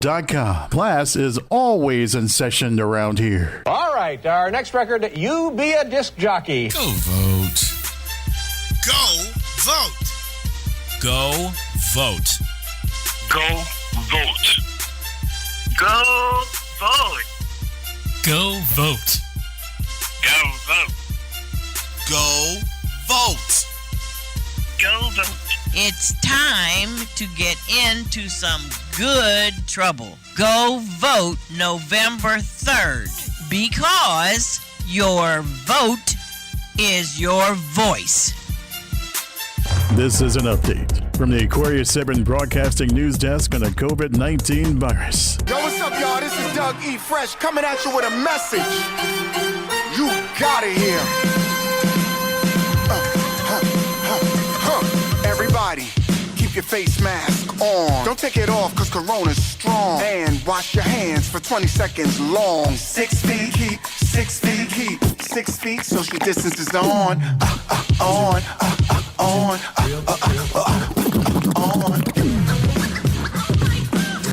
.com. Class is always in session around here. All right, our next record, You Be a Disc Jockey. Go vote. Go vote. Go vote. Go vote. Go vote. Go vote. Go vote. Go vote. Go vote. It's time to get into some good trouble. Go vote November 3rd because your vote is your voice. This is an update from the Aquarius 7 Broadcasting News Desk on the COVID-19 virus. Yo, what's up, y'all? This is Doug E. Fresh coming at you with a message. You gotta hear. Everybody, keep your face mask on. Don't take it off, cause Corona's strong. And wash your hands for 20 seconds long. 6 feet, keep 6 feet, keep 6 feet. Social distance is on. On.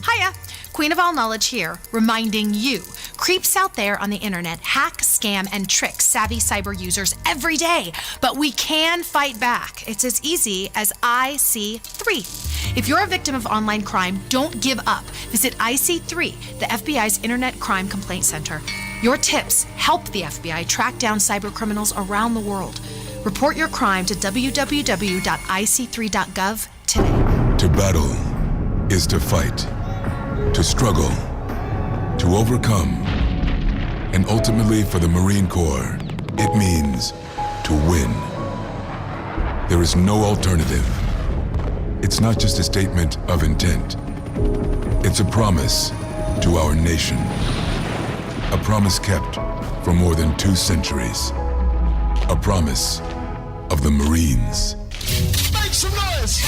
Hiya, Queen of All Knowledge here, reminding you, creeps out there on the internet hack, scam, and trick savvy cyber users every day. But we can fight back. It's as easy as IC3. If you're a victim of online crime, don't give up. Visit IC3, the FBI's Internet Crime Complaint Center. Your tips help the FBI track down cyber criminals around the world. Report your crime to www.ic3.gov today. To battle is to fight, to struggle, to overcome, and ultimately for the Marine Corps, it means to win. There is no alternative. It's not just a statement of intent. It's a promise to our nation. A promise kept for more than 2 centuries. A promise of the Marines. Make some noise!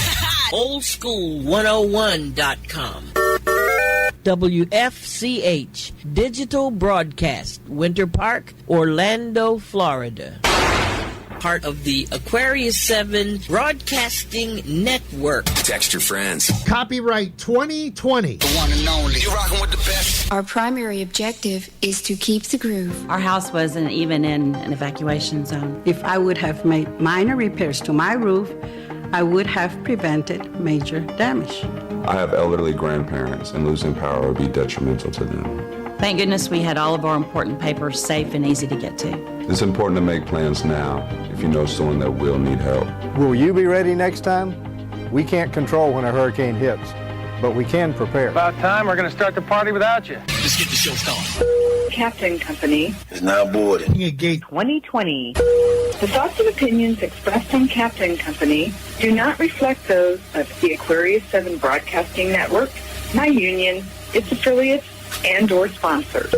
Oldschool101.com. WFCH Digital Broadcast, Winter Park, Orlando, Florida. Part of the Aquarius 7 Broadcasting Network. Text your friends. Copyright 2020. The one and only. You're rocking with the best. Our primary objective is to keep the groove. Our house wasn't even in an evacuation zone. If I would have made minor repairs to my roof, I would have prevented major damage. I have elderly grandparents, and losing power would be detrimental to them. Thank goodness we had all of our important papers safe and easy to get to. It's important to make plans now if you know someone that will need help. Will you be ready next time? We can't control when a hurricane hits, but we can prepare. About time we're going to start the party without you. Let's get the show started. Captain Company is now boarding. Gate 2020. The thoughts and opinions expressed on Captain Company do not reflect those of the Aquarius 7 Broadcasting Network, my union, its affiliates, and or sponsors.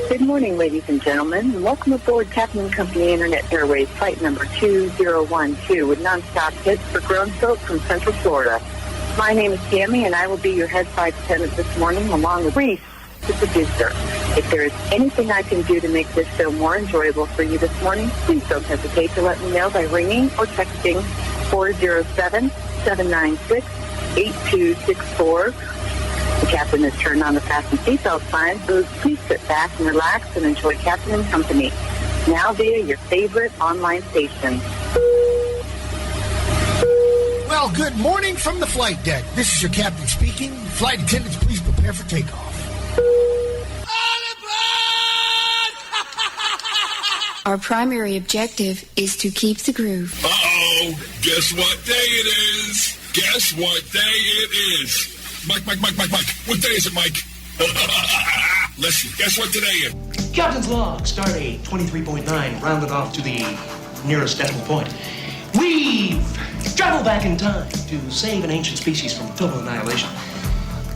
Good morning, ladies and gentlemen, and welcome aboard Captain Company Internet Airways flight number 2012 with nonstop hits for grown folk from Central Florida. My name is Tammy, and I will be your head flight attendant this morning, along with Reese, the producer. If there is anything I can do to make this show more enjoyable for you this morning, please don't hesitate to let me know by ringing or texting 407-796-8264. The captain has turned on the fasten seatbelt sign, so please sit back and relax and enjoy Captain and Company, now via your favorite online station. Well, good morning from the flight deck. This is your captain speaking. Flight attendants, please prepare for takeoff. Our primary objective is to keep the groove. Uh-oh, guess what day it is? Guess what day it is? Mike. What day is it, Mike? Listen, guess what today is? Captain's log, stardate 23.9, rounded off to the nearest decimal point. We've traveled back in time to save an ancient species from total annihilation.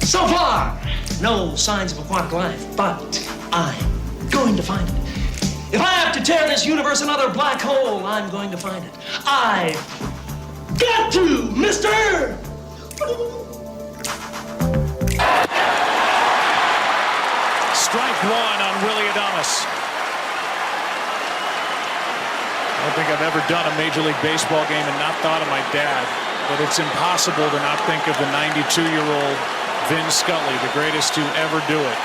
So far, no signs of aquatic life, but I'm going to find it. If I have to tear this universe another black hole, I'm going to find it. I've got to, mister! Strike one on Willie Adames. I don't think I've ever done a Major League Baseball game and not thought of my dad, but it's impossible to not think of the 92-year-old Vin Scully, the greatest to ever do it.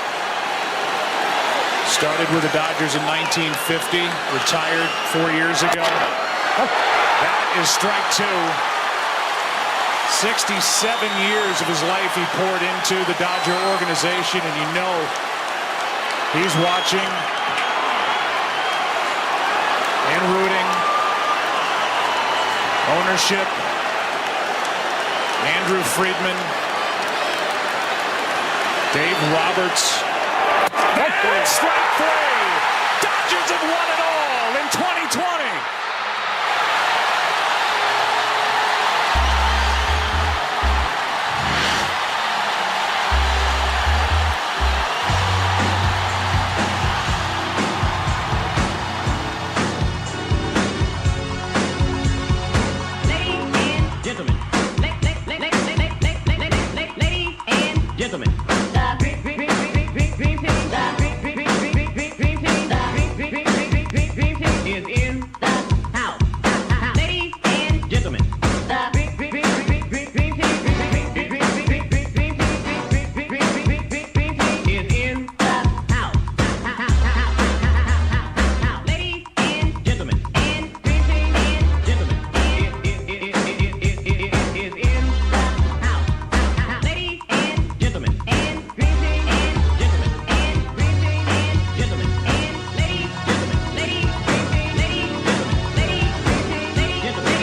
Started with the Dodgers in 1950, retired 4 years ago. That is strike two. 67 years of his life he poured into the Dodger organization, and you know he's watching and rooting. Ownership, Andrew Friedman, Dave Roberts. And strike three. Dodgers have won it all in 2020. Gentlemen. Is in the house. Ladies and gentlemen. Is in the house. Ladies and gentlemen. And gentlemen. Is in the house. Ladies and gentlemen. And gentlemen. And gentlemen. And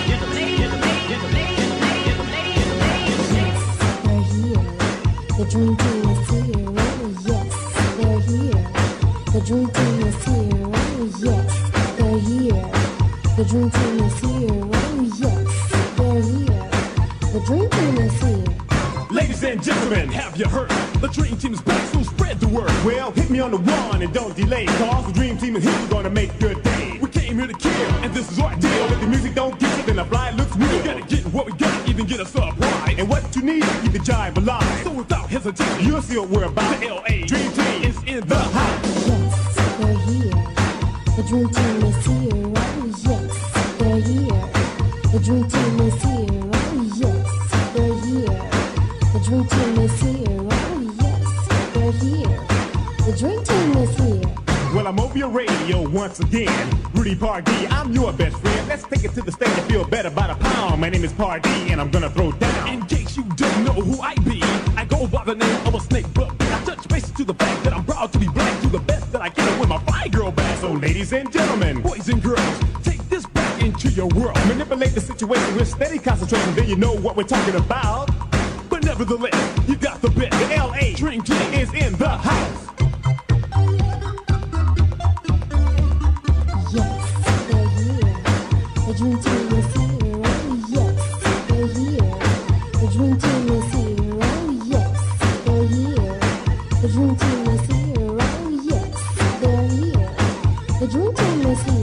ladies, ladies. The dream team is here, oh yes, they're here. The dream team is here, oh yes, they're here. The dream team is here, oh yes, they're here. The dream team is here. Ladies and gentlemen, have you heard? The dream team is back, so spread the word. Well, hit me on the one and don't delay, cause the dream team is here, we're gonna make good day. We came here to kill, and this is our deal. If the music don't get it, then the fly looks real. We gotta get what we got, even get a surprise. And what you need, you can jive alive. So without hesitation, you'll see what we're about. The LA Dream Team is in the house. Yes, they're here. The dream team is here, oh yes, they're here. The dream team is here, oh yes, they're here. The dream team is here, oh yes, they're here. The dream team is here. Well, I'm over your radio once again. Rudy Pardee, I'm your best friend. Let's take it to the stage and feel better by the pound. My name is Pardee, and I'm gonna throw down. In case you don't know who I be, I go by the name of a snake, but I touch bases to the fact that I'm proud to be black, to the best that I can with my fly girl back. So, ladies and gentlemen, boys and girls, take this back into your world. Manipulate the situation with steady concentration, then you know what we're talking about. But nevertheless, you got the best. The LA Dream Team is in the house. Yes, they're here. The dream team is here, oh yes, they're here. The dream team is here, oh yes, they're here. The dream team is here, oh yes, they're here. The dream team is here.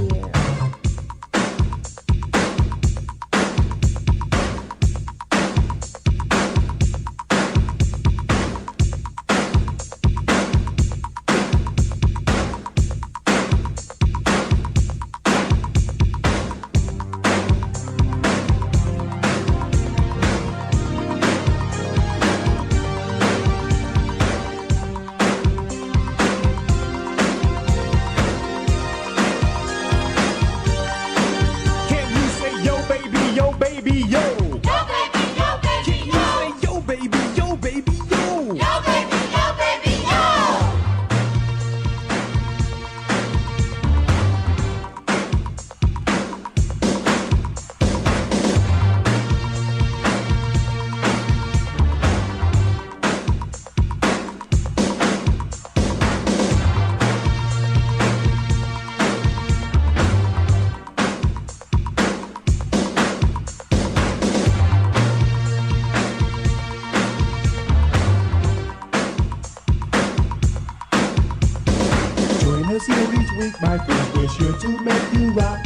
My friends, we're sure to make you rock.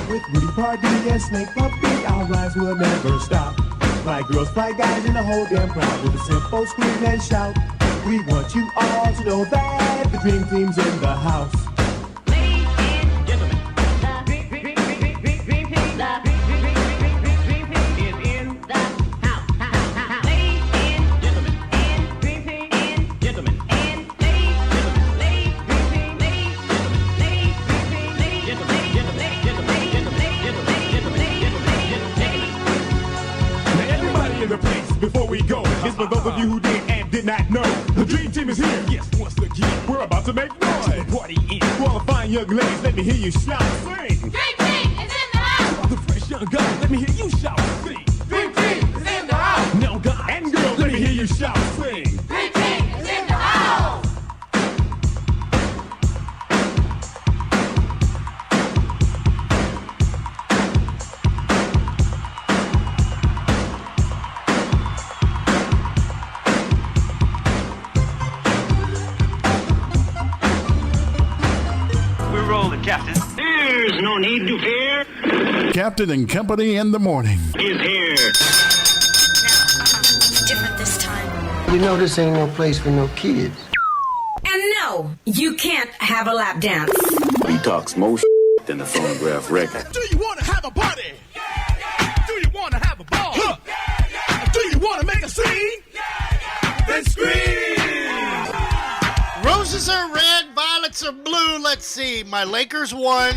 With Rudy Pardee and Snake Puppy, our rhymes will never stop. Fly girls, fly guys, and the whole damn crowd with a simple scream and shout. We want you all to know that the dream team's in the house. Is in the house. Ladies and gentlemen, and Dream Team is here. Yes, once again, we're about to make noise. To the party in. Qualifying young ladies, let me hear you shout, sing. Dream Team is in the house. The fresh young guys, let me hear you shout, sing. Dream Team is in the house. Now guys and girls, let me hear you shout, sing. Dream Team is in the house. Captain. There's no need to fear. Captain and Company in the morning. Is here. Different this time. You know this ain't no place for no kids. And no, you can't have a lap dance. He talks more than the phonograph record. Do you want to have a party? Do you want to have a ball? Do you want to make a scene? Then scream! Roses are red, violets are blue. Let's see. My Lakers won.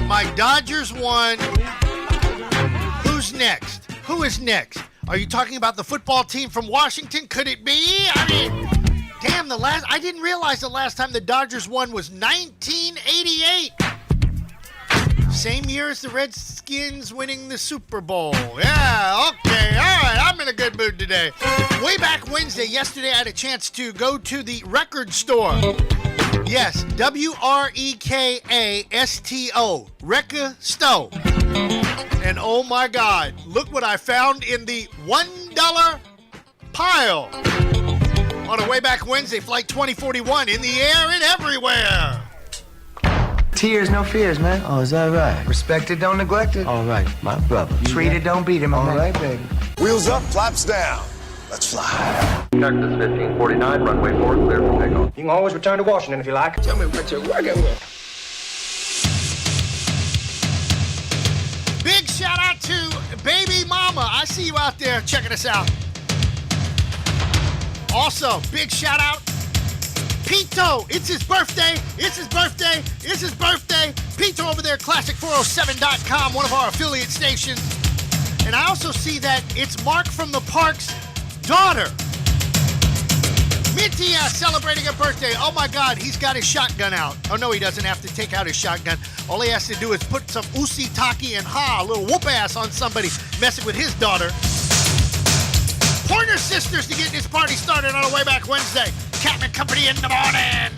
My Dodgers won. Who's next? Who is next? Are you talking about the football team from Washington? Could it be? I mean, damn, I didn't realize the last time the Dodgers won was 1988. Same year as the Redskins winning the Super Bowl. Yeah, okay, all right, I'm in a good mood today. Way back Wednesday, yesterday, I had a chance to go to the record store. Yes, W-R-E-K-A-S-T-O, Reca-Sto. And oh my God, look what I found in the $1 pile. On a Way Back Wednesday, Flight 2041, in the air and everywhere. Tears, no fears, man. Oh, is that right? Respected, don't neglect it. All right, my brother. Treated, don't beat him. All right, baby. Wheels up, flaps down. Let's fly. Texas 1549, runway 4, clear for takeoff. You can always return to Washington if you like. Tell me what you're working with. Big shout out to Baby Mama. I see you out there checking us out. Also, big shout out Pito, it's his birthday, it's his birthday, it's his birthday. Pito over there at classic407.com, one of our affiliate stations. And I also see that it's Mark from the Park's daughter. Mintia celebrating a birthday. Oh my God, he's got his shotgun out. Oh no, he doesn't have to take out his shotgun. All he has to do is put some Usi Taki and a little whoop ass on somebody messing with his daughter. Pointer Sisters to get this party started on a Way Back Wednesday. Captain Company in the morning.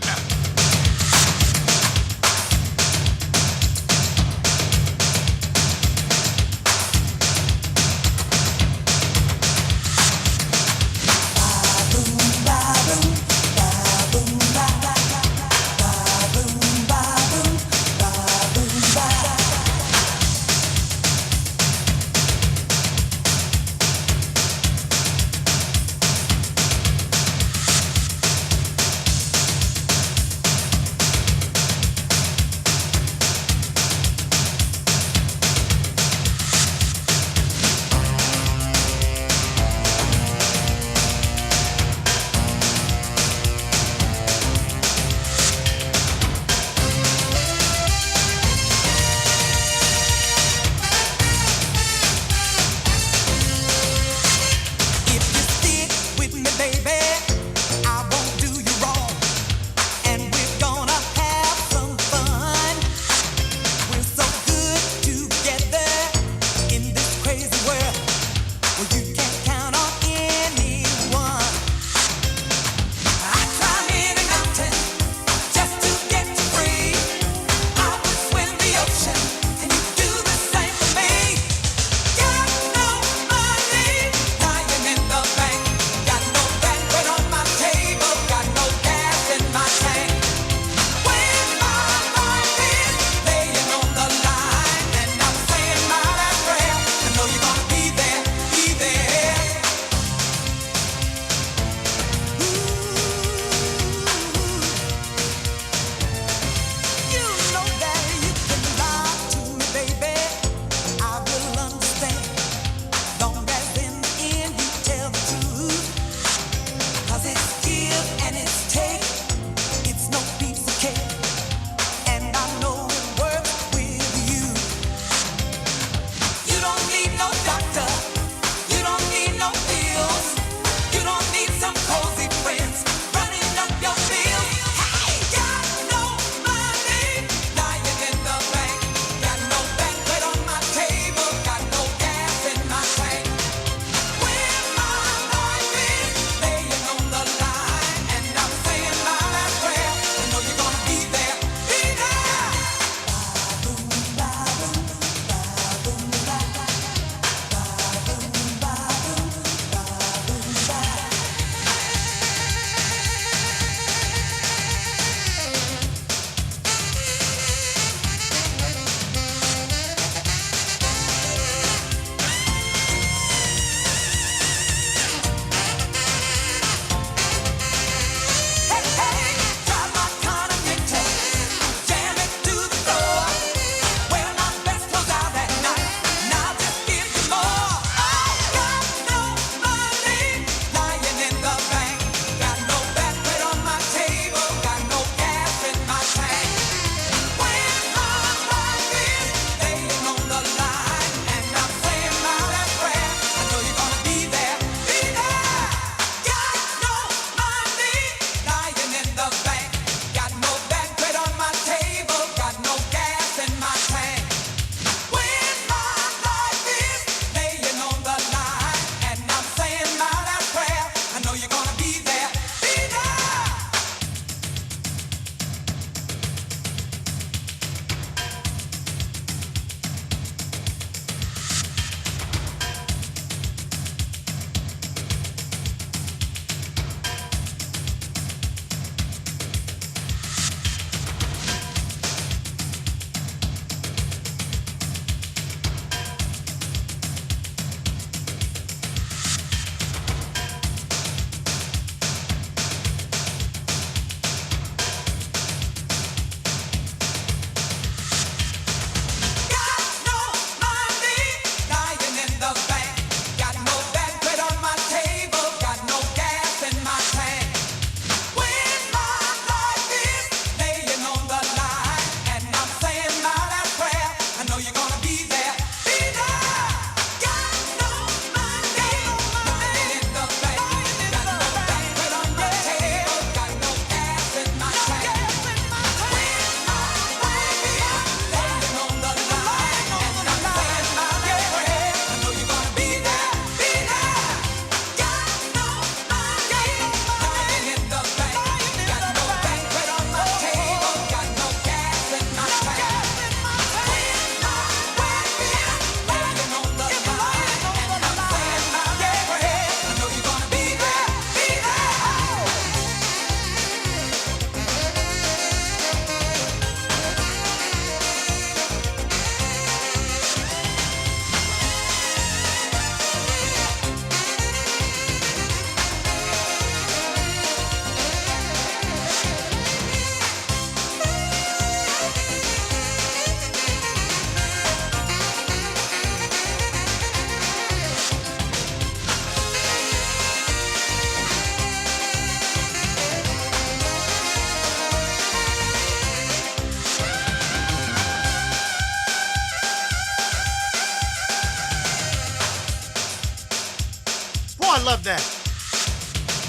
that.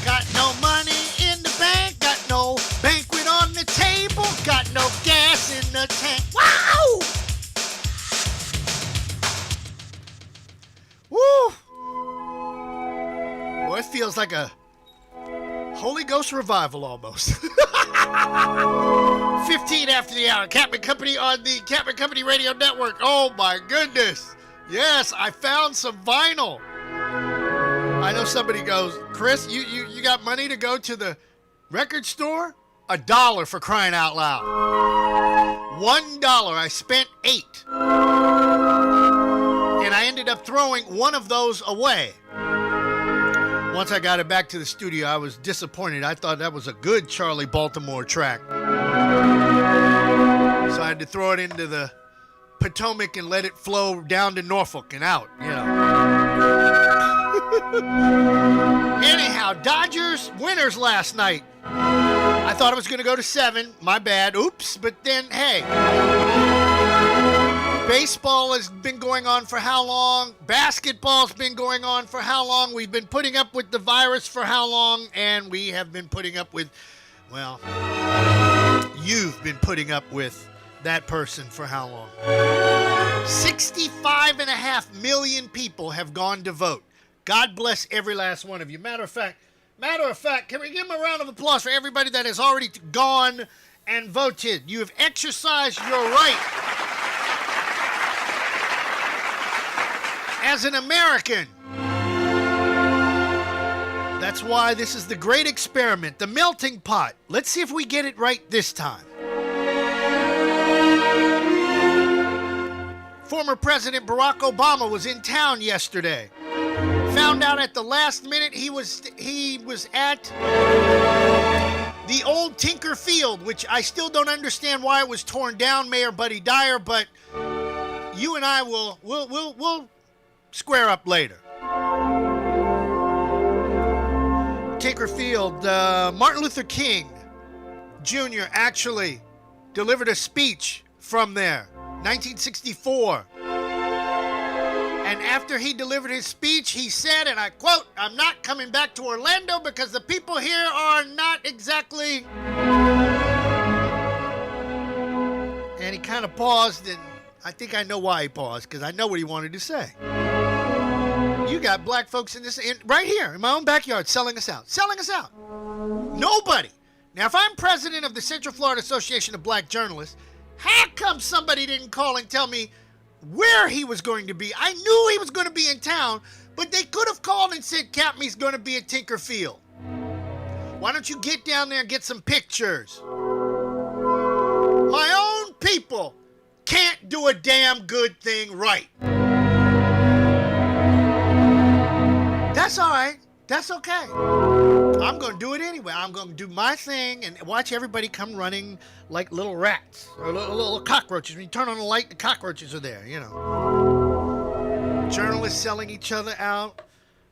Got no money in the bank, got no banquet on the table, got no gas in the tank. Wow! Woo! Boy, it feels like a Holy Ghost revival almost. 15 after the hour. Captain Company on the Captain Company Radio Network. Oh my goodness. Yes, I found some vinyl. I know somebody goes, Chris, you got money to go to the record store? $1 for crying out loud. $1. I spent $8. And I ended up throwing one of those away. Once I got it back to the studio, I was disappointed. I thought that was a good Charlie Baltimore track. So I had to throw it into the Potomac and let it flow down to Norfolk and out, you know. Anyhow, Dodgers winners last night. I thought it was going to go to 7. My bad. Oops. But then, hey. Baseball has been going on for how long? Basketball's been going on for how long? We've been putting up with the virus for how long? And we have been putting up with, well, you've been putting up with that person for how long? 65.5 million people have gone to vote. God bless every last one of you. Matter of fact, can we give them a round of applause for everybody that has already gone and voted? You have exercised your right as an American. That's why this is the great experiment, the melting pot. Let's see if we get it right this time. Former President Barack Obama was in town yesterday. Found out at the last minute he was at the old Tinker Field, which I still don't understand why it was torn down, Mayor Buddy Dyer, but you and I will square up later. Tinker Field, Martin Luther King Jr. actually delivered a speech from there, 1964. And after he delivered his speech, he said, and I quote, "I'm not coming back to Orlando because the people here are not exactly..." And he kind of paused, and I think I know why he paused, because I know what he wanted to say. You got black folks right here in my own backyard selling us out. Nobody. Now, if I'm president of the Central Florida Association of Black Journalists, how come somebody didn't call and tell me where he was going to be? I knew he was going to be in town, but they could have called and said, Captain's going to be at Tinker Field. Why don't you get down there and get some pictures? My own people can't do a damn good thing right. That's all right. That's okay. I'm going to do it anyway. I'm going to do my thing and watch everybody come running like little rats or little cockroaches. When you turn on the light, the cockroaches are there, you know. Journalists selling each other out.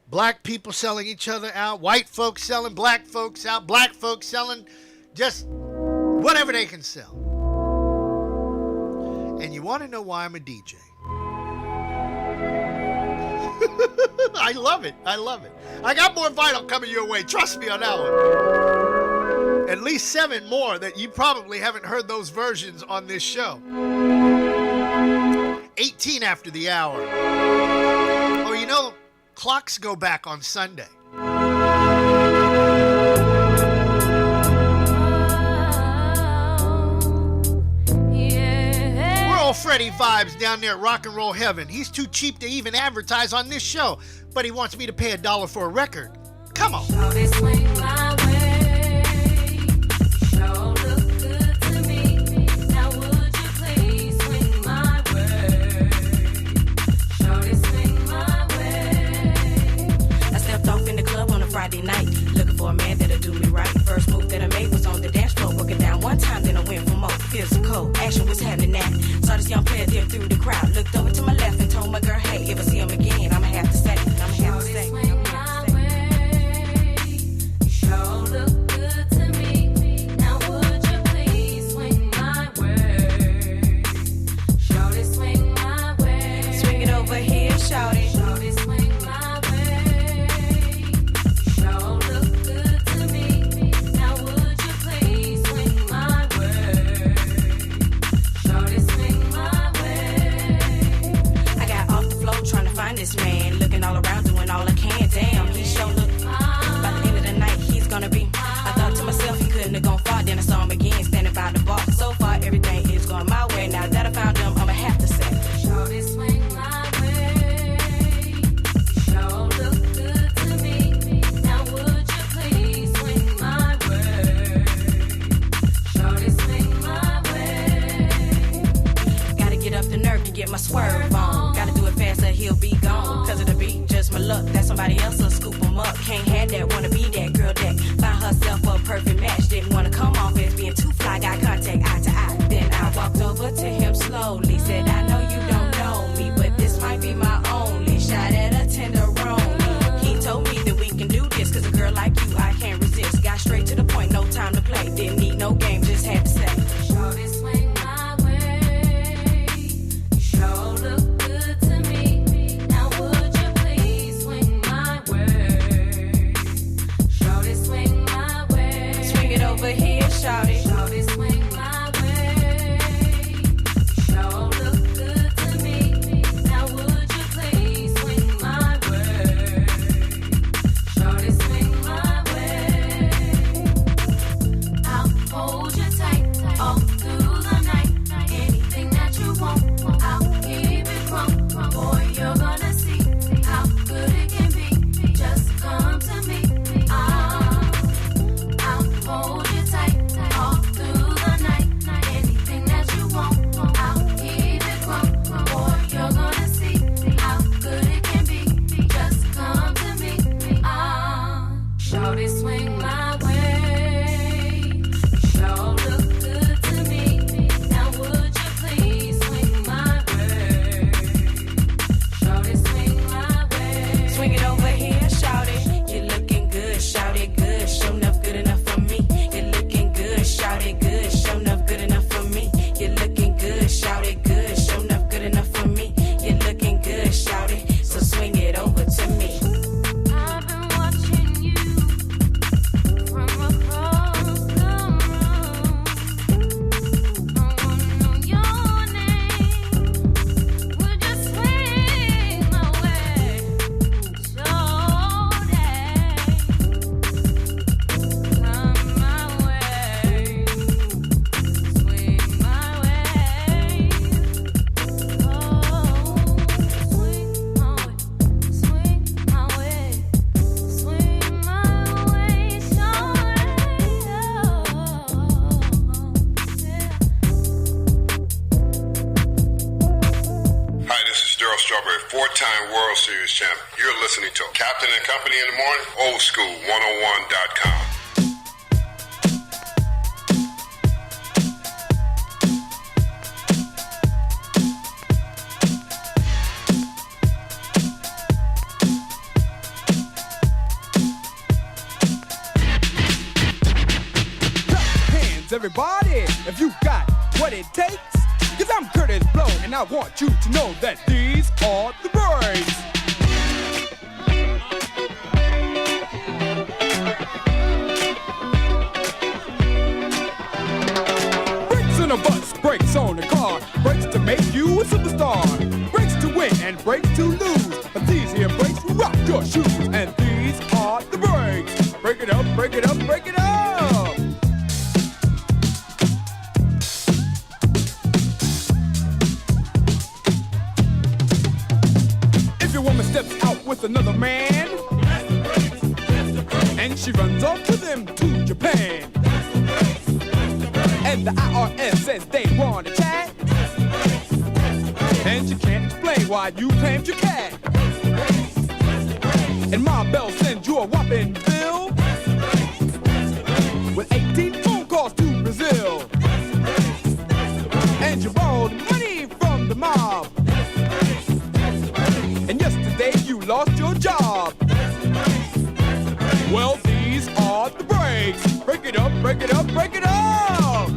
Black people selling each other out. White folks selling black folks out. Black folks selling just whatever they can sell. And you want to know why I'm a DJ? I love it. I got more vinyl coming your way. Trust me on that one. At least 7 more that you probably haven't heard those versions on this show. 18 after the hour. Oh, you know, clocks go back on Sunday. Freddie vibes down there at Rock and Roll Heaven. He's too cheap to even advertise on this show, but he wants me to pay $1 for a record. Come on. I stepped off in the club on a Friday night, looking for a man that'll do me right. First move that I made was on the dance floor, working down one time, then I went for more. Physical action was happening that. Saw this young player there through the crowd. Looked over to my left and told my girl, hey, if I see him again, I'ma have to say. Sure look good to me. Now would you please swing my way? Shorty, swing my way. Swing it over here, shorty. Shorty, swing my way. really gon' fall. Then I saw him again, standing by the bar. So far, everything is going my way. Now that I found him, I'ma have to say, shorty swing my way. Sure look good to me. Now would you please swing my way? Shorty swing my way. Gotta get up the nerve to get my swerve on. Gotta do it fast or he'll be gone. Cause of the beat, just my luck. That somebody else will scoop him up. Can't have that, wanna be that girl that found herself a perfect match. Didn't wanna come off as being too fly. Got contact eye to eye. Then I walked over to him slowly. Said, I know you don't know me, but this might be my only shot at a tenderoni. He told me that we can do this, cause a girl like you I can't resist. Got straight to the point, no time to play. Didn't need no game, just had to say, shorty swing my way. You sure look good to me. Now would you please swing my way? Shorty swing my way. Swing it over here, shorty. Shorty swing my way. Sure look good to me. Now would you please swing my way? Shorty swing my way. I'll hold you tight all through the night. Anything that you want, I'll keep it wrong. Boy, you're gonna see how good it can be. Just come to me. I'll hold you tight all through the night. Anything that you want, I'll keep it wrong. Boy, you're gonna see how good it can be. Just come to me. Shorty swing my way. Sure look good to me. Now would you please swing my way? Shorty swing my way. Swing it over here, shorty. You're looking good, shorty, good. Show enough good enough for me. You're looking good, shorty, good. Show enough good enough for me. You're looking good, shorty, good. Show enough good enough for me. You're looking good, shorty. So swing it over to me. I've been watching you from across the room. I wanna know your name. Would you swing my way? Shorty, come my way. Swing my way. Oh, swing my way. Swing my way. Swing my way, shorty. Hi, this is Daryl Strawberry, four-time World Series champ. You're listening to Captain and Company in the Morning, oldschool101.com. Hands, everybody, if you got what it takes. Cause I'm Curtis Blow, and I want you to know that these are the breaks. Brakes on a bus, brakes on a car, brakes to make you a superstar, brakes to win and brakes to lose. But these here brakes will rock your shoes, and these are the breaks. Break it up, break it up, break it up. If your woman steps out with another man, and she runs off to them to Japan, and the IRS says they want to chat, and you can't explain why you claimed your cat, and Ma Bell sends you a whopping bill with 18 phone calls to Brazil, and you borrowed money from the mob, and yesterday you lost your job. Well, these are the breaks. Break it up, break it up, break it up.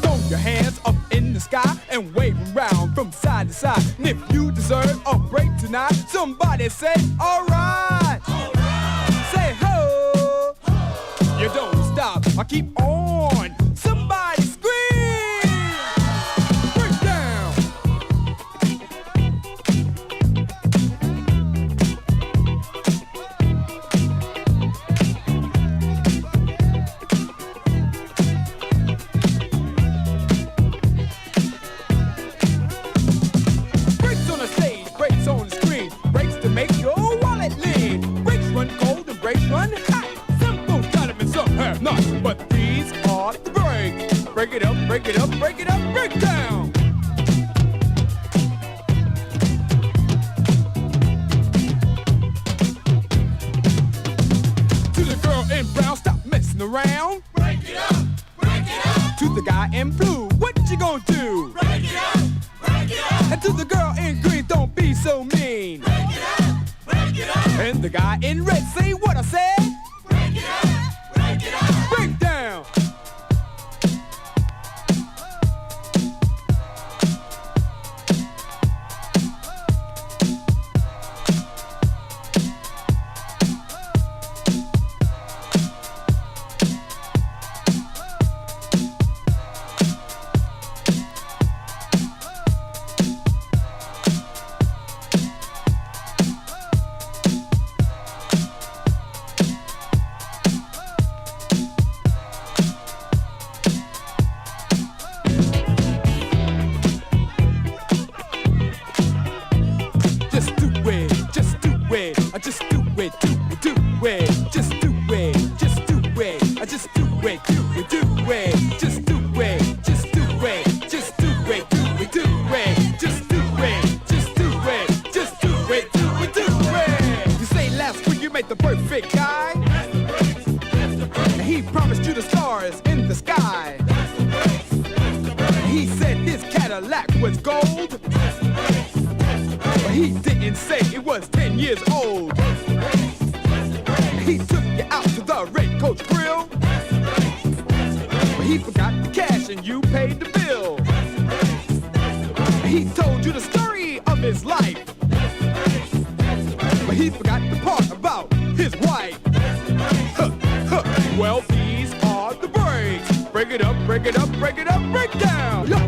Throw your hands up in the sky and wave around from side to side. And if you deserve a break tonight, somebody say, all right. Say ho. you don't stop. I keep on. Somebody scream! Break down! Breaks on the stage, breaks on the screen, breaks to make your wallet lean. Breaks run cold and breaks run hot. Some folks got them and some have not, but these are the breaks. Break it up, break it up, break it up, break down. To the girl in brown, stop messing around. Break it up, break it up. To the guy in blue, what you gonna do? Break it up, break it up. And to the girl in green, don't be so mean. Break it up, break it up. And the guy in red, say what I said. Break it up, break it up. Break down. Just do it, just do it, I just do it, do it, just do it, just do it, I just do it, do it, just do it, just do it, just do it, do it, just do it, just do it, just do it, do it. You say last week you made the perfect guy. And he promised you the stars in the sky. He said his Cadillac was gold. But he didn't say it was 10 years old. He took you out to the Red Coach Grill. But he forgot the cash and you paid the bill. He told you the story of his life. But he forgot the part about his wife. Well, these are the breaks. Break it up, break it up, break it up, break down. Yo.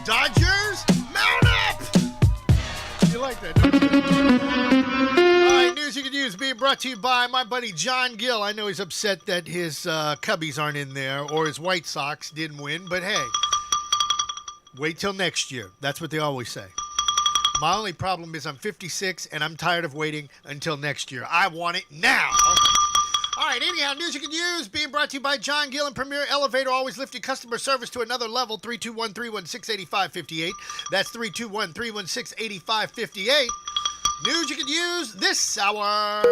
Dodgers, mount up! You like that, don't you? All right, news you can use being brought to you by my buddy John Gill. I know he's upset that his Cubbies aren't in there or his White Sox didn't win, but hey, wait till next year. That's what they always say. My only problem is I'm 56 and I'm tired of waiting until next year. I want it now. All right, anyhow, news you can use being brought to you by John Gill and Premier Elevator, always lifting customer service to another level. 321-316-8558. That's 321-316-8558. News you can use this hour.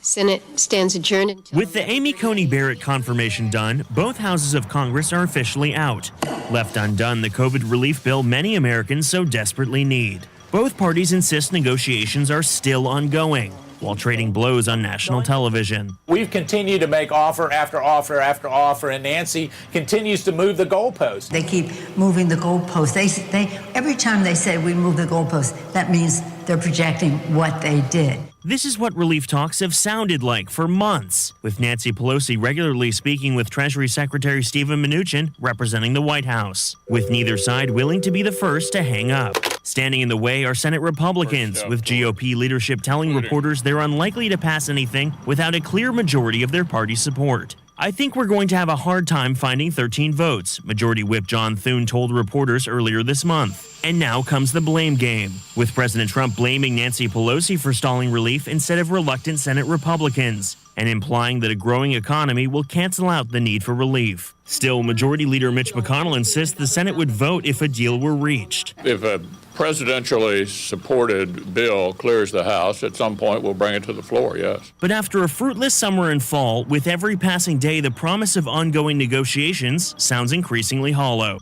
Senate stands adjourned until... With the Amy Coney Barrett confirmation done, both houses of Congress are officially out. Left undone, the COVID relief bill many Americans so desperately need. Both parties insist negotiations are still ongoing, while trading blows on national television. We've continued to make offer after offer after offer, and Nancy continues to move the goalpost. They keep moving the goalpost. They every time they say we move the goalpost, that means they're projecting what they did. This is what relief talks have sounded like for months, with Nancy Pelosi regularly speaking with Treasury Secretary Steven Mnuchin representing the White House, with neither side willing to be the first to hang up. Standing in the way are Senate Republicans, with GOP leadership telling reporters they're unlikely to pass anything without a clear majority of their party support. I think we're going to have a hard time finding 13 votes, Majority Whip John Thune told reporters earlier this month. And now comes the blame game, with President Trump blaming Nancy Pelosi for stalling relief instead of reluctant Senate Republicans. and implying that a growing economy will cancel out the need for relief. Still, Majority Leader Mitch McConnell insists the Senate would vote if a deal were reached. If a presidentially supported bill clears the House, at some point we'll bring it to the floor, yes. But after a fruitless summer and fall, with every passing day, the promise of ongoing negotiations sounds increasingly hollow.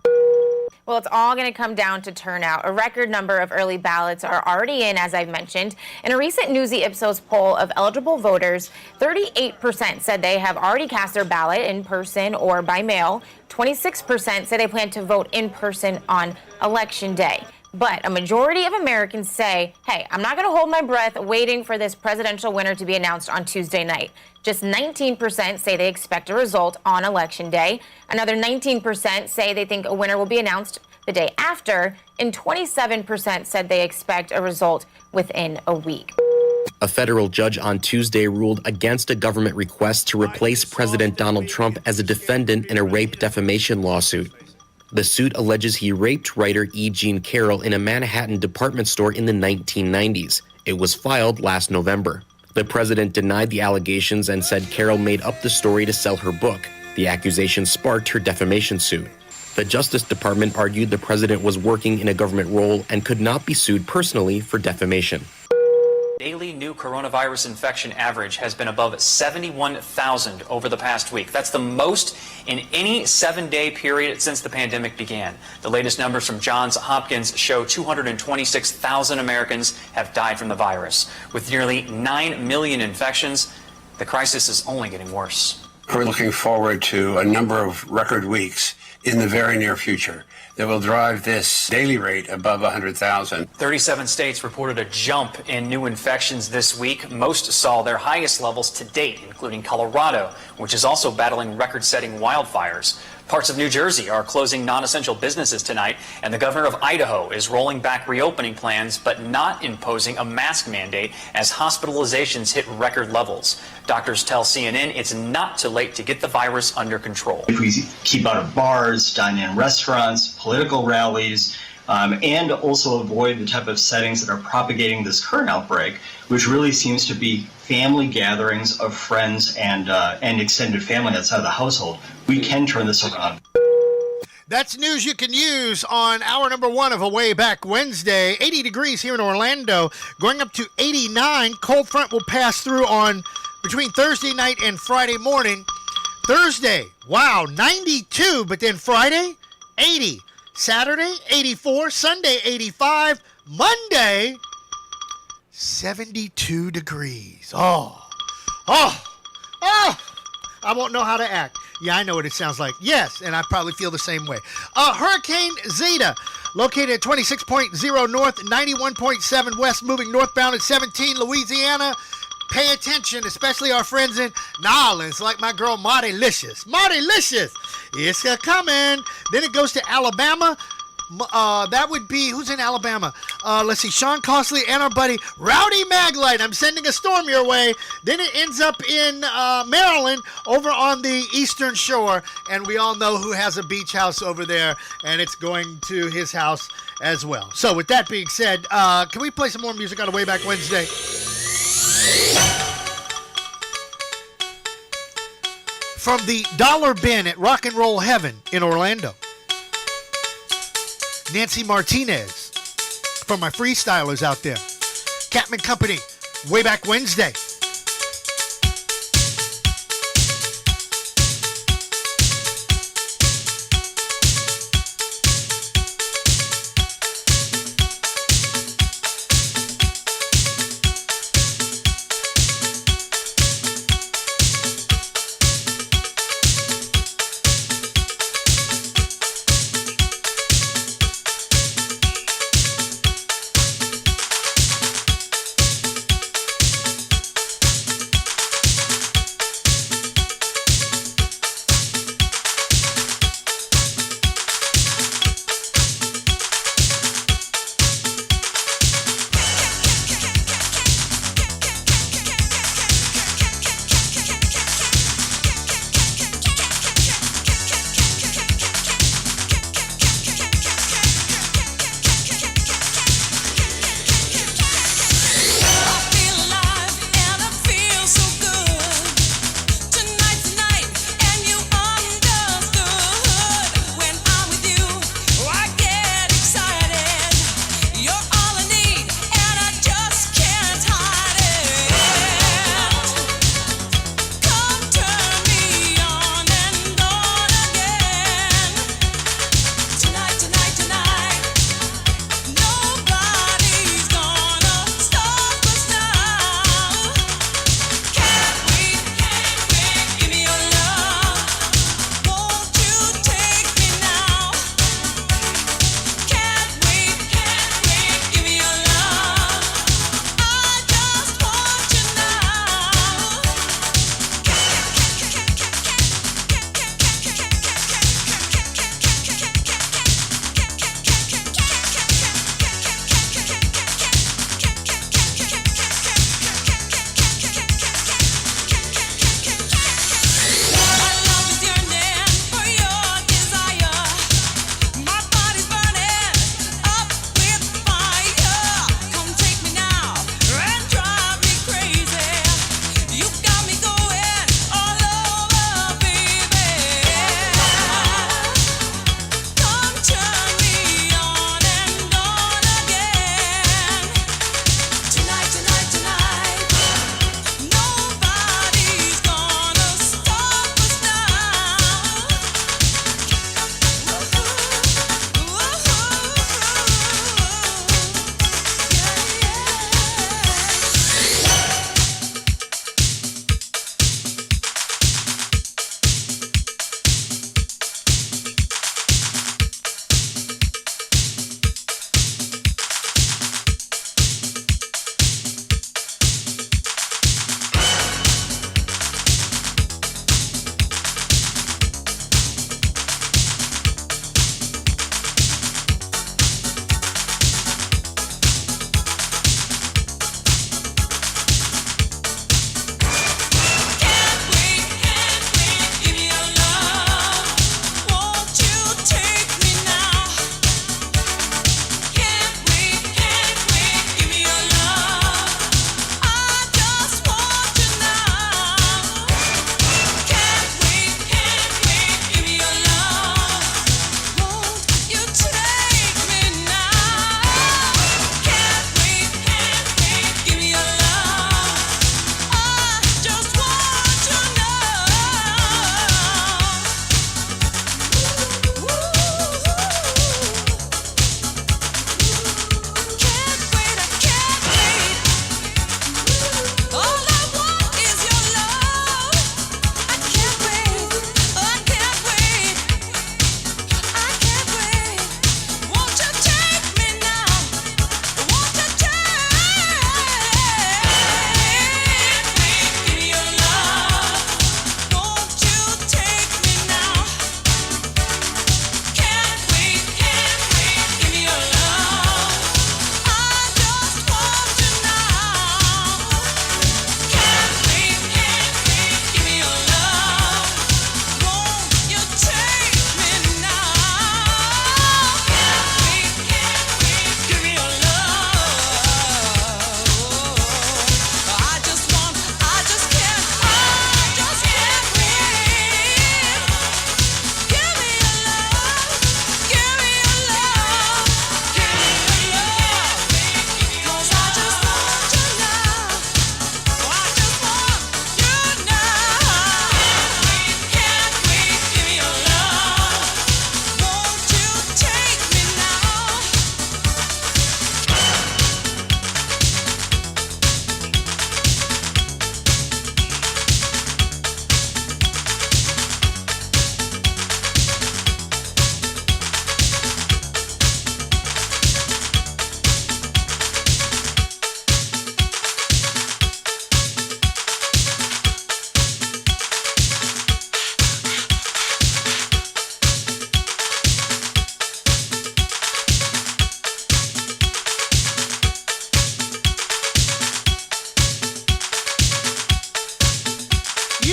Well, it's all going to come down to turnout. A record number of early ballots are already in, as I've mentioned. In a recent Newsy Ipsos poll of eligible voters, 38% said they have already cast their ballot in person or by mail. 26% say they plan to vote in person on Election Day. But a majority of Americans say, hey, I'm not going to hold my breath waiting for this presidential winner to be announced on Tuesday night. Just 19% say they expect a result on Election Day. Another 19% say they think a winner will be announced the day after. And 27% said they expect a result within a week. A federal judge on Tuesday ruled against a government request to replace President Donald Trump as a defendant in a rape defamation lawsuit. The suit alleges he raped writer E. Jean Carroll in a Manhattan department store in the 1990s. It was filed last November. The president denied the allegations and said Carroll made up the story to sell her book. The accusation sparked her defamation suit. The Justice Department argued the president was working in a government role and could not be sued personally for defamation. Daily new coronavirus infection average has been above 71,000 over the past week. That's the most in any 7-day period since the pandemic began. The latest numbers from Johns Hopkins show 226,000 Americans have died from the virus. With nearly 9 million infections, the crisis is only getting worse. We're looking forward to a number of record weeks in the very near future that will drive this daily rate above 100,000. 37 states reported a jump in new infections this week. Most saw their highest levels to date, including Colorado, which is also battling record-setting wildfires. Parts of New Jersey are closing non-essential businesses tonight, and the governor of Idaho is rolling back reopening plans, but not imposing a mask mandate as hospitalizations hit record levels. Doctors tell CNN it's not too late to get the virus under control. If we keep out of bars, dine-in restaurants, political rallies, and also avoid the type of settings that are propagating this current outbreak, which really seems to be family gatherings of friends and extended family outside of the household, we can turn this around. That's news you can use on hour number 1 of A Way Back Wednesday. 80 degrees here in Orlando, going up to 89. Cold front will pass through on between Thursday night and Friday morning. Thursday, wow, 92, but then Friday, 80. Saturday, 84. Sunday, 85. Monday, 72 degrees. Oh. I won't know how to act. Yeah, I know what it sounds like. Yes, and I probably feel the same way. Hurricane Zeta, located at 26.0 north, 91.7 west, moving northbound at 17, Louisiana. Pay attention, especially our friends in Nolens, like my girl Marty Licious. Marty Licious, it's coming. Then it goes to Alabama. That would be, who's in Alabama? Let's see, Sean Costley and our buddy Rowdy Maglite. I'm sending a storm your way. Then it ends up in Maryland, over on the eastern shore, and we all know who has a beach house over there, and it's going to his house as well. So with that being said, can we play some more music on A Way Back Wednesday? From the Dollar Bin at Rock and Roll Heaven in Orlando, Nancy Martinez, for my freestylers out there. Catman Company, Way Back Wednesday.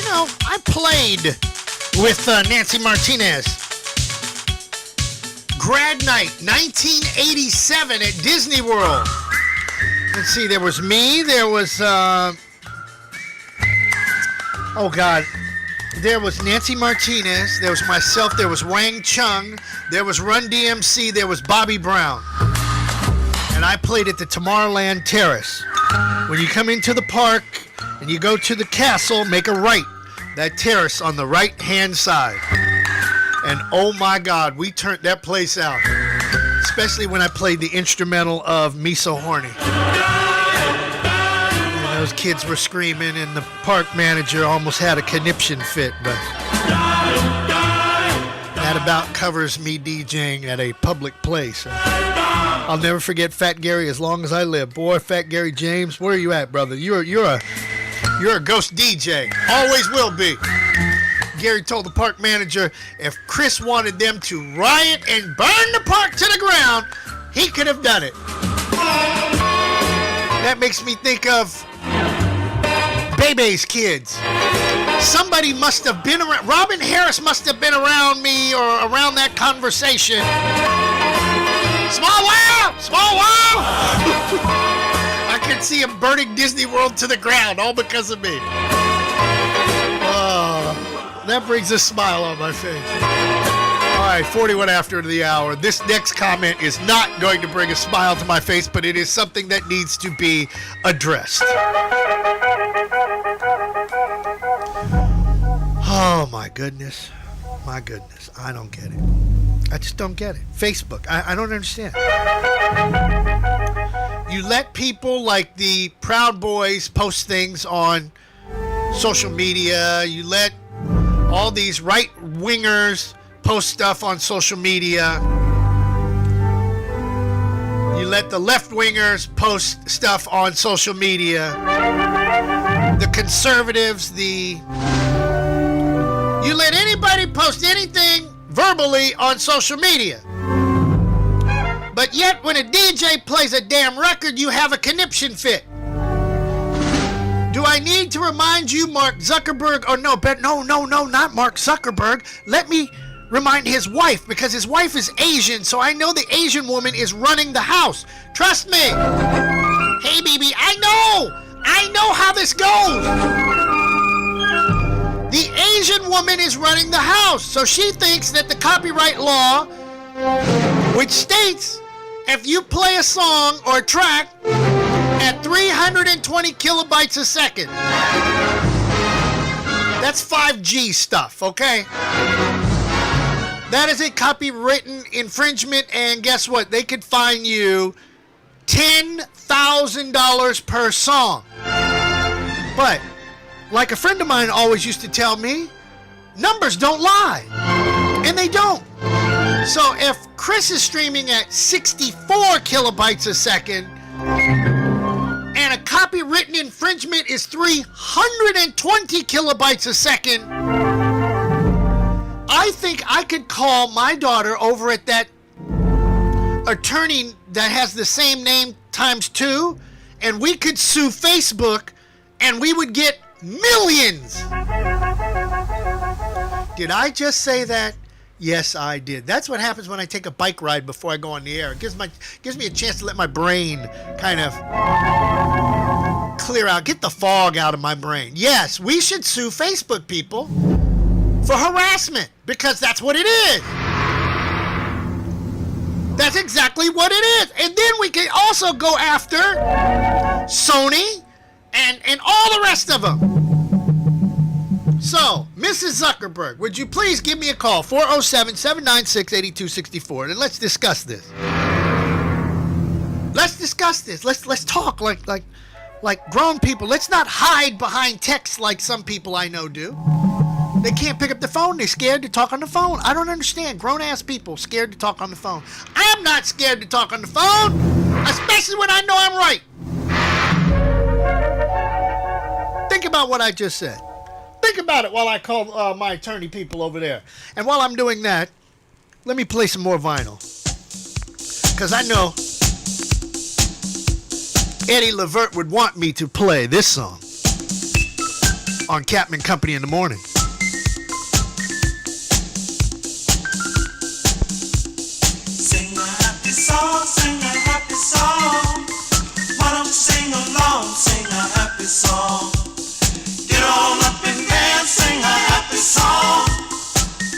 know, I played with Nancy Martinez. Grad night, 1987 at Disney World. Let's see, there was me, there was, there was Nancy Martinez, there was myself, there was Wang Chung, there was Run DMC, there was Bobby Brown. And I played at the Tomorrowland Terrace. When you come into the park and you go to the castle, make a right. That terrace on the right-hand side. And oh my God, we turned that place out. Especially when I played the instrumental of Me So Horny. And those kids were screaming and the park manager almost had a conniption fit, but that about covers me DJing at a public place. I'll never forget Fat Gary as long as I live. Boy, Fat Gary James, where are you at, brother? You're a ghost DJ. Always will be. Gary told the park manager if Chris wanted them to riot and burn the park to the ground, he could have done it. That makes me think of Bebe's kids. Somebody must have been around. Robin Harris must have been around me or around that conversation. Small world! Small world! I could see him burning Disney World to the ground all because of me. That brings a smile on my face. All right, 41 after the hour. This next comment is not going to bring a smile to my face, but it is something that needs to be addressed. Oh, my goodness. My goodness. I don't get it. I just don't get it. Facebook. I don't understand. You let people like the Proud Boys post things on social media. You let all these right-wingers post stuff on social media. You let the left-wingers post stuff on social media. The conservatives, you let anybody post anything verbally on social media. But yet, when a DJ plays a damn record, you have a conniption fit. Do I need to remind you, Mark Zuckerberg? Oh, no, not Mark Zuckerberg. Let me remind his wife, because his wife is Asian, so I know the Asian woman is running the house. Trust me. Hey, BB, I know how this goes. The Asian woman is running the house, so she thinks that the copyright law, which states if you play a song or a track at 320 kilobytes a second, that's 5G stuff, okay? That is a copywritten infringement, and guess what? They could fine you $10,000 per song. But like a friend of mine always used to tell me, numbers don't lie. And they don't. So if Chris is streaming at 64 kilobytes a second and a copywritten infringement is 320 kilobytes a second, I think I could call my daughter over at that attorney that has the same name times 2, and we could sue Facebook and we would get millions. Did I just say that? Yes, I did. That's what happens when I take a bike ride before I go on the air. It gives me a chance to let my brain kind of clear out, get the fog out of my brain. Yes, we should sue Facebook people for harassment, because that's what it is. That's exactly what it is. And then we can also go after Sony and all the rest of them. So, Mrs. Zuckerberg, would you please give me a call, 407-796-8264, and let's discuss this. Let's discuss this. Let's talk like grown people. Let's not hide behind text like some people I know do. They can't pick up the phone. They're scared to talk on the phone. I don't understand. Grown-ass people scared to talk on the phone. I'm not scared to talk on the phone, especially when I know I'm right. Think about what I just said. Think about it while I call my attorney people over there. And while I'm doing that, let me play some more vinyl. Because I know Eddie Levert would want me to play this song on Captain and Company in the morning. Sing a happy song, sing a happy song. Why don't you sing along, sing a happy song. Get on up and dance, sing a happy song.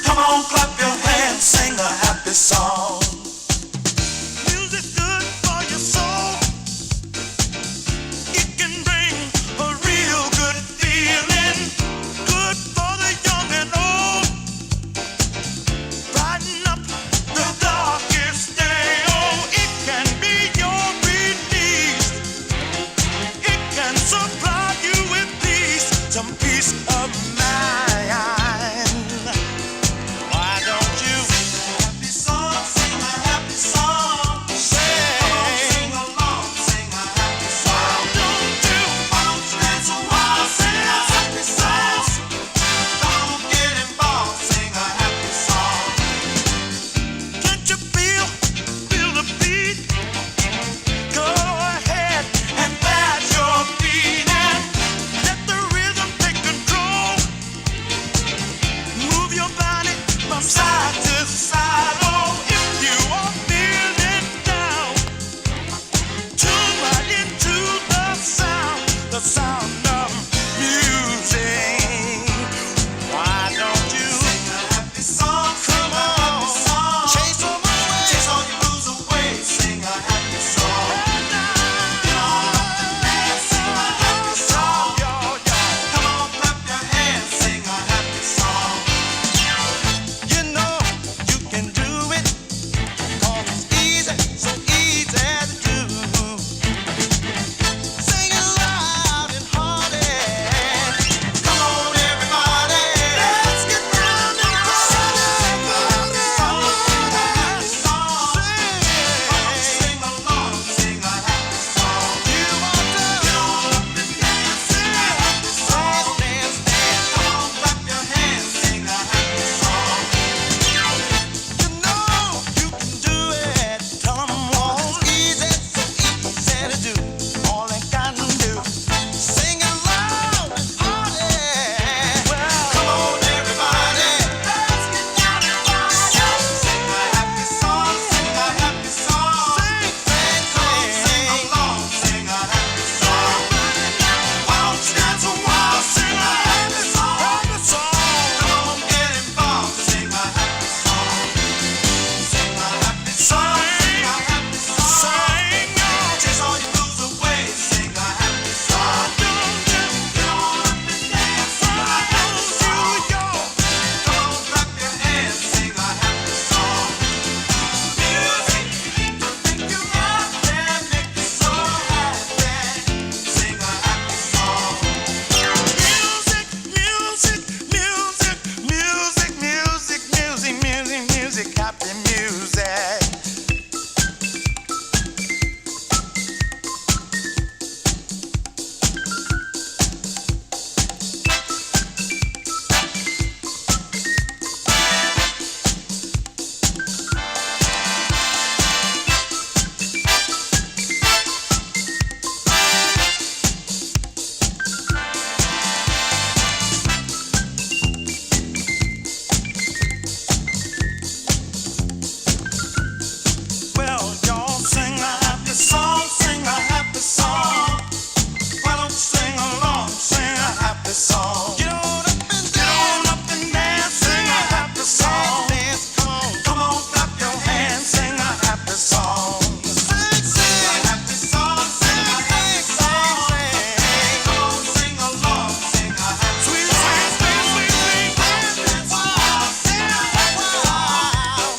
Come on, clap your hands, sing a happy song. Music's good for your soul. It can bring a real good feeling. Good for the young and old. Brighten up the darkest day. Oh, it can be your release. It can supply you with peace, some peace of mind. Why don't you sing a happy song, sing a happy song? Sing along, sing a happy song. Why don't you dance a while, sing a happy song? Don't get involved, sing a happy song. Can't you feel the beat? Go ahead and pat your feet and let the rhythm take control. Move your body from side to side. Oh, if you are feeling down, tune right into the sound of music. Why don't you sing a happy song? Come on, chase all your blues away. Sing a happy song. Get on up and dance, sing a happy song. Come on, clap your hands, sing a happy song. You know you can do it, 'cause it's easy, so easy to do. Sing it loud and hearty. Come on, everybody, let's get down and sing a happy song, sing a happy song. Sing along, sing a happy song. You want to get on up and dance, sing a happy song. Dance. Come on, clap your hands, sing a happy song. You know you can do it. Tell 'em all easy, so easy to do. All they got to do, sing it loud and hearty. Well, come on, everybody, let's get down and party. Sing a happy song, sing a happy song. Sing along, sing a happy song. Why don't you dance a while, sing a happy song. Come on, get involved, sing a happy song. Sing a happy song, sing a happy song. Chase all your blues away, sing a happy song. Get on up and dance, sing a happy song. Come on, clap your hands, sing a happy song. Music to make you happy, make you so happy. Sing a happy song. Music, music, music, music, music, music, music, music, happy music. Well, y'all sing a happy song, sing a happy song. Why don't you sing along, sing a happy song. Get on up and dance, sing a happy song. Come on, clap your hands, sing a happy song. Sing a happy song, sing a happy song. Come on, sing along, sing a happy song. Sweet, sweet, sweet, sweet, dance a while, sing a happy song.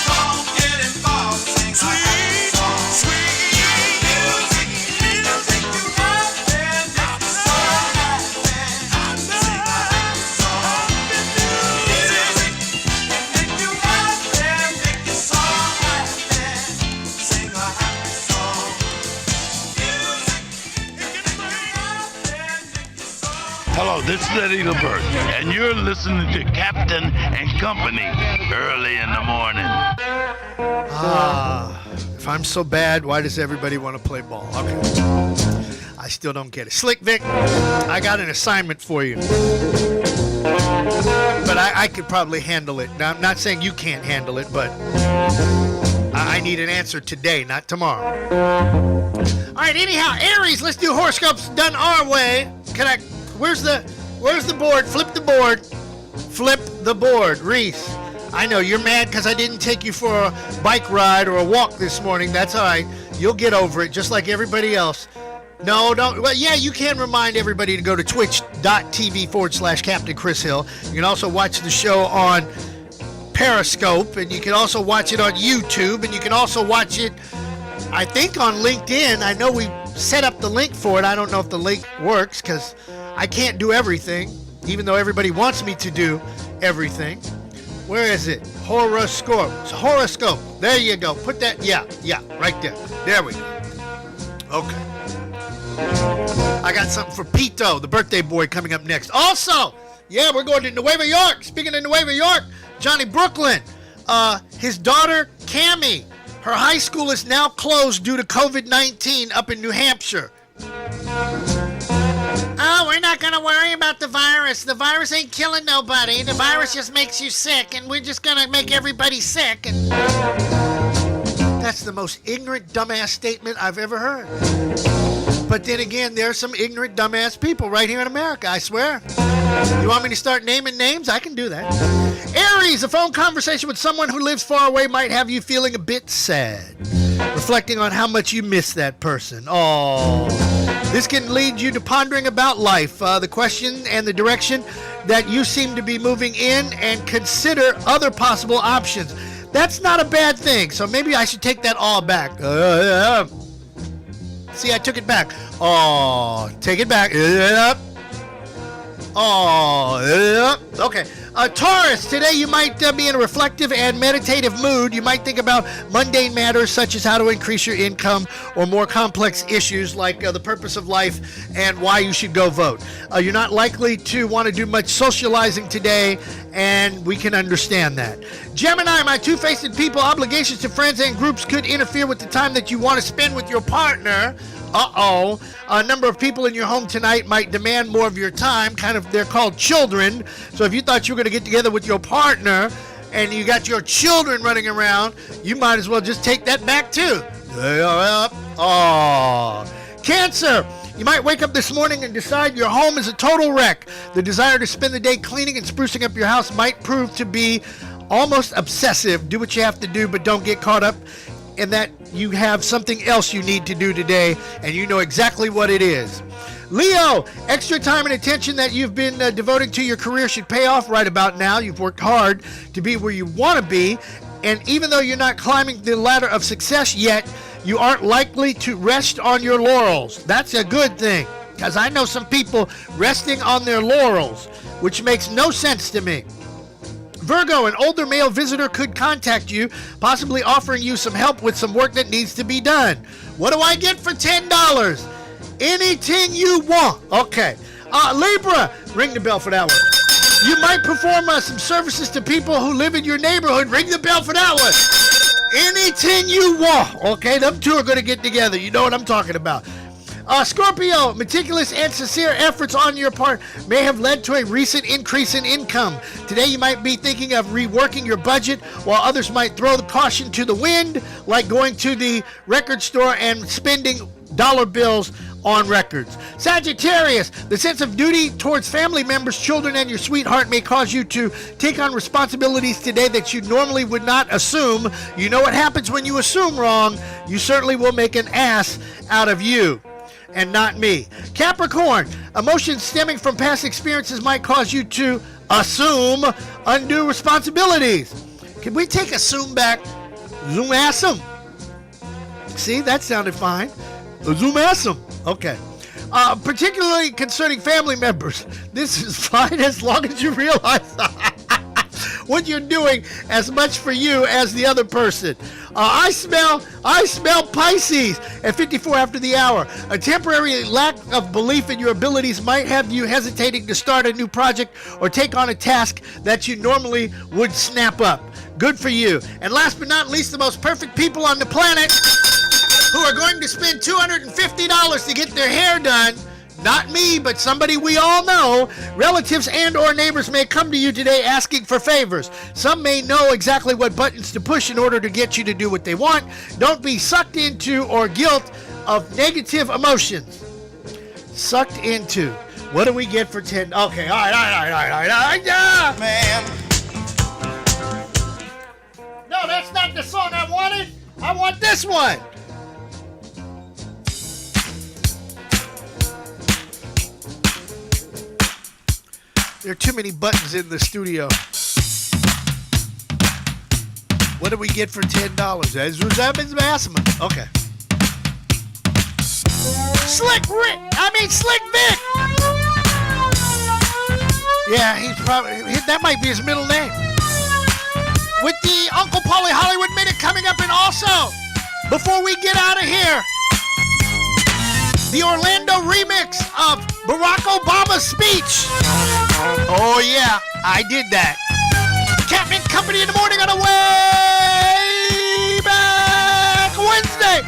Come on, get involved, sing a happy song. Sweet music, music to happy, make you so happy. Sing a happy song. Music can make you happy, make you so happy. Sing a happy song. Music can make you happy, make you so happy. Hello, this is Eddie LeBert, and you're listening to Captain and Company early in the morning. If I'm so bad, why does everybody want to play ball? Okay. I still don't get it. Slick Vic, I got an assignment for you. But I could probably handle it. Now, I'm not saying you can't handle it, but I need an answer today, not tomorrow. All right, anyhow, Aries, let's do horoscopes done our way. Where's the board? Flip the board. Flip the board. Reese, I know you're mad because I didn't take you for a bike ride or a walk this morning. That's all right. You'll get over it just like everybody else. No, don't. Well, yeah, you can remind everybody to go to twitch.tv/Captain Chris Hill. You can also watch the show on Periscope, and you can also watch it on YouTube, and you can also watch it, I think, on LinkedIn. I know we set up the link for it. I don't know if the link works because I can't do everything, even though everybody wants me to do everything. Where is it? Horoscope. Horoscope. There you go. Put that. Yeah, right there. There we go. Okay. I got something for Pito, the birthday boy, coming up next. Also, yeah, we're going to Nueva York. Speaking of Nueva York, Johnny Brooklyn, his daughter, Cammie, her high school is now closed due to COVID-19 up in New Hampshire. Oh, we're not going to worry about the virus. The virus ain't killing nobody. The virus just makes you sick, and we're just going to make everybody sick. And that's the most ignorant, dumbass statement I've ever heard. But then again, there are some ignorant, dumbass people right here in America, I swear. You want me to start naming names? I can do that. Aries, a phone conversation with someone who lives far away might have you feeling a bit sad, reflecting on how much you miss that person. Oh, this can lead you to pondering about life, the question and the direction that you seem to be moving in, and consider other possible options. That's not a bad thing, so maybe I should take that all back. See, I took it back. Oh, take it back. Oh, okay. Taurus, today you might be in a reflective and meditative mood. You might think about mundane matters such as how to increase your income, or more complex issues like the purpose of life and why you should go vote. You're not likely to want to do much socializing today, and we can understand that. Gemini, my two-faced people, obligations to friends and groups could interfere with the time that you want to spend with your partner. Uh-oh. A number of people in your home tonight might demand more of your time. They're called children. So if you thought you were going to get together with your partner and you got your children running around, you might as well just take that back too. Oh. Cancer, you might wake up this morning and decide your home is a total wreck. The desire to spend the day cleaning and sprucing up your house might prove to be almost obsessive. Do what you have to do, but don't get caught up in that you have something else you need to do today, and you know exactly what it is. Leo, extra time and attention that you've been devoting to your career should pay off right about now. You've worked hard to be where you want to be, and even though you're not climbing the ladder of success yet, you aren't likely to rest on your laurels. That's a good thing, because I know some people resting on their laurels, which makes no sense to me. Virgo, an older male visitor could contact you, possibly offering you some help with some work that needs to be done. What do I get for $10? Anything you want. Okay. Libra, ring the bell for that one. You might perform some services to people who live in your neighborhood. Ring the bell for that one. Anything you want. Okay, them two are going to get together. You know what I'm talking about. Scorpio, meticulous and sincere efforts on your part may have led to a recent increase in income. Today you might be thinking of reworking your budget, while others might throw the caution to the wind, like going to the record store and spending dollar bills on records. Sagittarius, the sense of duty towards family members, children, and your sweetheart may cause you to take on responsibilities today that you normally would not assume. You know what happens when you assume wrong. You certainly will make an ass out of you, and not me. Capricorn, emotions stemming from past experiences might cause you to assume undue responsibilities. Can we take assume back? Zoom assum. See, that sounded fine. Zoom assum. Okay. Particularly concerning family members. This is fine as long as you realize. what you're doing as much for you as the other person. I smell Pisces at 54 after the hour. A temporary lack of belief in your abilities might have you hesitating to start a new project or take on a task that you normally would snap up. Good for you. And last but not least, the most perfect people on the planet who are going to spend $250 to get their hair done. Not me, but somebody we all know. Relatives and or neighbors may come to you today asking for favors. Some may know exactly what buttons to push in order to get you to do what they want. Don't be sucked into or guilt of negative emotions. Sucked into. What do we get for 10? Okay, all right. Man. No, that's not the song I wanted. I want this one. There are too many buttons in the studio. What do we get for $10? Okay. Slick Vic. Yeah, he's probably, that might be his middle name. With the Uncle Paulie Hollywood Minute coming up, and also, before we get out of here, the Orlando remix of Barack Obama's speech. Oh yeah, I did that. Catman Company in the morning on a way back Wednesday.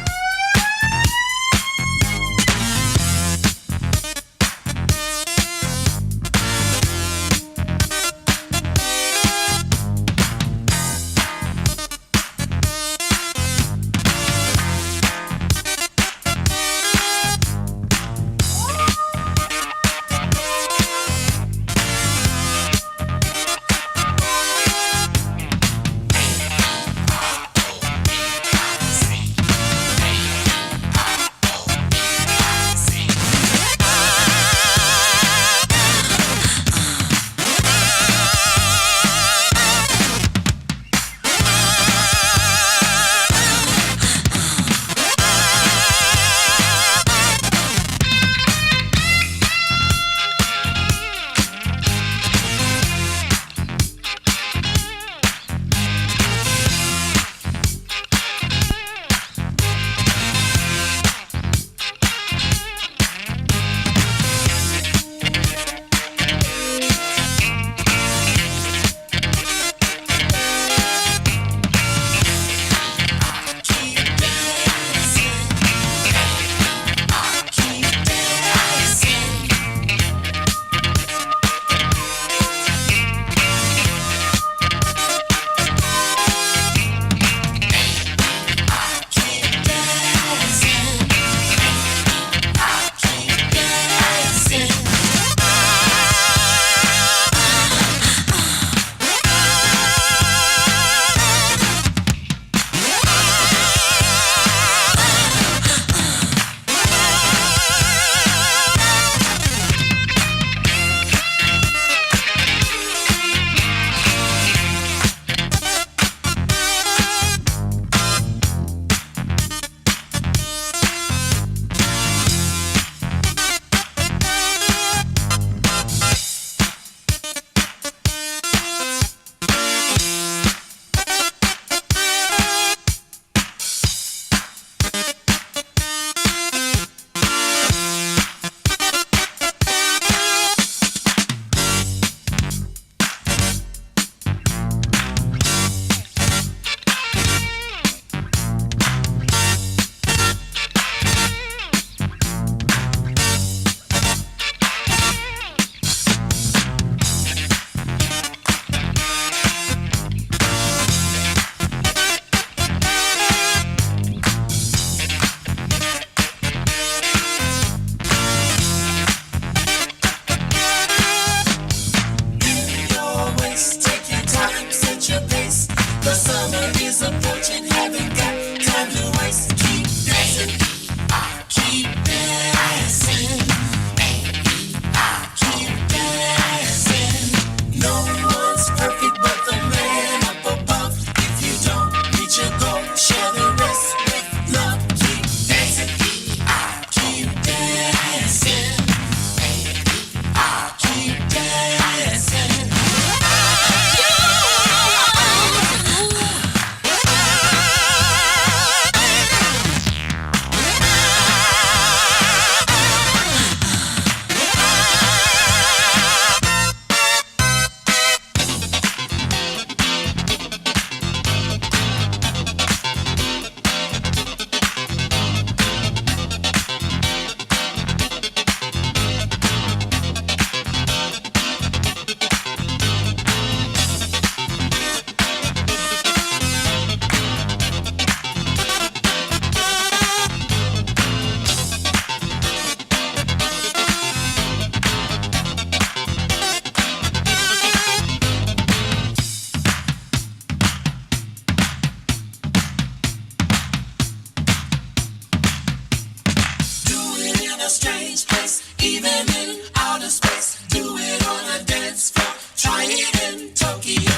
a strange place, even in outer space. Do it on a dance floor, try it in Tokyo.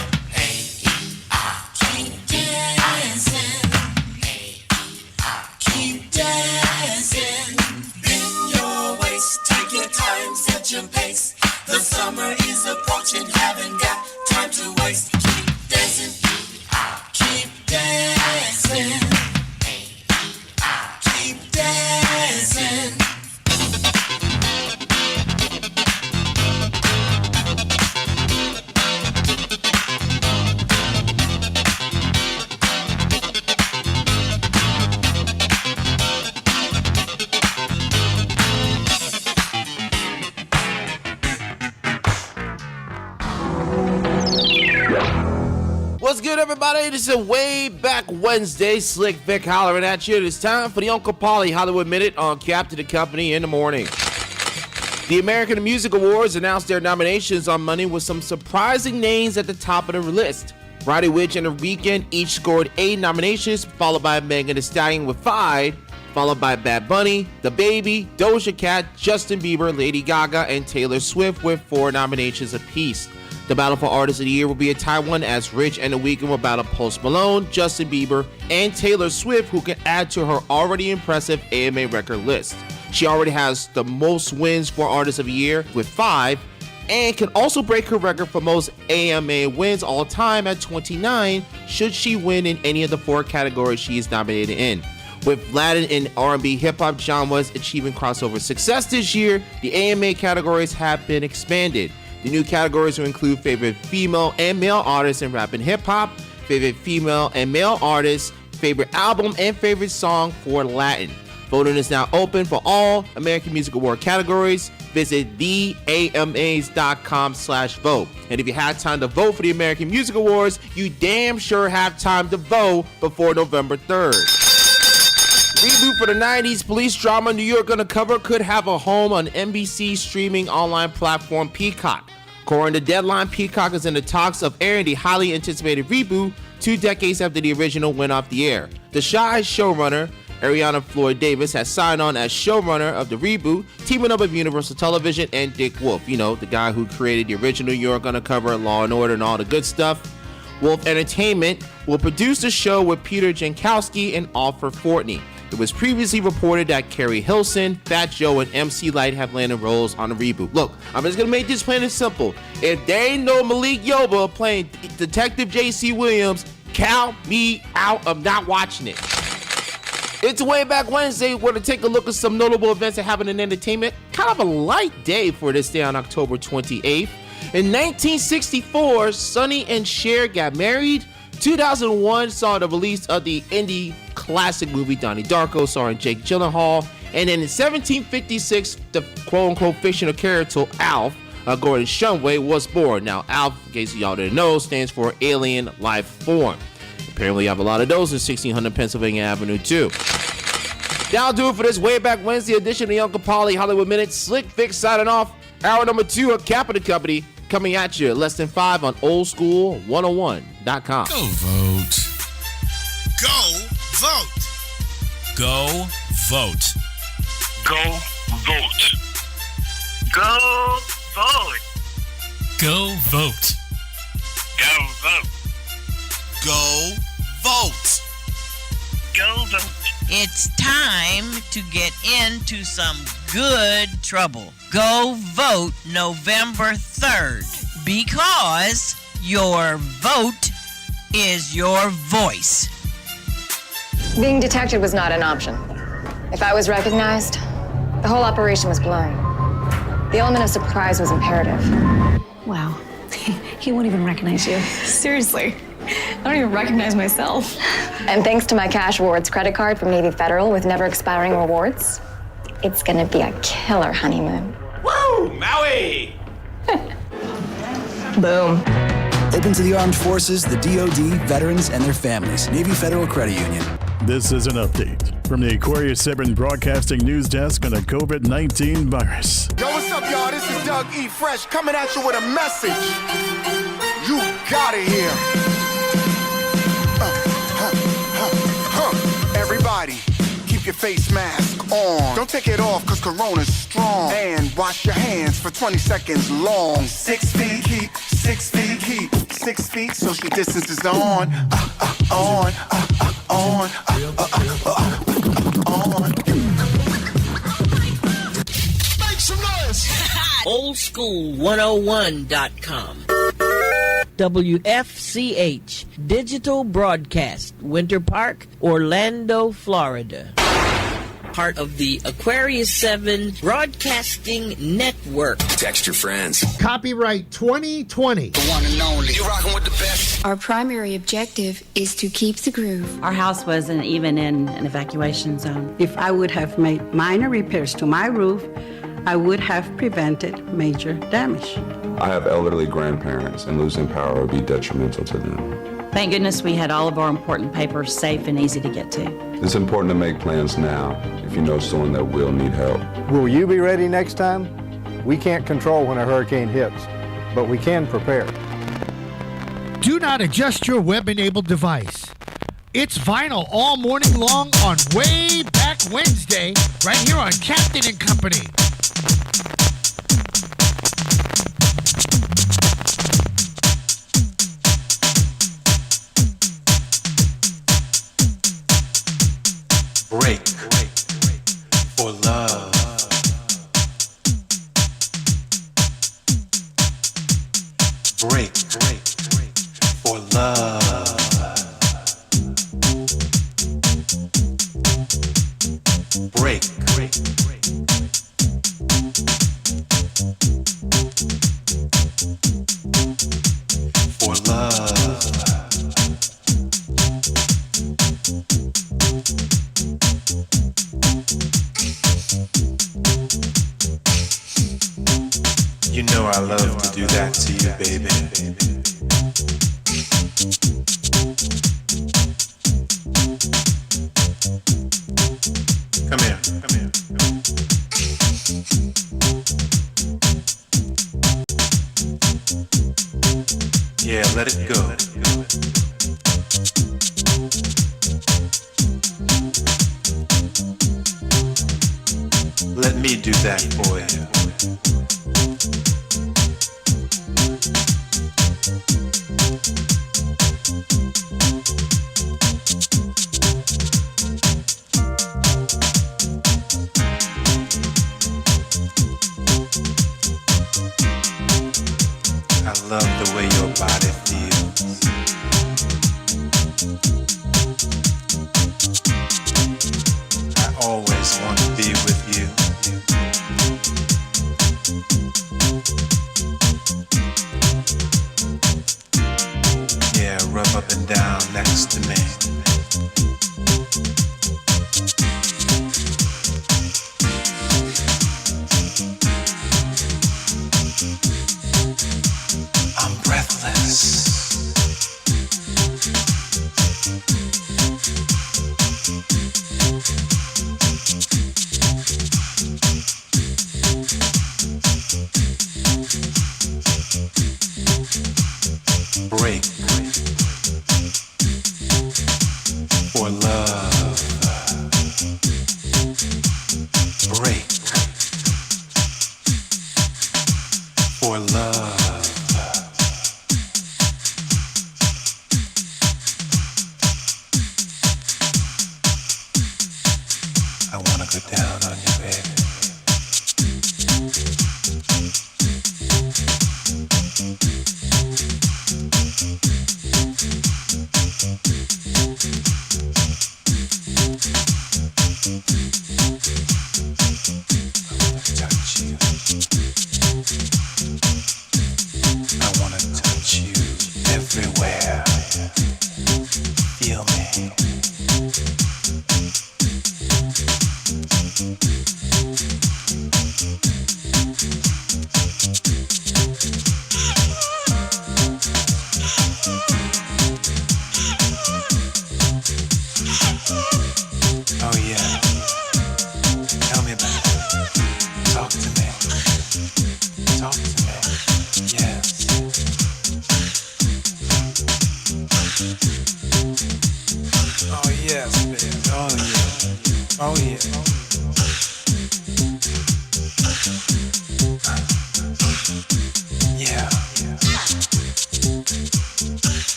Keep dancing. Keep dancing. Bend your waist, take your time, set your pace. The summer is approaching, haven't got time to waste. Keep dancing. Keep dancing. Keep dancing. What's good, everybody? This is a Way Back Wednesday. Slick Vic hollering at you. It's time for the Uncle Paulie Hollywood Minute on Captain and Company in the morning. The American Music Awards announced their nominations on Monday with some surprising names at the top of the list. Roddy Ricch and The Weeknd each scored 8 nominations, followed by Megan Thee Stallion with 5, followed by Bad Bunny, DaBaby, Doja Cat, Justin Bieber, Lady Gaga, and Taylor Swift with 4 nominations apiece. The battle for Artist of the Year will be a tie one as Ricch and The Weeknd will battle Post Malone, Justin Bieber, and Taylor Swift, who can add to her already impressive AMA record list. She already has the most wins for Artist of the Year with 5, and can also break her record for most AMA wins all time at 29 should she win in any of the 4 categories she is nominated in. With Latin and R&B hip-hop genres achieving crossover success this year, the AMA categories have been expanded. The new categories will include favorite female and male artists in rap and hip-hop, favorite female and male artists, favorite album, and favorite song for Latin. Voting is now open for all American Music Award categories. Visit theamas.com/vote. And if you had time to vote for the American Music Awards, you damn sure have time to vote before November 3rd. Reboot for the 90s police drama New York Undercover could have a home on NBC streaming online platform Peacock. According to Deadline, Peacock is in the talks of airing the highly anticipated reboot 2 decades after the original went off the air. The Shy showrunner, Ariana Floyd Davis, has signed on as showrunner of the reboot, teaming up with Universal Television and Dick Wolf, you know, the guy who created the original New York Undercover, Law & Order, and all the good stuff. Wolf Entertainment will produce the show with Peter Jankowski and Alfred Fortney. It was previously reported that Carrie Hilson, Fat Joe, and MC Lyte have landed roles on the reboot. Look, I'm just going to make this plain and simple. If there ain't no Malik Yoba playing Detective J.C. Williams, count me out of not watching it. It's Way Back Wednesday. We're going to take a look at some notable events that happened in entertainment. Kind of a light day for this day on October 28th. In 1964, Sonny and Cher got married. 2001 saw the release of the indie classic movie Donnie Darko, starring Jake Gyllenhaal. And then in 1756, the quote-unquote fictional character Alf, Gordon Shumway, was born. Now, Alf, in case y'all didn't know, stands for alien life form. Apparently, you have a lot of those in 1600 Pennsylvania Avenue, too. That'll do it for this Way Back Wednesday edition of the Uncle Paulie Hollywood Minute. Slick Vic signing off. Hour number 2 of Capital Company coming at you at less than 5 on oldschool101.com. Go vote. Go vote. Go vote. Go vote. Go vote. Go vote. Go vote. Go vote. Go vote. It's time to get into some good trouble. Go vote November 3rd because your vote is your voice. Being detected was not an option. If I was recognized, the whole operation was blown. The element of surprise was imperative. Wow. He won't even recognize you. Seriously. I don't even recognize myself. And thanks to my Cash Rewards credit card from Navy Federal with never expiring rewards, it's gonna be a killer honeymoon. Woo! Maui! Boom. Open to the armed forces, the DoD, veterans, and their families. Navy Federal Credit Union. This is an update from the Aquarius 7 Broadcasting News Desk on the COVID-19 virus. Yo, what's up, y'all? This is Doug E. Fresh coming at you with a message. You gotta hear. Everybody, keep your face mask on. Don't take it off cause Corona's strong. And wash your hands for 20 seconds long. 6 feet, keep 6 feet, keep 6 feet. Social distance is on. On. Make some noise. Oldschool101.com. WFCH Digital Broadcast, Winter Park, Orlando, Florida. Part of the Aquarius 7 Broadcasting Network. Text your friends. Copyright 2020. The one and only. You rocking with the best. Our primary objective is to keep the groove. Our house wasn't even in an evacuation zone. If I would have made minor repairs to my roof, I would have prevented major damage. I have elderly grandparents, and losing power would be detrimental to them. Thank goodness we had all of our important papers safe and easy to get to. It's important to make plans now if you know someone that will need help. Will you be ready next time? We can't control when a hurricane hits, but we can prepare. Do not adjust your web-enabled device. It's vinyl all morning long on Way Back Wednesday, right here on Captain and Company. Break for love. Break for love. Break for love. You know I love to do that to you, baby. Come here. Yeah, let it go. Let me do that for you. I love the way your body feels. I always want to be with you. Yeah, rub up and down next to me. I'm breathless. Break for love. Break for love. I wanna go down on you, baby. I wanna touch you everywhere. Feel me.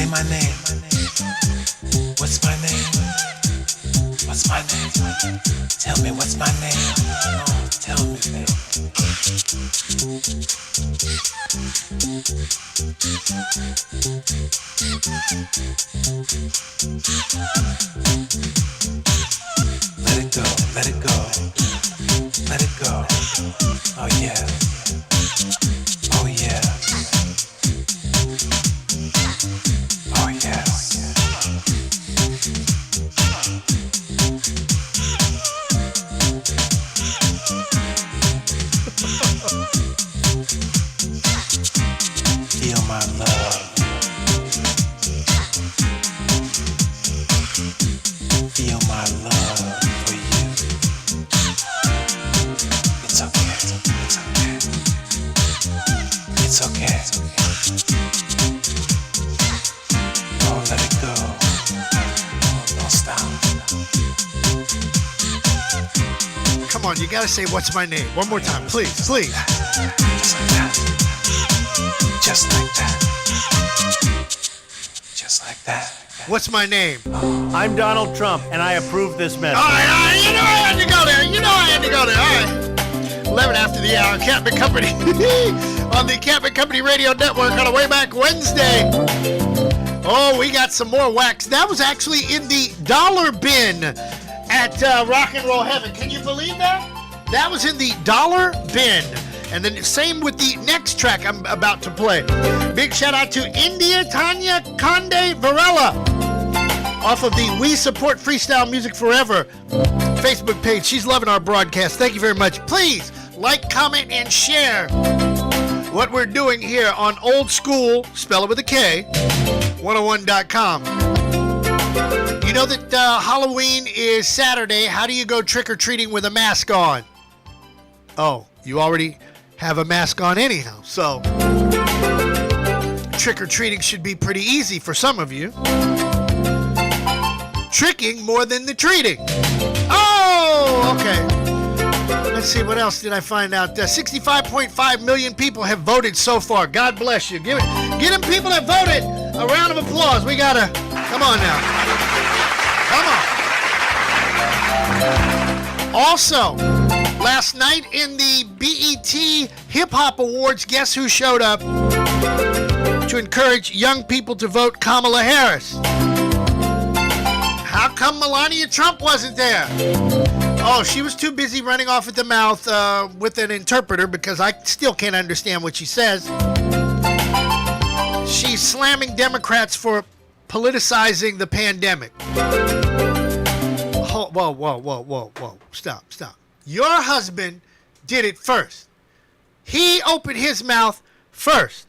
Say my name. What's my name? What's my name? Tell me what's my name. Oh, tell me, babe. Let it go, let it go, let it go. Oh yeah, oh yeah, oh yeah. Feel my love. Feel my love for you. It's okay. It's okay. It's okay. Oh, let it go. Oh, don't stop. Come on, you gotta say what's my name. One more time, please, please. Just like that. Just like that. Just like that. What's my name? I'm Donald Trump, and I approve this message. All right, you know I had to go there. All right. 11 after the hour, Captain Company on the Captain Company Radio Network on a way back Wednesday. Oh, we got some more wax. That was actually in the dollar bin at Rock and Roll Heaven. Can you believe that? That was in the dollar bin. And then same with the next track I'm about to play. Big shout out to India Tanya Conde Varela off of the We Support Freestyle Music Forever Facebook page. She's loving our broadcast. Thank you very much. Please like, comment, and share what we're doing here on Old School, spell it with a K, 101.com. You know that Halloween is Saturday. How do you go trick-or-treating with a mask on? Oh, you already have a mask on anyhow, so trick-or-treating should be pretty easy for some of you. Tricking more than the treating. Oh, okay. Let's see, what else did I find out? 65.5 million people have voted so far. God bless you. Give them people that voted a round of applause. We gotta, come on now. Come on. Also, last night in the BET Hip Hop Awards, guess who showed up to encourage young people to vote Kamala Harris? How come Melania Trump wasn't there? Oh, she was too busy running off at the mouth with an interpreter because I still can't understand what she says. She's slamming Democrats for politicizing the pandemic. Whoa. Stop. Your husband did it first. He opened his mouth first.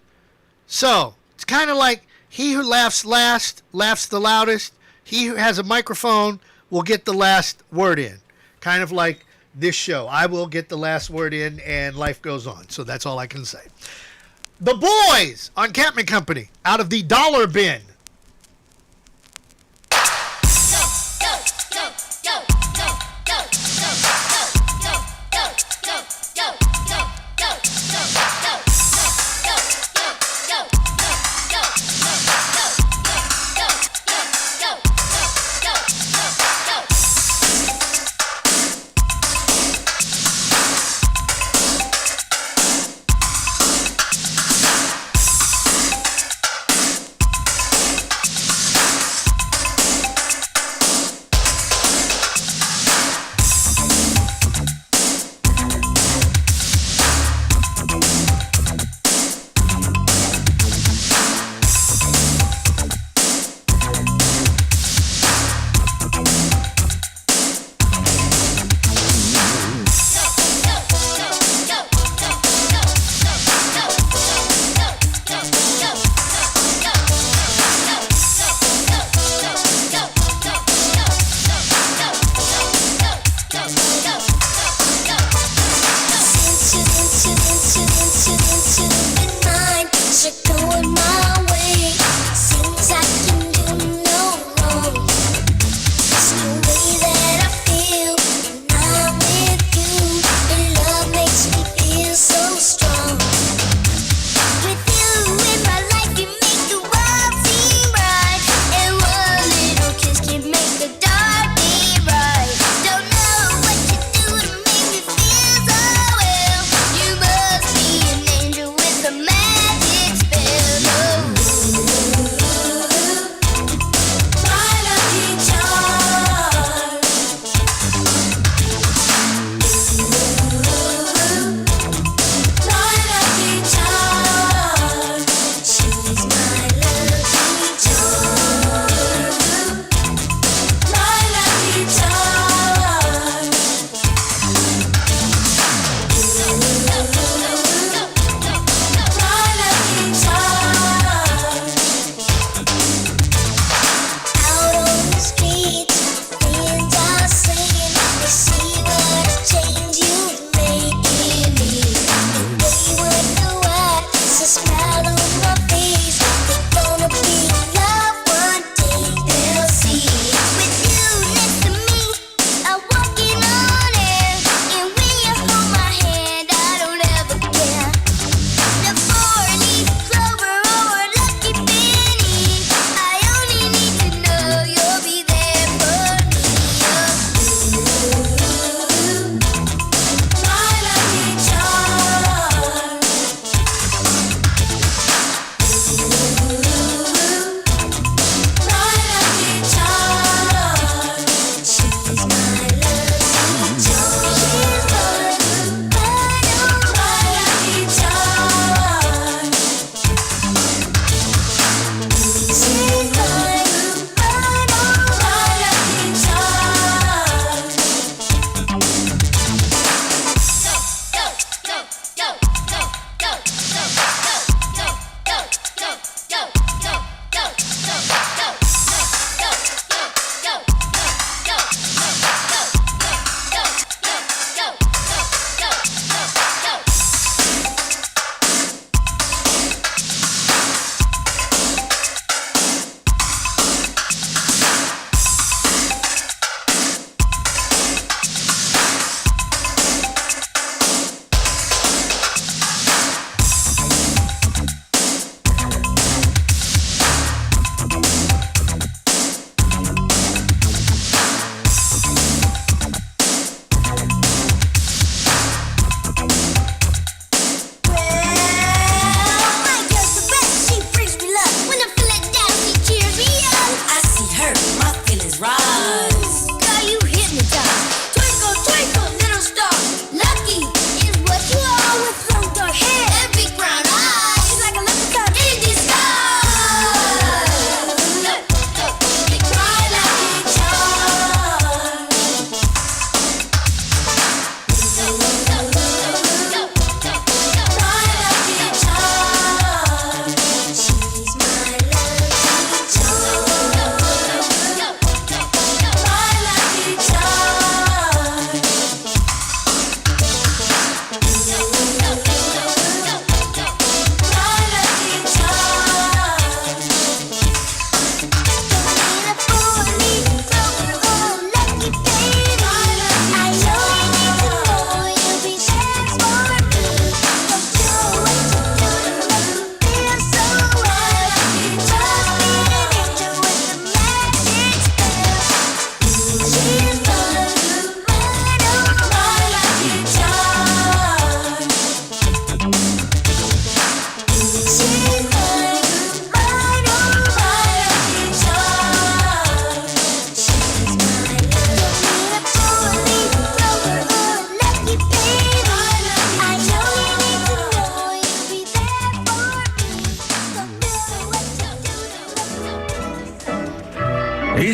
So, it's kind of like he who laughs last laughs the loudest. He who has a microphone will get the last word in. Kind of like this show. I will get the last word in and life goes on. So that's all I can say. The Boys on Captain Company out of the dollar bin.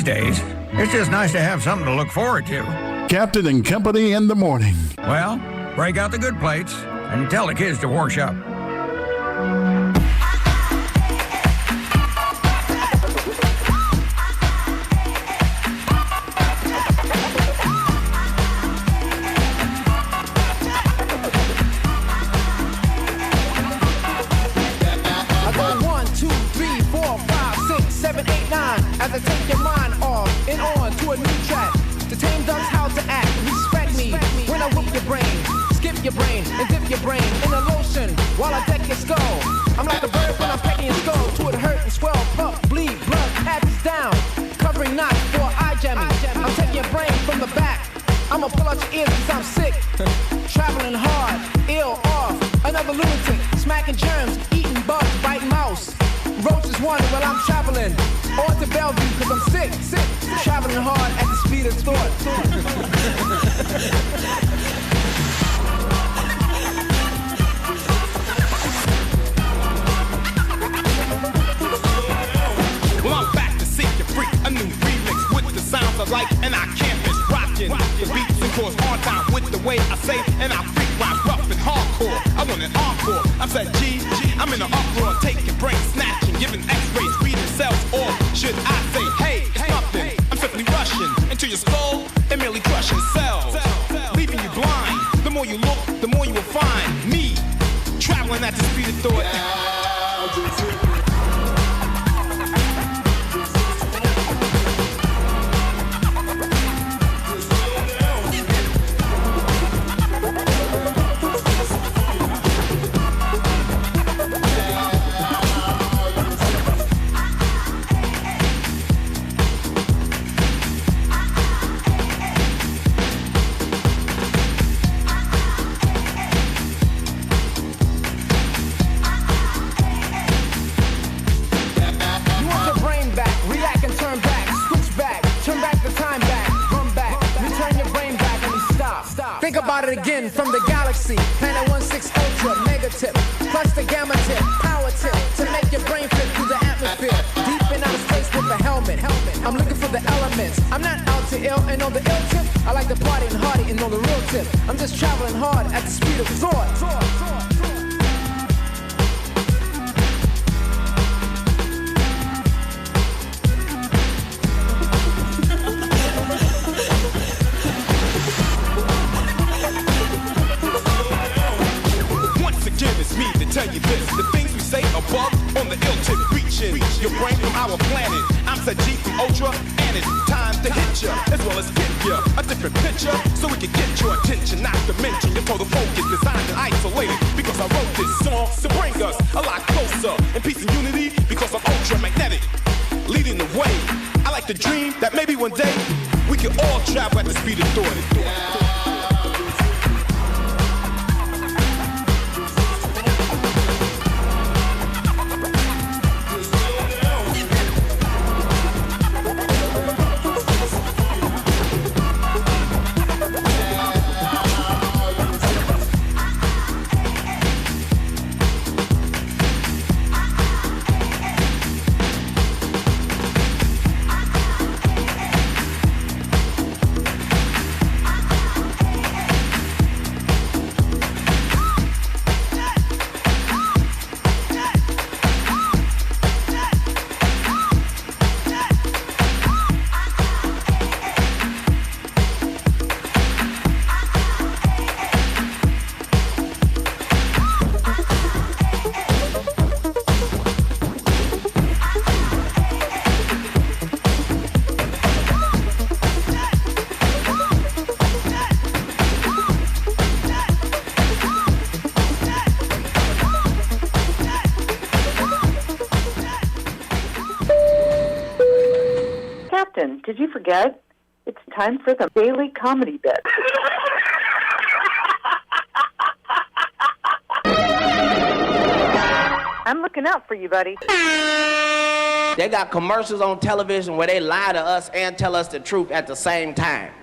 days. It's just nice to have something to look forward to. Captain and Company in the morning. Well, break out the good plates and tell the kids to wash up. I go 1, 2, 3, 4, 5, 6, 7, 8, 9 as I take your mind off and on to a new track. To tame dogs how to act, respect me when I whoop your brain, skip your brain and dip your brain in a lotion while I deck your skull. I'm like a bird when I'm pecking your skull to it hurt and swell, puff, bleed, blood, patches down, covering knots for eye jamming. I'm taking your brain from the back. I'ma pull out your ears cause I'm sick. Traveling hard, ill, off, another lunatic, smacking germs, eating bugs, biting mouse. Roaches wanted while I'm traveling on to Bellevue cause I'm sick. Traveling hard at the speed of thought. Well, I'm back to seek your freak, a new remix with the sounds I like, and I can't miss rockin' the beats and chords on time with the way I say, and I freak rock rough and hardcore. I want an encore. I said, G, I'm in an uproar, taking brain snatching, giving X-rays, reading cells, or should I say, hey, it's nothing. I'm simply rushing into your skull and merely crushing cells, leaving you blind. The more you look, the more you will find me traveling at the speed of thought. Think about it again from the galaxy. Planet 16 Ultra, mega tip, plus the gamma tip, power tip to make your brain fit through the atmosphere. Deep in outer space with a helmet. I'm looking for the elements. I'm not out to ill and on the ill tip. I like to party and hardy and know the real tip. I'm just traveling hard at the speed of thought. Tell you this, the things we say above on the ill tip reaching your brain from our planet. I'm said G from Ultra, and it's time to hit ya, as well as get ya a different picture, so we can get your attention. Not to mention your total focus, designed and isolated, because I wrote this song to bring us a lot closer in peace and unity, because I'm ultra magnetic, leading the way. I like to dream that maybe one day we can all travel at the speed of thought. Did you forget? It's time for the daily comedy bit. I'm looking out for you, buddy. They got commercials on television where they lie to us and tell us the truth at the same time.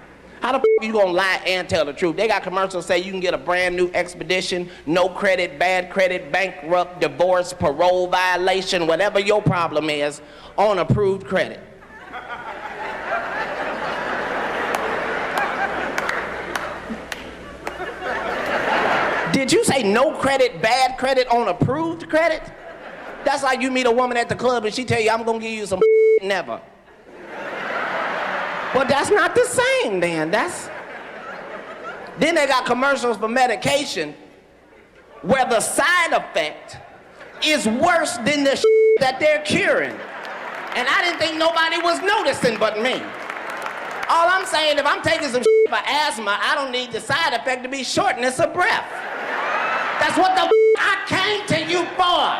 How the f*** you gonna lie and tell the truth? They got commercials say you can get a brand new expedition, no credit, bad credit, bankrupt, divorce, parole violation, whatever your problem is, on approved credit. Did you say no credit, bad credit on approved credit? That's like you meet a woman at the club and she tell you, I'm gonna give you some never. Well, that's not the same then. Then they got commercials for medication where the side effect is worse than the that they're curing. And I didn't think nobody was noticing but me. All I'm saying, if I'm taking some for asthma, I don't need the side effect to be shortness of breath. That's what the I came to you for.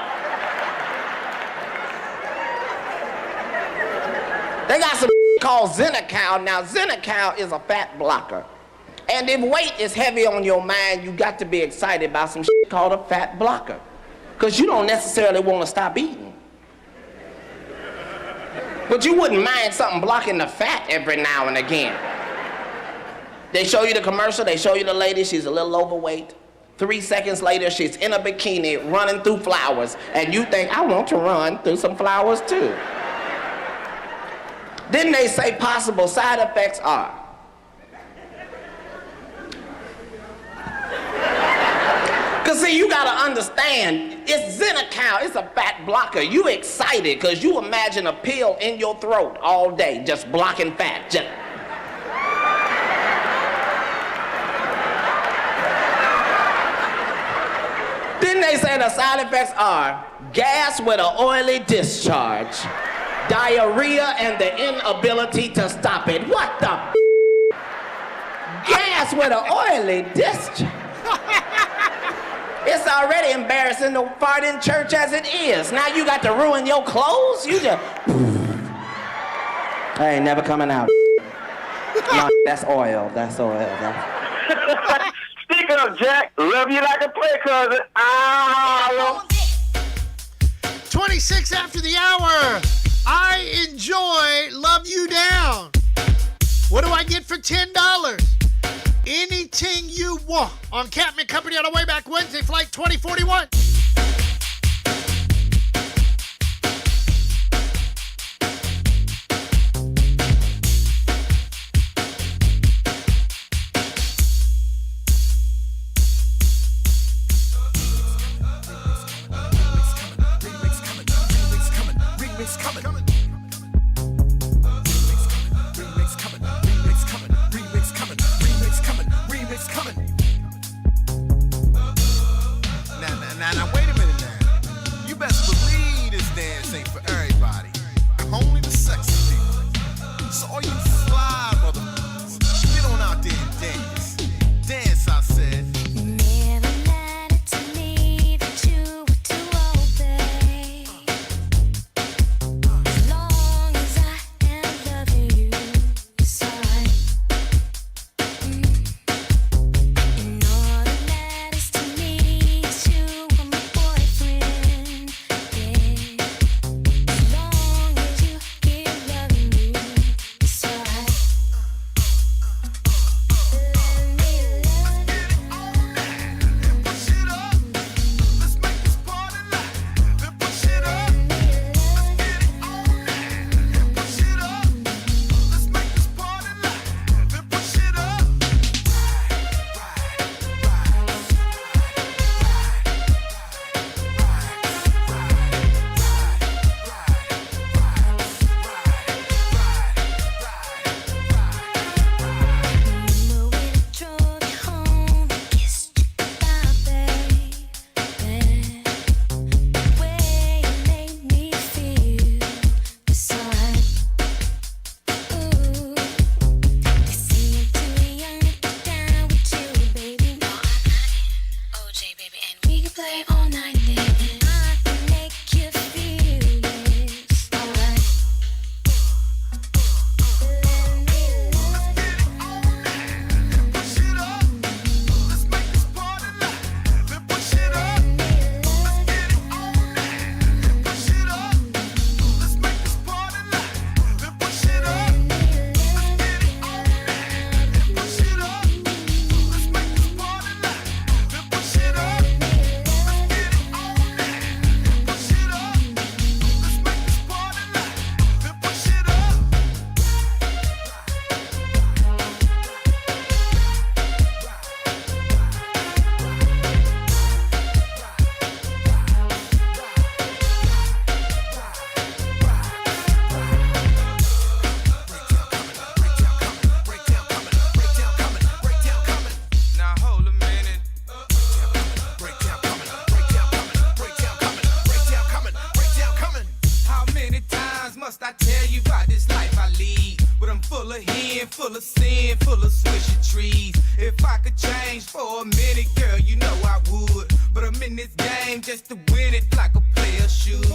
They got some called Xenical. Now, Xenical is a fat blocker. And if weight is heavy on your mind, you got to be excited about some called a fat blocker. Because you don't necessarily want to stop eating. But you wouldn't mind something blocking the fat every now and again. They show you the commercial, they show you the lady, she's a little overweight. 3 seconds later, she's in a bikini running through flowers. And you think, I want to run through some flowers too. Then they say possible side effects are because see, you gotta understand, it's Xenical, it's a fat blocker. You excited because you imagine a pill in your throat all day, just blocking fat. Then they say the side effects are gas with an oily discharge, diarrhea, and the inability to stop it. What the gas with an oily discharge? It's already embarrassing to fart in church as it is. Now you got to ruin your clothes? You just... I ain't never coming out. No, that's oil. That's oil. Speaking of Jack, love you like a play cousin. 26 after the hour. I enjoy Love You Down. What do I get for $10? Anything you want on Captain Company on a way back Wednesday, flight 2041. Now, wait full of hen, full of sin, full of swishy trees. If I could change for a minute, girl, you know I would. But I'm in this game just to win it like a player should.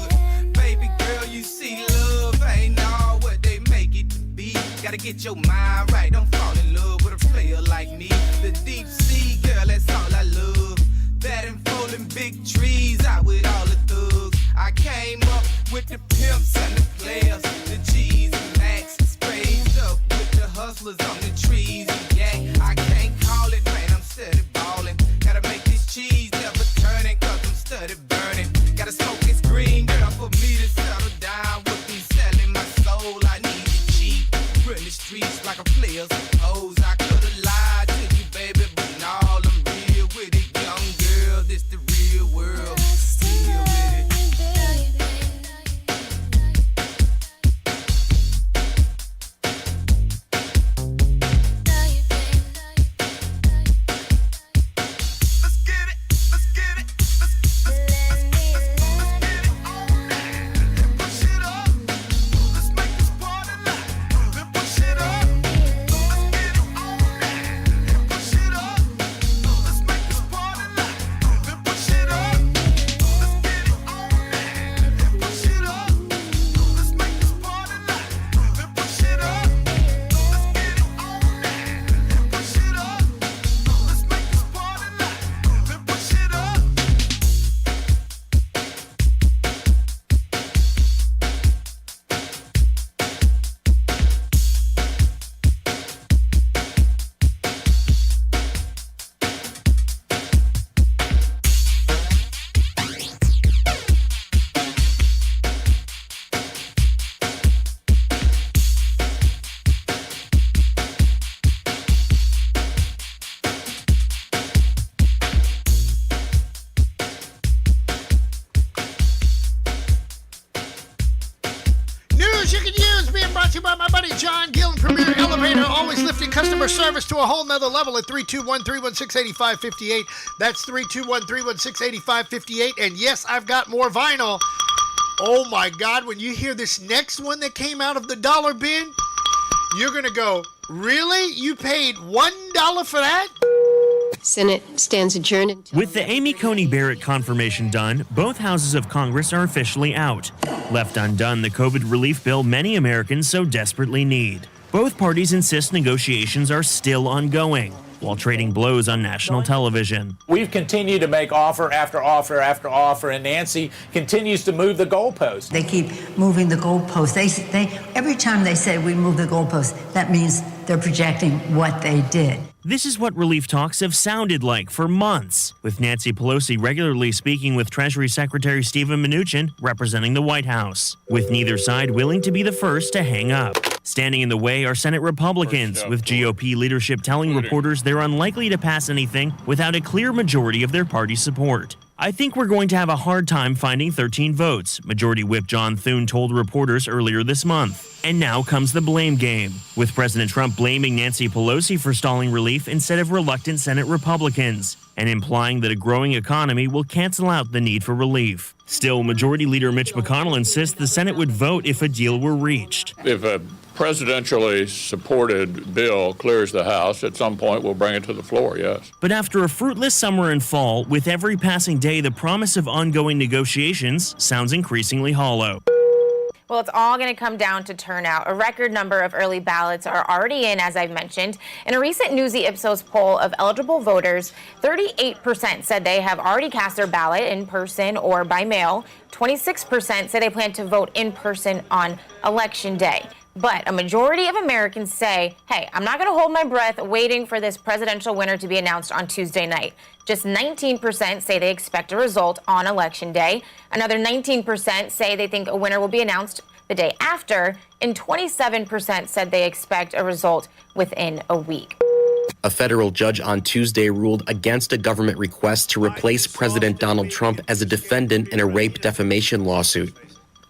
Baby girl, you see love ain't all what they make it to be. Gotta get your mind right, don't fall in love with a player like me. The deep sea, girl, that's all I love. That and falling big trees out with all the thugs. I came up with the pimps and the players, the G's and Max's, raised up with the hustlers on the trees. Yeah, I can't call it, man, I'm steady ballin'. Gotta make this cheese never turning, cause I'm steady burning. Gotta smoke this green, girl, for me to settle down. With me selling my soul, I need it cheap. Run the streets like a player's hoes. I could've lied to you, baby, but now I'm real with it, young girl. This the real world. Deal with it. Service to a whole nother level at 321-316-8558. That's 321-316-8558. And yes, I've got more vinyl. Oh my God, when you hear this next one that came out of the dollar bin, you're going to go, really? You paid $1 for that? Senate stands adjourned until... With the Amy Coney Barrett confirmation done, both houses of Congress are officially out. Left undone, the COVID relief bill many Americans so desperately need. Both parties insist negotiations are still ongoing, while trading blows on national television. We've continued to make offer after offer after offer, and Nancy continues to move the goalposts. They keep moving the goalposts. They every time they say we move the goalposts, that means they're projecting what they did. This is what relief talks have sounded like for months, with Nancy Pelosi regularly speaking with Treasury Secretary Steven Mnuchin representing the White House, with neither side willing to be the first to hang up. Standing in the way are Senate Republicans, with GOP leadership telling reporters they're unlikely to pass anything without a clear majority of their party support. I think we're going to have a hard time finding 13 votes, Majority Whip John Thune told reporters earlier this month. And now comes the blame game, with President Trump blaming Nancy Pelosi for stalling relief instead of reluctant Senate Republicans, and implying that a growing economy will cancel out the need for relief. Still, Majority Leader Mitch McConnell insists the Senate would vote if a deal were reached. If a presidentially supported bill clears the House, at some point we'll bring it to the floor, yes. But after a fruitless summer and fall, with every passing day, the promise of ongoing negotiations sounds increasingly hollow. Well, it's all going to come down to turnout. A record number of early ballots are already in, as I've mentioned. In a recent Newsy Ipsos poll of eligible voters, 38% said they have already cast their ballot in person or by mail. 26% say they plan to vote in person on Election Day. But a majority of Americans say, hey, I'm not going to hold my breath waiting for this presidential winner to be announced on Tuesday night. Just 19% say they expect a result on Election Day. Another 19% say they think a winner will be announced the day after. And 27% said they expect a result within a week. A federal judge on Tuesday ruled against a government request to replace President Donald Trump as a defendant in a rape defamation lawsuit.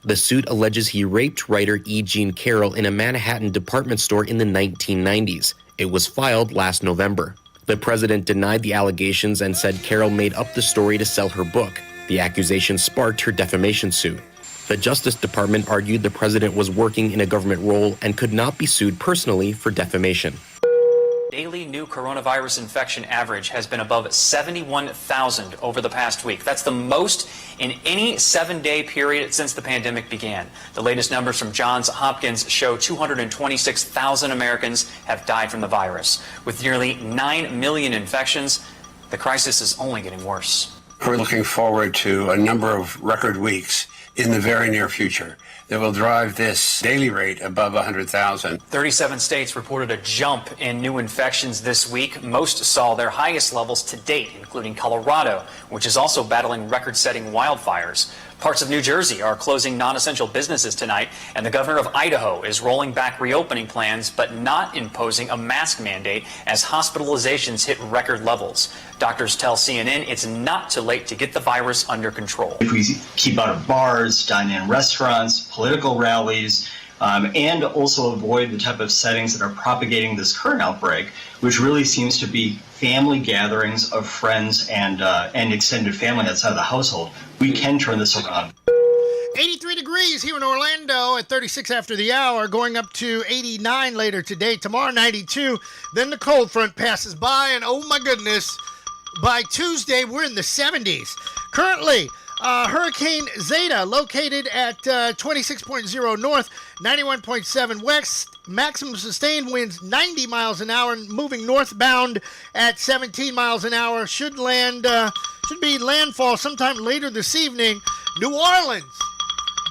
The suit alleges he raped writer E. Jean Carroll in a Manhattan department store in the 1990s. It was filed last November. The president denied the allegations and said Carroll made up the story to sell her book. The accusation sparked her defamation suit. The Justice Department argued the president was working in a government role and could not be sued personally for defamation. Daily new coronavirus infection average has been above 71,000 over the past week. That's the most in any 7-day period since the pandemic began. The latest numbers from Johns Hopkins show 226,000 Americans have died from the virus. With nearly 9 million infections, the crisis is only getting worse. We're looking forward to a number of record weeks in the very near future that will drive this daily rate above 100,000. 37 states reported a jump in new infections this week. Most saw their highest levels to date, including Colorado, which is also battling record-setting wildfires. Parts of New Jersey are closing non-essential businesses tonight, and the governor of Idaho is rolling back reopening plans but not imposing a mask mandate as hospitalizations hit record levels. Doctors tell CNN it's not too late to get the virus under control. If we keep out of bars, dine-in restaurants, political rallies, and also avoid the type of settings that are propagating this current outbreak, which really seems to be family gatherings of friends and extended family outside of the household, we can turn this around. 83 degrees here in Orlando at 36 after the hour, going up to 89 later today. Tomorrow, 92. Then the cold front passes by, and oh my goodness, by Tuesday, we're in the 70s. Currently, Hurricane Zeta, located at 26.0 north, 91.7 west, maximum sustained winds 90 miles an hour, moving northbound at 17 miles an hour. Should be landfall sometime later this evening. New Orleans,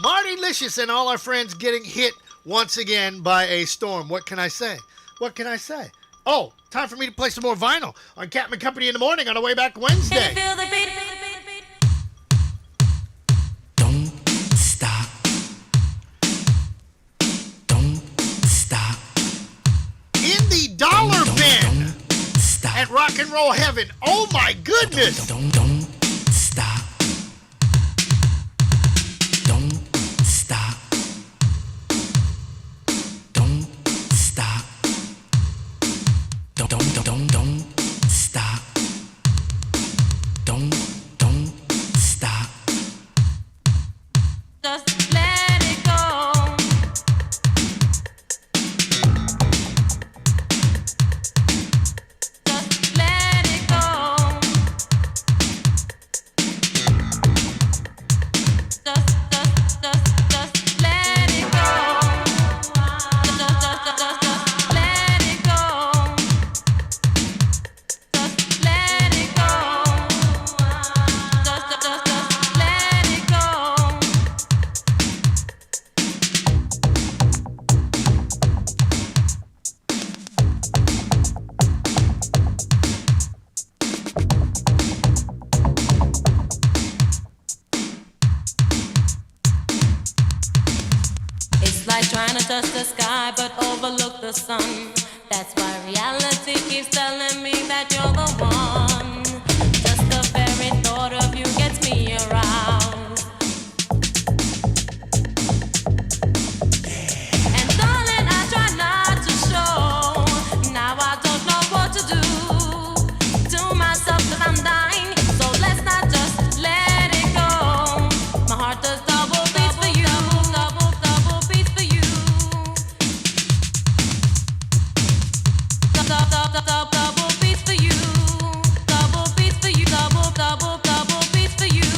Marty Licious and all our friends getting hit once again by a storm. What can I say? What can I say? Oh, time for me to play some more vinyl on Captain Company in the morning on the way back Wednesday. Dollar bin at Rock and Roll Heaven. Oh my goodness! Don't stop. Don't stop. Don't stop. Don't stop. Don't stop. Just let it go. Touch the sky but overlook the sun. That's why reality keeps telling me that you're the one. Just the very thought of you gets me aroused. And darling, I try not to show. Now I don't know what to do to myself 'cause I'm dying. So let's not just let it go. My heart does double beats for you. Double beats for you. Double beats for you. Double beats for you. Double beats for you.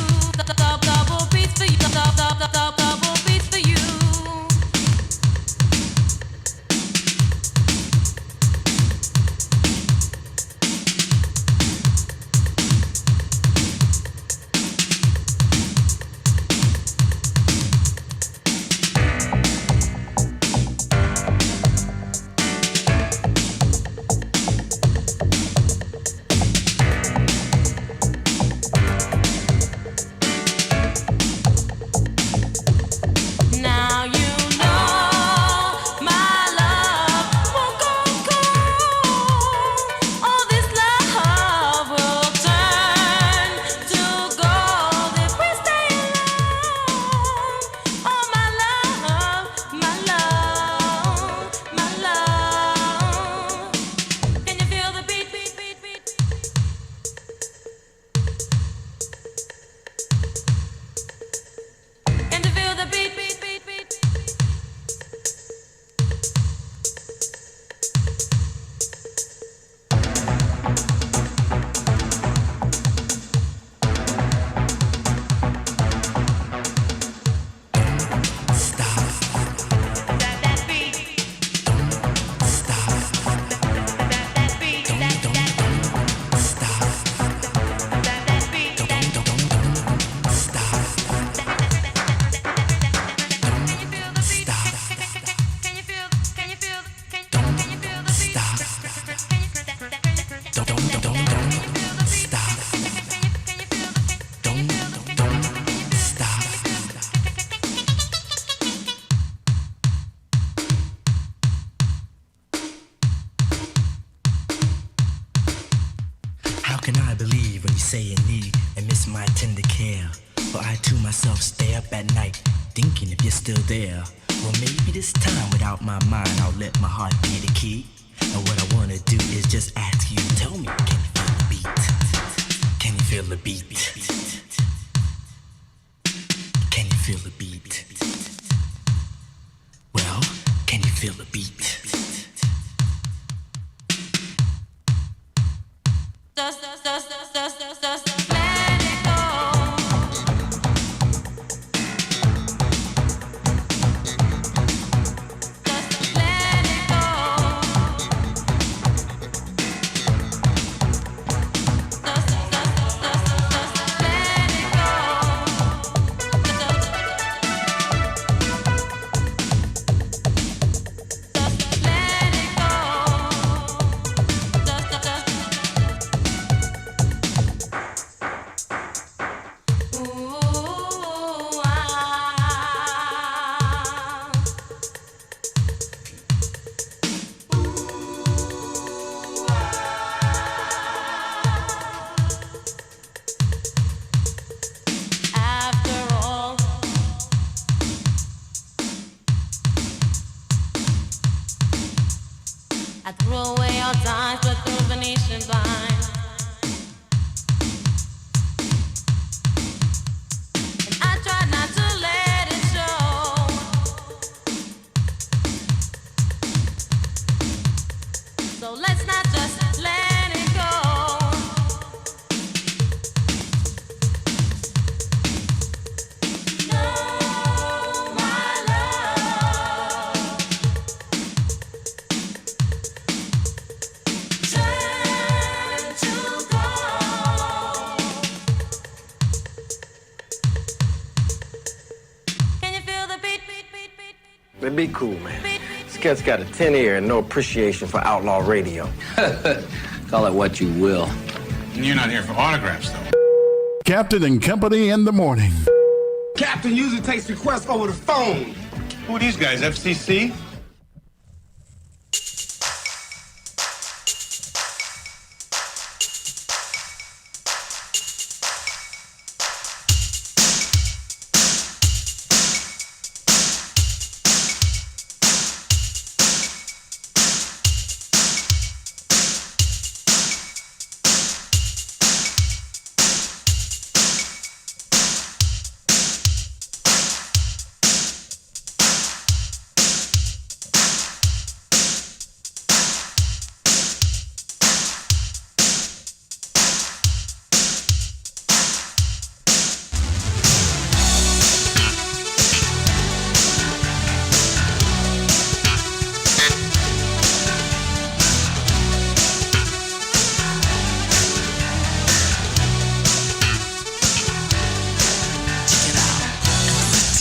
stop. Don't stop. Don't stop. How can I believe when you say you need and miss my tender care? For I to myself stay up at night, thinking if you're still there. Well, maybe this time without my mind, I'll let my heart be the key. And what I wanna do is just ask you, tell me, can you feel the beat? Can you feel the beat? Can you feel the beat? Well, can you feel the beat? Just let it go. Just let it go. Just let it go. I threw away all time, but through Venetian blinds. And I tried not to let it show. So let's not just let it go. No, my love. Turn to gold. Can you feel the beat? But be cool, man. This cat's got a 10 ear and no appreciation for outlaw radio. Call it what you will. You're not here for autographs, though. Captain and Company in the morning. Captain usually takes requests over the phone. Who are these guys, FCC?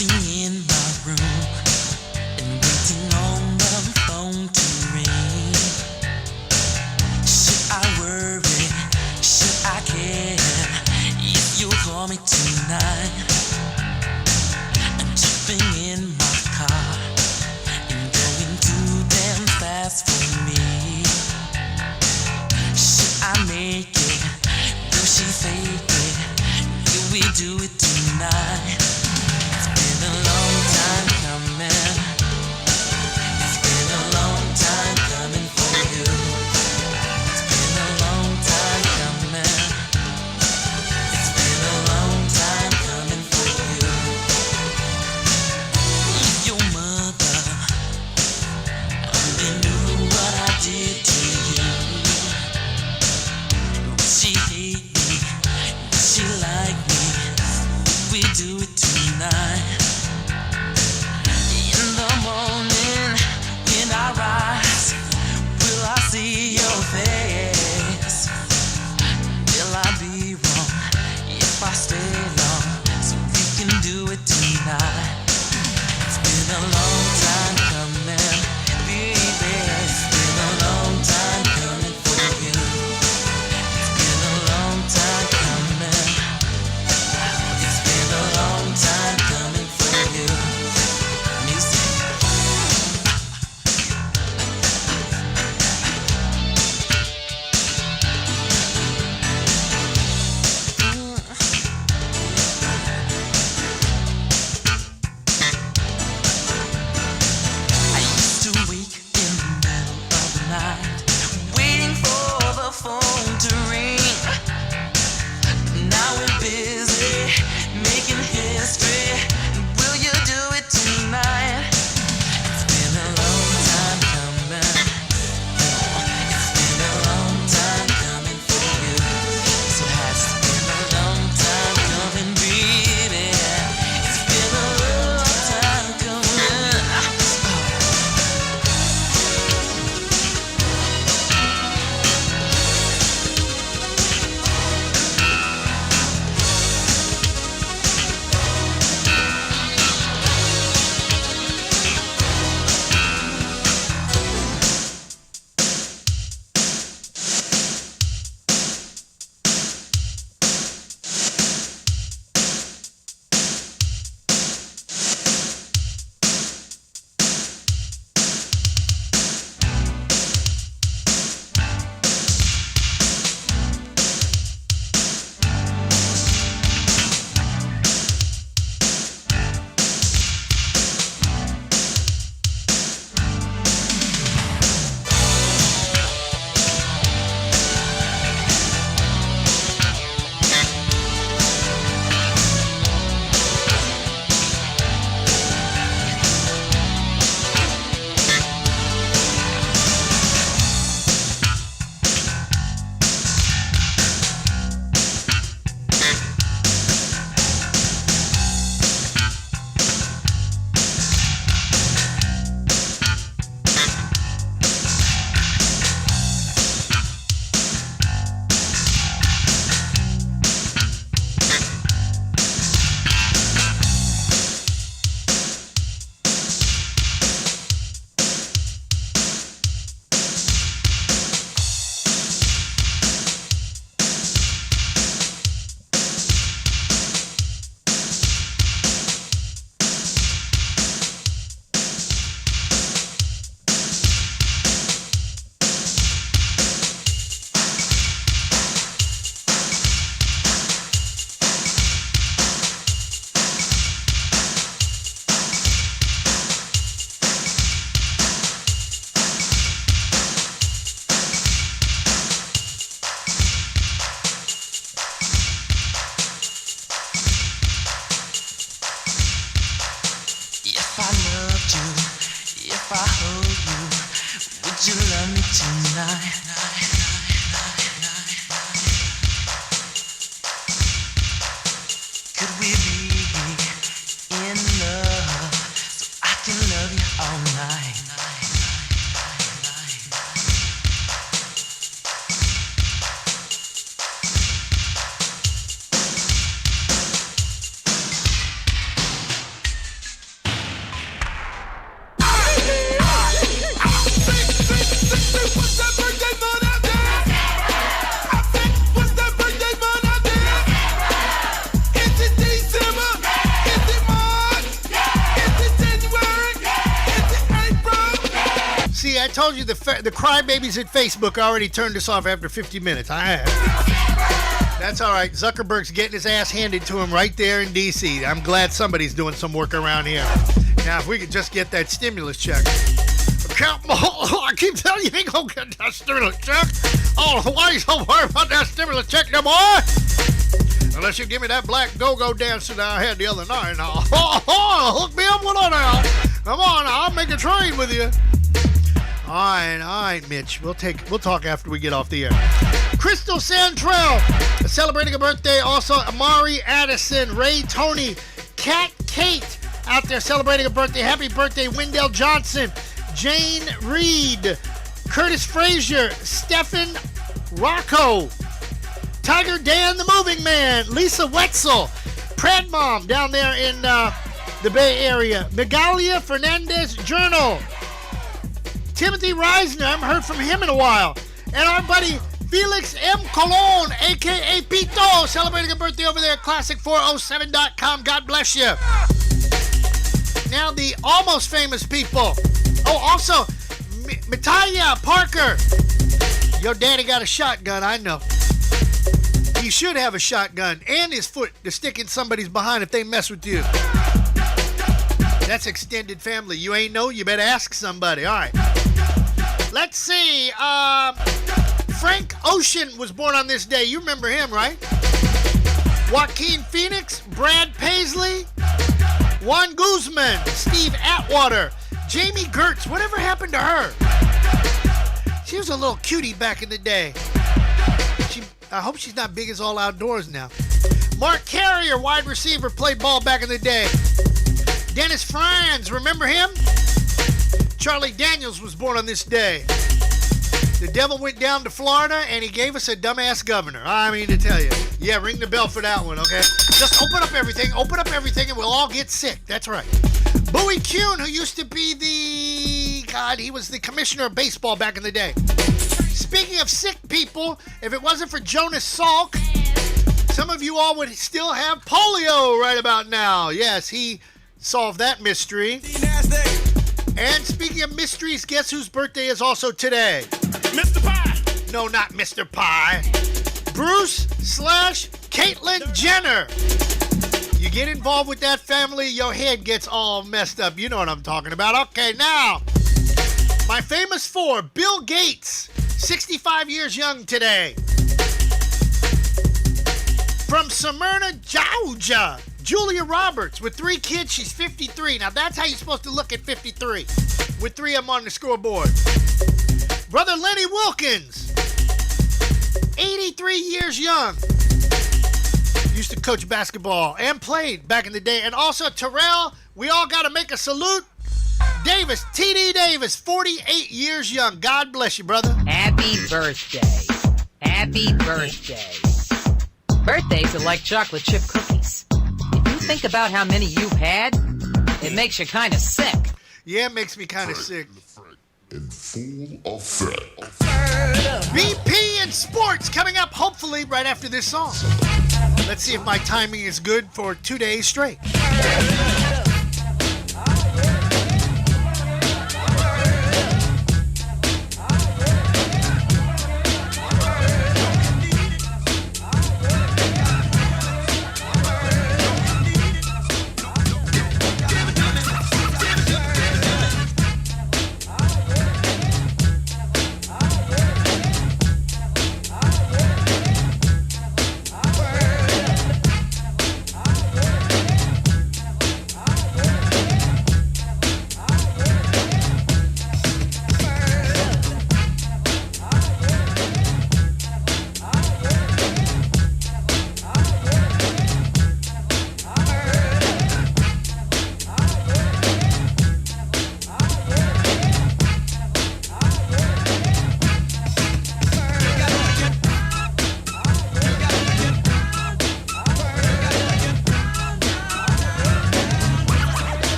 Sitting in my room and waiting on the phone to ring. Should I worry? Should I care if you call me tonight? I'm jumping in my car and going too damn fast for me. Should I make it? Will she fake it? Will we do it tonight? It's been a long time coming. It's been a long time coming for you. It's been a long time coming. It's been a long time coming for you. Your mother only knew what I did to you. Would she hate me? Would she like me? We do told you the crybabies at Facebook already turned us off after 50 minutes. I have. That's all right. Zuckerberg's getting his ass handed to him right there in D.C. I'm glad somebody's doing some work around here. Now, if we could just get that stimulus check. I keep telling you, you ain't gonna get that stimulus check. Oh, why are you so worried about that stimulus check, now, boy? Unless you give me that black go-go dancer that I had the other night. Now, hook me up with her now. Come on, I'll make a trade with you. All right, Mitch. We'll talk after we get off the air. Crystal Santrell celebrating a birthday. Also, Amari Addison, Ray Tony, Kat Kate out there celebrating a birthday. Happy birthday, Wendell Johnson, Jane Reed, Curtis Frazier, Stephen Rocco, Tiger Dan the Moving Man, Lisa Wetzel, Pred Mom down there in the Bay Area, Megalia Fernandez Journal, Timothy Reisner, I haven't heard from him in a while, and our buddy Felix M. Colon, a.k.a. Pito, celebrating a birthday over there at Classic407.com. God bless you. Now the almost famous people. Oh, also, Mataya Parker. Your daddy got a shotgun, I know. He should have a shotgun and his foot to stick in somebody's behind if they mess with you. That's extended family. You ain't know? You better ask somebody. All right. Let's see. Frank Ocean was born on this day. You remember him, right? Joaquin Phoenix, Brad Paisley, Juan Guzman, Steve Atwater, Jamie Gertz. Whatever happened to her? She was a little cutie back in the day. I hope she's not big as all outdoors now. Mark Carrier, wide receiver, played ball back in the day. Dennis Franz, remember him? Charlie Daniels was born on this day. The devil went down to Florida and he gave us a dumbass governor. I mean to tell you. Yeah, ring the bell for that one, okay? Just open up everything and we'll all get sick. That's right. Bowie Kuhn, who used to be he was the commissioner of baseball back in the day. Speaking of sick people, if it wasn't for Jonas Salk, some of you all would still have polio right about now. Yes, he solved that mystery. And speaking of mysteries, guess whose birthday is also today? Mr. Pie! No, not Mr. Pie. Bruce / Caitlyn Jenner. You get involved with that family, your head gets all messed up. You know what I'm talking about. Okay, now, my famous four. Bill Gates, 65 years young today. From Smyrna, Georgia, Julia Roberts with 3 kids. She's 53. Now, that's how you're supposed to look at 53, with 3 of them on the scoreboard. Brother Lenny Wilkins, 83 years young. Used to coach basketball and played back in the day. And also, Terrell, we all got to make a salute. Davis, T.D. Davis, 48 years young. God bless you, brother. Happy birthday. Happy birthday. Birthdays are like chocolate chip cookies. If you think about how many you've had, it makes you kind of sick. Yeah, it makes me kind of sick. In full effect. BP and sports coming up, hopefully, right after this song. Let's see if my timing is good for 2 days straight.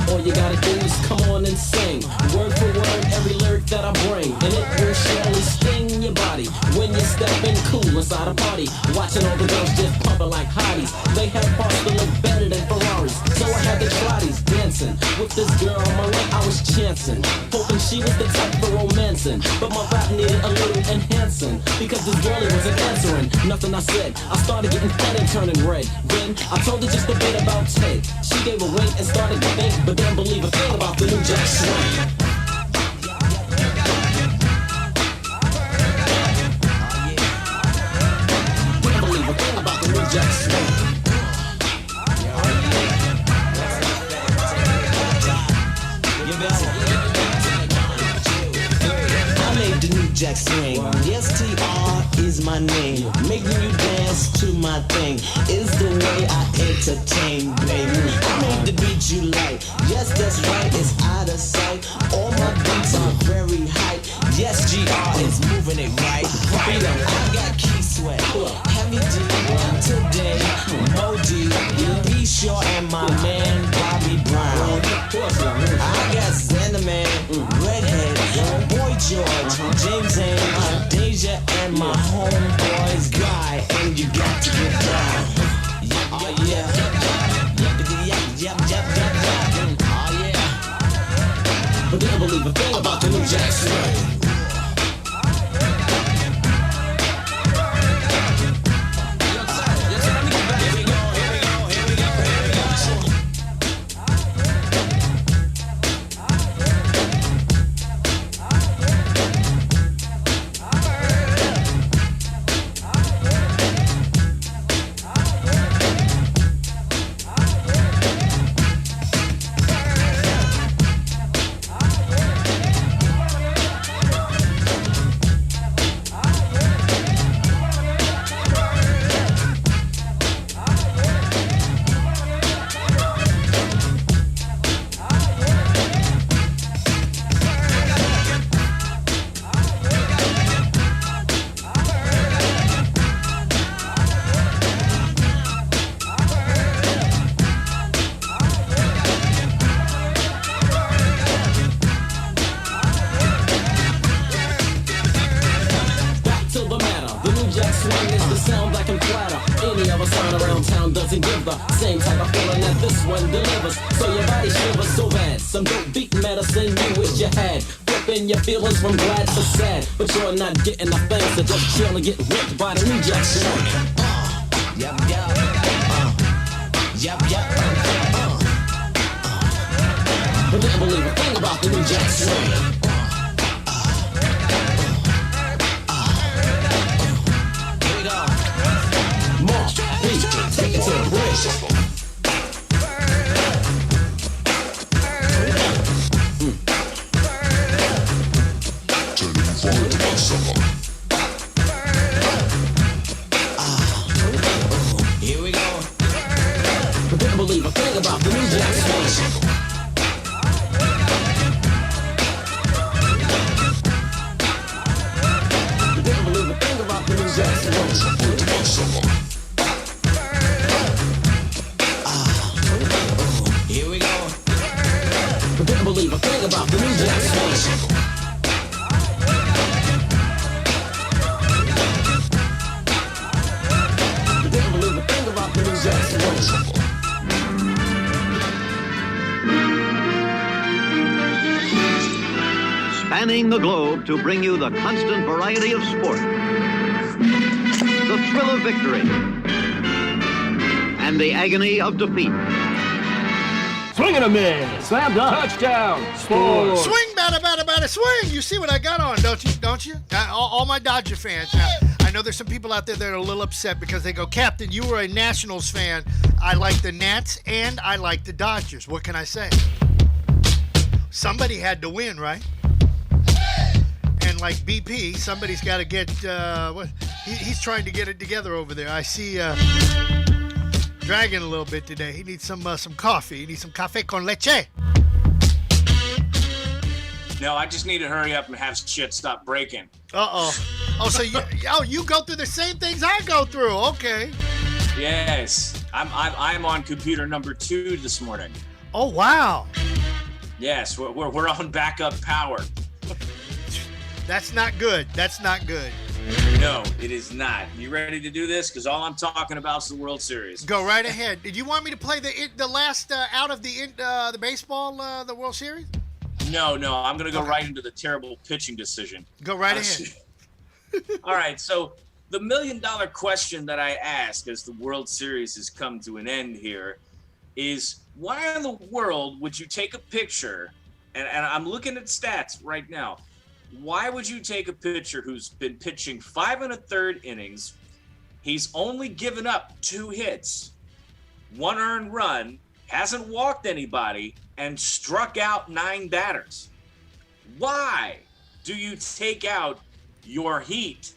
All you gotta do is come on and sing word for word every lyric that I bring, and it will surely sting. looking cool inside a party, watching all the girls just pumping like hotties. They had parts that look better than Ferraris, so I had the trotties dancing. With this girl on my way, I was chancing, hoping she was the type for romancing. But my rap needed a little enhancing, because this girlie wasn't answering nothing I said. I started getting fed and turning red. Then I told her just a bit about Ted. She gave a wink and started to think, but didn't believe a thing about the new jack swing. Didn't believe a thing about the new jack swing. I made the new jack swing. Yes, TR is my name. Making you dance to my thing is the way I entertain, baby. I made the beat you like. Yes, that's right, it's out of sight. All my beats are very hype. Yes, GR is moving it right. Freedom, I got Key Sweat, Heavy D, today, Moji, B Shaw, and my man Bobby Brown. I got Xanaman, Redhead, Boy George, James and Deja, and my homeboys Guy, and you got to get down. Oh yeah, oh yeah. But they don't believe a thing about the new jack swing. Doesn't give the same type of feeling that this one delivers. So your body shivers so bad. Some dope beat medicine you wish you had. Flipping your feelings from glad to sad. But you're not getting the thing, so just chill and get ripped by the new jack swing. Yep, yep. Yep, yep. But didn't believe a thing about the new jack swing. Take it to the bridge. Here we go. But didn't believe a thing about the new jack swing. But didn't believe a thing about the new jack swing. Here we go. But didn't believe a thing about the new jack swing. But didn't believe a thing about the new jack swing. Spanning the globe to bring you the constant variety of sport, the thrill of victory, and the agony of defeat. Swing and a miss. Slam dunk. Touchdown. Sports. Swing, batter, swing. You see what I got on, don't you? All my Dodger fans. Now, I know there's some people out there that are a little upset because they go, Captain, you were a Nationals fan. I like the Nats and I like the Dodgers. What can I say? Somebody had to win, right? And like BP, somebody's got to get, he's trying to get it together over there. I see dragging a little bit today. He needs some coffee. He needs some café con leche. No, I just need to hurry up and have shit stop breaking. Uh-oh. Oh, so you go through the same things I go through. Okay. Yes. I'm on computer number 2 this morning. Oh, wow. Yes, we're on backup power. That's not good. That's not good. No, it is not. You ready to do this? Because all I'm talking about is the World Series. Go right ahead. Did you want me to play the last out of the baseball, the World Series? No, I'm going to go right into the terrible pitching decision. Go right ahead. All right, so the $1 million question that I ask as the World Series has come to an end here is, why in the world would you take a pitcher, and I'm looking at stats right now, why would you take a pitcher who's been pitching 5 1/3 innings, he's only given up 2 hits, 1 earned run, hasn't walked anybody, and struck out 9 batters? Why do you take out your heat?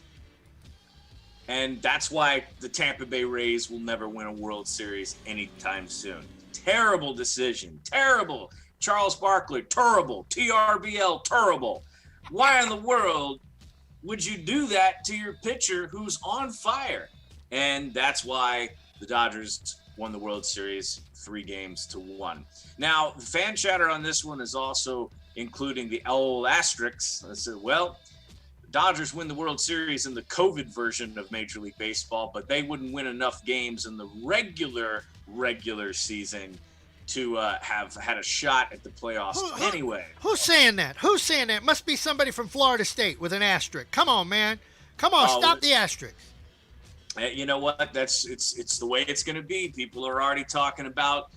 And that's why the Tampa Bay Rays will never win a World Series anytime soon. Terrible decision. Terrible. Charles Barkley, terrible. TRBL, terrible. Why in the world would you do that to your pitcher who's on fire? And that's why the Dodgers won the World Series 3-1. Now, the fan chatter on this one is also including the old asterisks. I said, well, Dodgers win the World Series in the COVID version of Major League Baseball, but they wouldn't win enough games in the regular season to have had a shot at the playoffs anyway. Who's saying that? Who's saying that? Must be somebody from Florida State with an asterisk. Come on, man. Come on, stop the asterisk. You know what? It's the way it's going to be. People are already talking about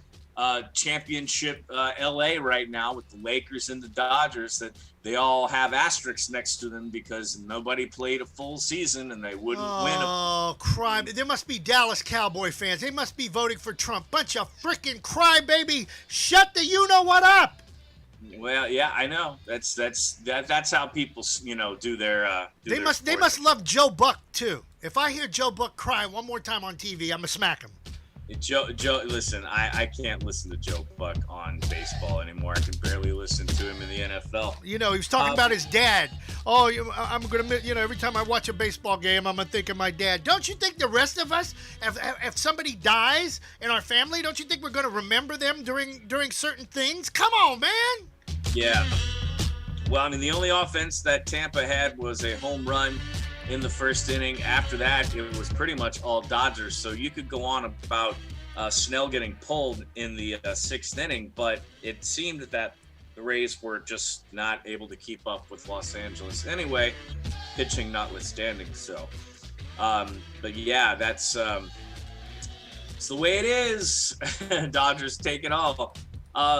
championship LA right now with the Lakers and the Dodgers, that they all have asterisks next to them because nobody played a full season and they wouldn't win. Oh, crime. There must be Dallas Cowboy fans. They must be voting for Trump. Bunch of freaking crybaby. Shut the you-know-what up. Well, yeah, I know. That's how people, do their They must love Joe Buck, too. If I hear Joe Buck cry one more time on TV, I'm going to smack him. Joe, listen, I can't listen to Joe Buck on baseball anymore. I can barely listen to him in the NFL. He was talking about his dad. Oh, I'm going to, every time I watch a baseball game, I'm going to think of my dad. Don't you think the rest of us, if somebody dies in our family, don't you think we're going to remember them during certain things? Come on, man. Yeah. Well, I mean, the only offense that Tampa had was a home run in the first inning. After that, it was pretty much all Dodgers. So you could go on about Snell getting pulled in the 6th inning, but it seemed that the Rays were just not able to keep up with Los Angeles anyway, pitching notwithstanding. So, but yeah, it's the way it is. Dodgers take it all.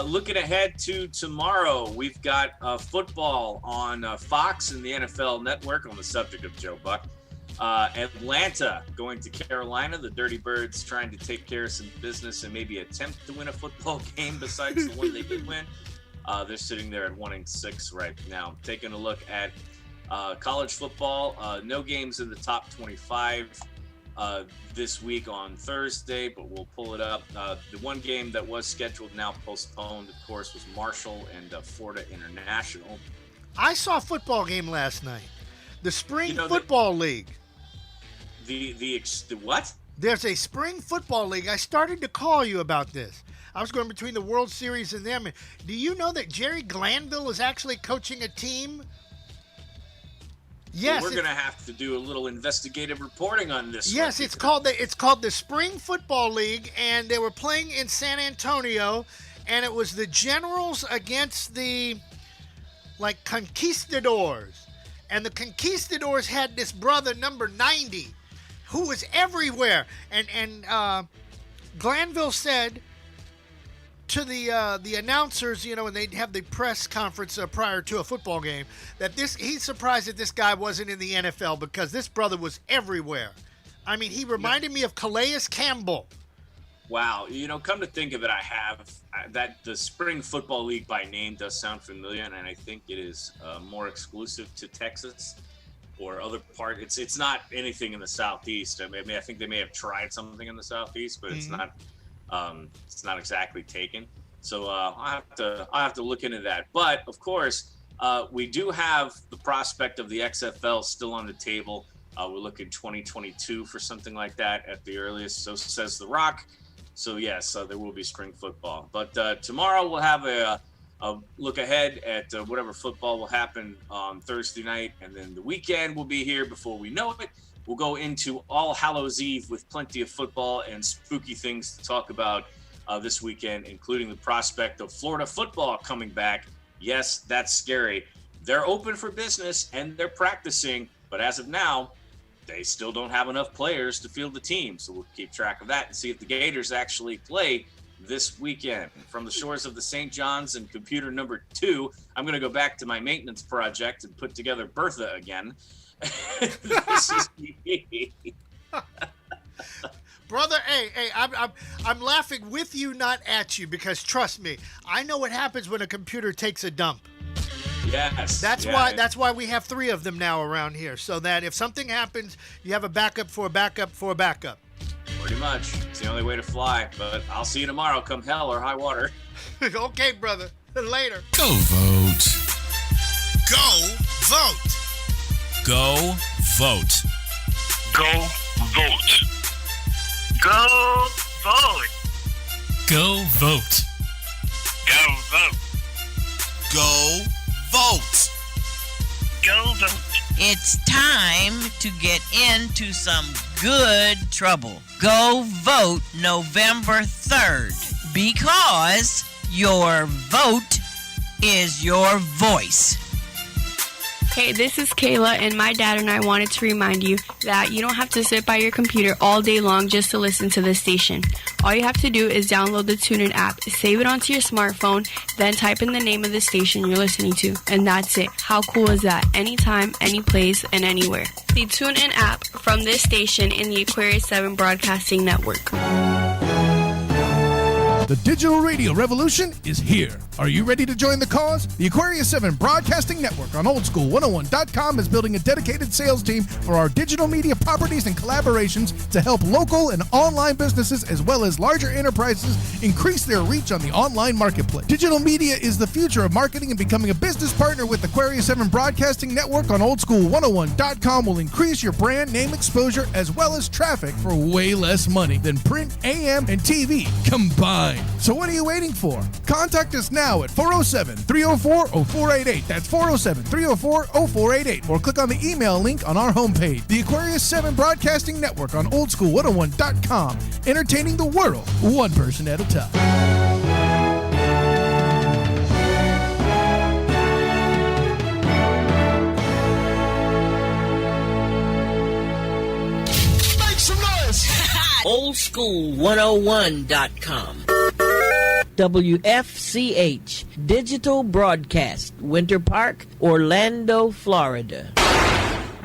Looking ahead to tomorrow, we've got football on Fox and the NFL Network on the subject of Joe Buck. Atlanta going to Carolina. The Dirty Birds trying to take care of some business and maybe attempt to win a football game besides the one they did win. They're sitting there at 1-6 right now. Taking a look at college football. No games in the top 25 this week on Thursday, but we'll pull it up. The one game that was scheduled, now postponed, of course, was Marshall and Florida International. I saw a football game last night. The Spring Football League. The what? There's a Spring Football League. I started to call you about this. I was going between the World Series and them. Do you know that Jerry Glanville is actually coaching a team? Yes, we're going to have to do a little investigative reporting on this. Yes, it's called the Spring Football League, and they were playing in San Antonio, and it was the Generals against the Conquistadors, and the Conquistadors had this brother number 90, who was everywhere, and Glanville said to the announcers, and they'd have the press conference prior to a football game, that he's surprised that this guy wasn't in the NFL because this brother was everywhere. I mean, he reminded me of Calais Campbell. Wow. Come to think of it, that the Spring Football League by name does sound familiar, and I think it is more exclusive to Texas or other part. It's not anything in the Southeast. I mean, I think they may have tried something in the Southeast, but it's not exactly taken. So I'll have to look into that. But of course, we do have the prospect of the XFL still on the table. We're looking 2022 for something like that at the earliest. So says The Rock. So yes, there will be spring football. But tomorrow we'll have a look ahead at whatever football will happen on Thursday night, and then the weekend will be here before we know it. We'll go into All Hallows Eve with plenty of football and spooky things to talk about this weekend, including the prospect of Florida football coming back. Yes, that's scary. They're open for business and they're practicing, but as of now, they still don't have enough players to field the team. So we'll keep track of that and see if the Gators actually play this weekend. From the shores of the St. John's and computer number 2, I'm going to go back to my maintenance project and put together Bertha again. This is me. Brother, hey, I'm laughing with you, not at you, because trust me, I know what happens when a computer takes a dump. Yes. That's why we have 3 of them now around here, so that if something happens, you have a backup for a backup for a backup. Pretty much. It's the only way to fly, but I'll see you tomorrow come hell or high water. Okay, brother. Later. Go vote. Go vote. Go vote. Go vote. Go vote. Go vote. Go vote. Go vote. Go vote. It's time to get into some good trouble. Go vote November 3rd because your vote is your voice. Hey, this is Kayla, and my dad and I wanted to remind you that you don't have to sit by your computer all day long just to listen to this station. All you have to do is download the TuneIn app, save it onto your smartphone, then type in the name of the station you're listening to, and that's it. How cool is that? Anytime, any place, and anywhere. The TuneIn app from this station in the Aquarius 7 Broadcasting Network. The digital radio revolution is here. Are you ready to join the cause? The Aquarius 7 Broadcasting Network on oldschool101.com is building a dedicated sales team for our digital media properties and collaborations to help local and online businesses as well as larger enterprises increase their reach on the online marketplace. Digital media is the future of marketing, and becoming a business partner with Aquarius 7 Broadcasting Network on oldschool101.com will increase your brand name exposure as well as traffic for way less money than print, AM, and TV combined. So what are you waiting for? Contact us now at 407-304-0488. That's 407-304-0488. Or click on the email link on our homepage. The Aquarius 7 Broadcasting Network on oldschool101.com. Entertaining the world, one person at a time. oldschool101.com. WFCH Digital Broadcast, Winter Park, Orlando, Florida.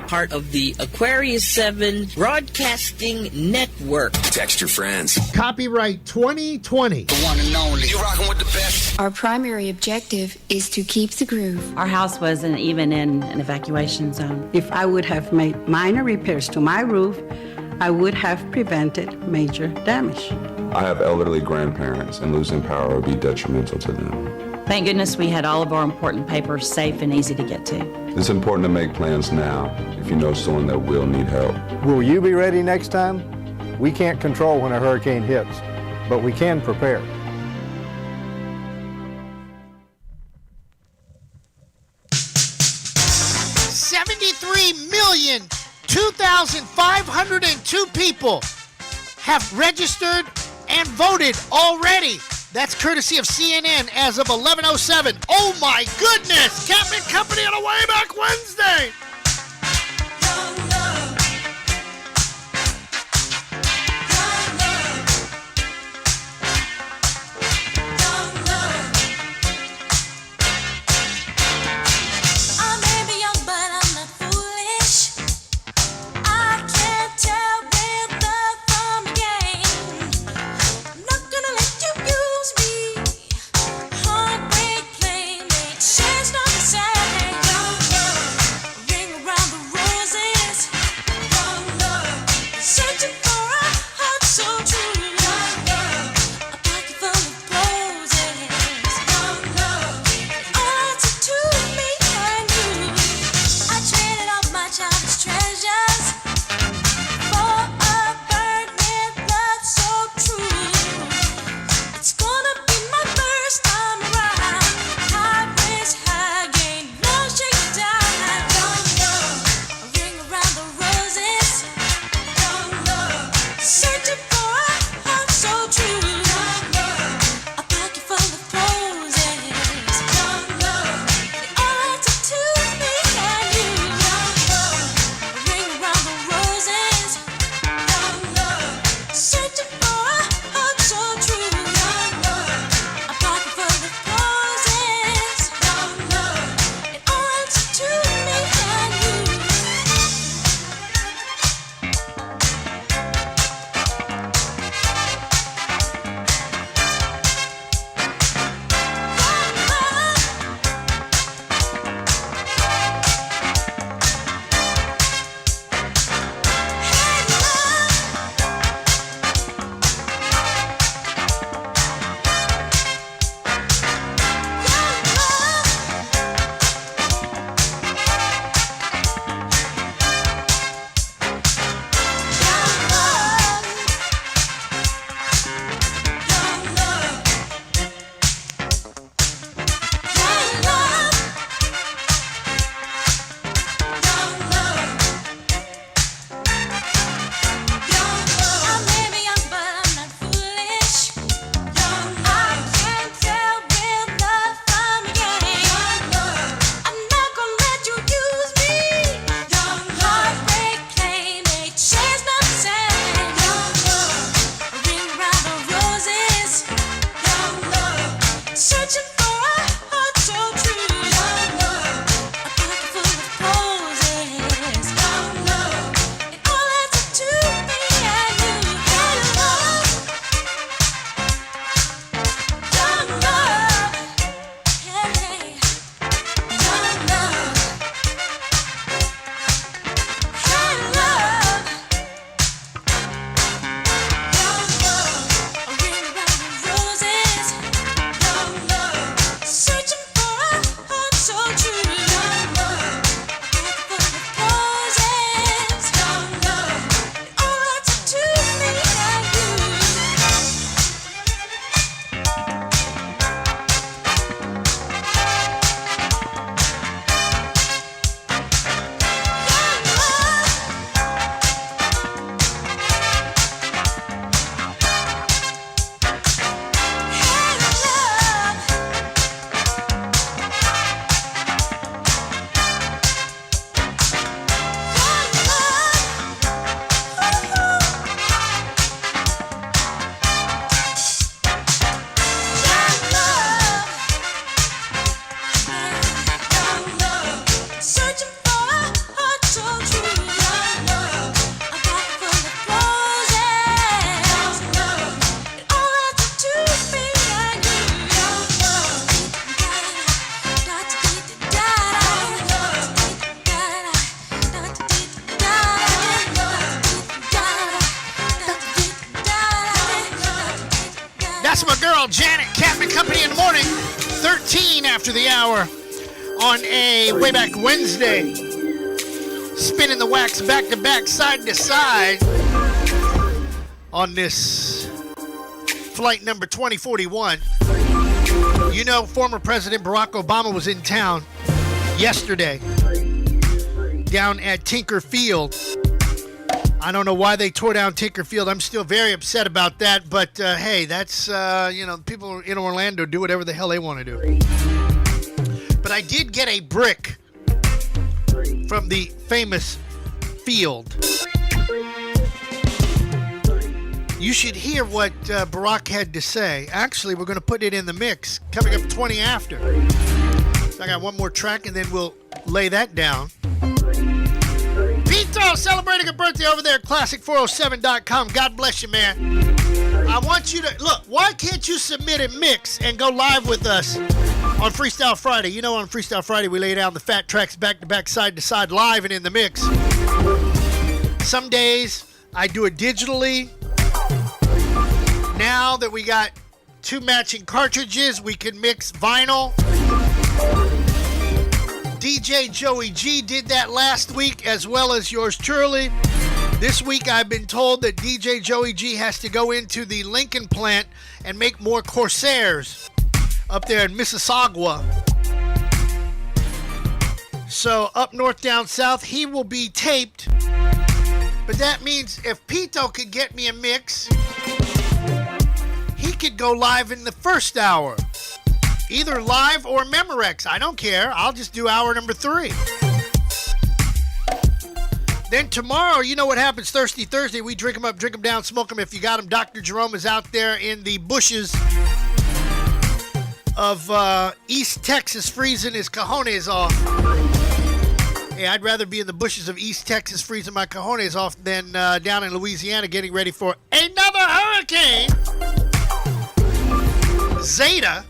Part of the Aquarius 7 Broadcasting Network. Text your friends. Copyright 2020. The one and only. You rocking with the best. Our primary objective is to keep the groove. Our house wasn't even in an evacuation zone. If I would have made minor repairs to my roof, I would have prevented major damage. I have elderly grandparents, and losing power would be detrimental to them. Thank goodness we had all of our important papers safe and easy to get to. It's important to make plans now if you know someone that will need help. Will you be ready next time? We can't control when a hurricane hits, but we can prepare. $73,002,502 people have registered and voted already. That's courtesy of CNN as of 11:07. Oh my goodness! Captain Company on a way back Wednesday. That's my girl, Janet, Captain Company in the morning. 13 after the hour on a way back Wednesday. Spinning the wax back to back, side to side on this flight number 2041. You know, former President Barack Obama was in town yesterday down at Tinker Field. I don't know why they tore down Tinker Field. I'm still very upset about that, but hey, that's, people in Orlando do whatever the hell they want to do. But I did get a brick from the famous field. You should hear what Barack had to say. Actually, we're going to put it in the mix, coming up 20 after. So I got one more track, and then we'll lay that down. Pito celebrating a birthday over there at classic407.com. God bless you, man. I want you to, look, why can't you submit a mix and go live with us on Freestyle Friday? You know, on Freestyle Friday, we lay down the fat tracks back to back, side to side, live and in the mix. Some days I do it digitally. Now that we got 2 matching cartridges, we can mix vinyl. DJ Joey G did that last week, as well as yours truly. This week I've been told that DJ Joey G has to go into the Lincoln plant and make more Corsairs up there in Mississauga. So up north, down south, he will be taped. But that means if Pito could get me a mix, he could go live in the first hour. Either live or Memorex. I don't care. I'll just do hour number 3. Then tomorrow, you know what happens Thirsty Thursday. We drink them up, drink them down, smoke them if you got them. Dr. Jerome is out there in the bushes of East Texas freezing his cojones off. Hey, I'd rather be in the bushes of East Texas freezing my cojones off than down in Louisiana getting ready for another hurricane. Zeta,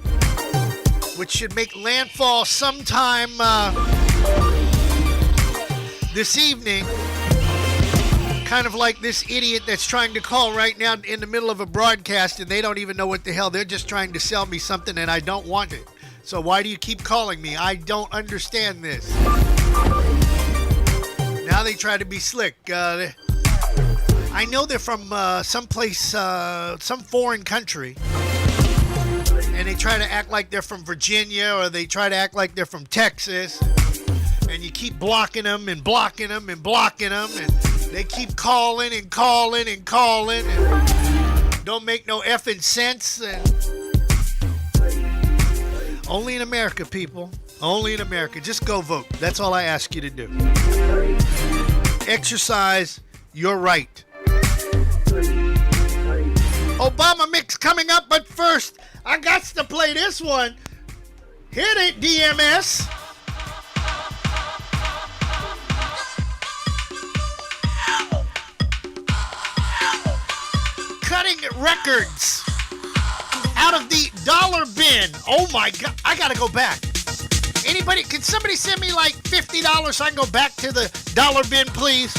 which should make landfall sometime this evening. Kind of like this idiot that's trying to call right now in the middle of a broadcast and they don't even know what the hell. They're just trying to sell me something and I don't want it. So why do you keep calling me? I don't understand this. Now they try to be slick. I know they're from someplace, some foreign country. And they try to act like they're from Virginia, or they try to act like they're from Texas. And you keep blocking them and blocking them and blocking them. And they keep calling and calling and calling. And don't make no effing sense. And only in America, people. Only in America. Just go vote. That's all I ask you to do. Exercise your right. Obama mix coming up, but first, I got to play this one. Hit it, DMS. Cutting records out of the dollar bin. Oh my God, I gotta go back. Anybody, can somebody send me like $50 so I can go back to the dollar bin, please?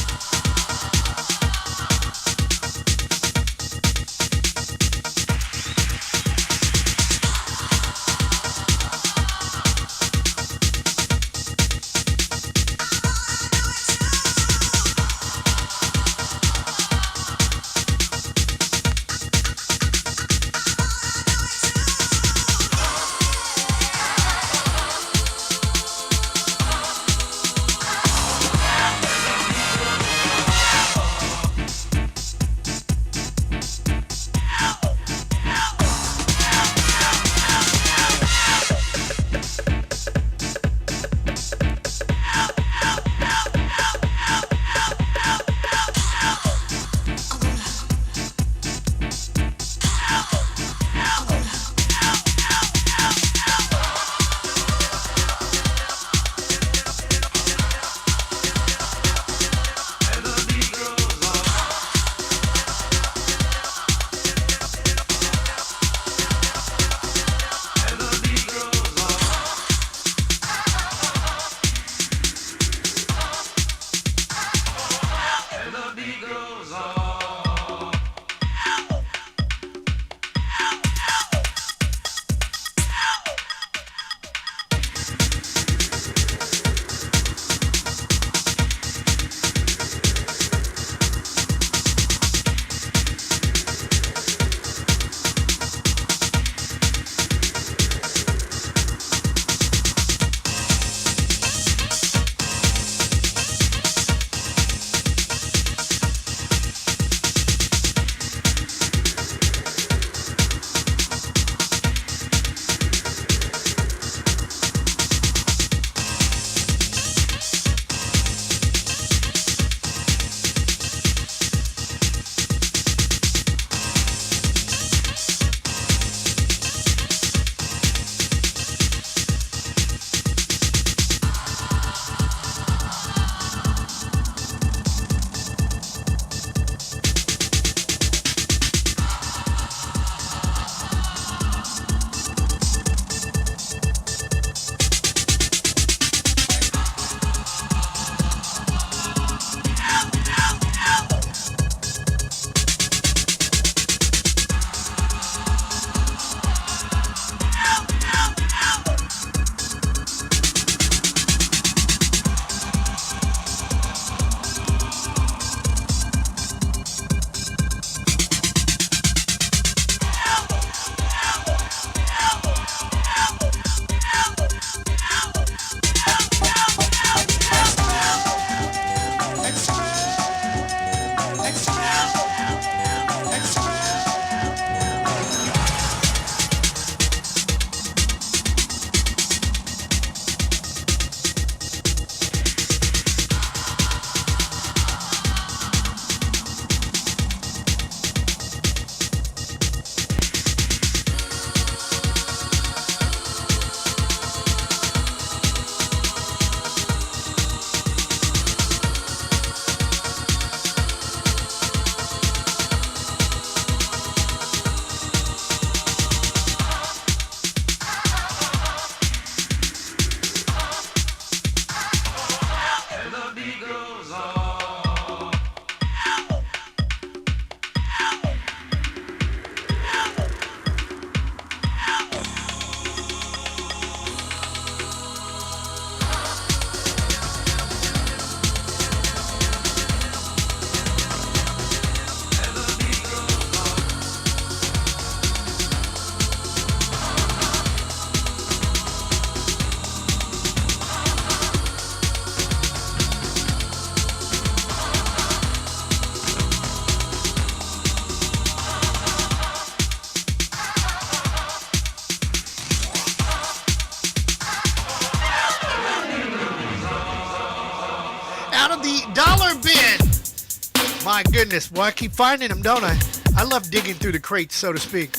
My goodness, boy, I keep finding them, don't I? I love digging through the crates, so to speak.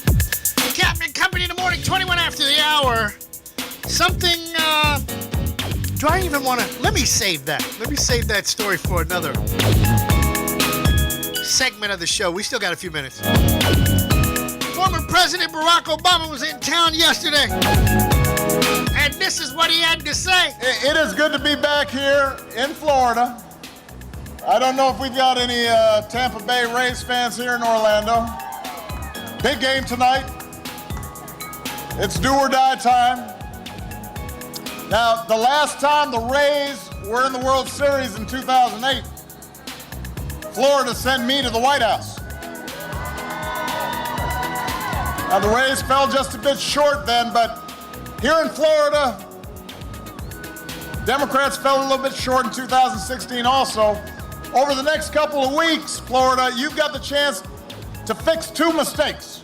Captain Company in the morning, 21 after the hour. Something, do I even want to... Let me save that. Let me save that story for another segment of the show. We still got a few minutes. Former President Barack Obama was in town yesterday. And this is what he had to say. It is good to be back here in Florida. I don't know if we've got any Tampa Bay Rays fans here in Orlando. Big game tonight. It's do or die time. Now, the last time the Rays were in the World Series in 2008, Florida sent me to the White House. Now, the Rays fell just a bit short then, but here in Florida, Democrats fell a little bit short in 2016 also. Over the next couple of weeks, Florida, you've got the chance to fix two mistakes.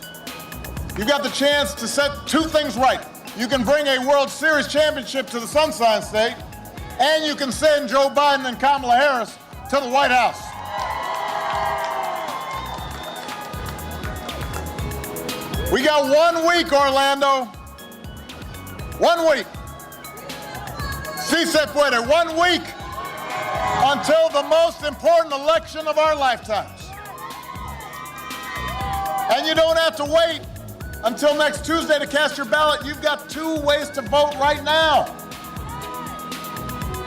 You've got the chance to set two things right. You can bring a World Series championship to the Sunshine State, and you can send Joe Biden and Kamala Harris to the White House. We got 1 week, Orlando. 1 week. Si se puede. 1 week until the most important election of our lifetimes. And you don't have to wait until next Tuesday to cast your ballot. You've got 2 ways to vote right now.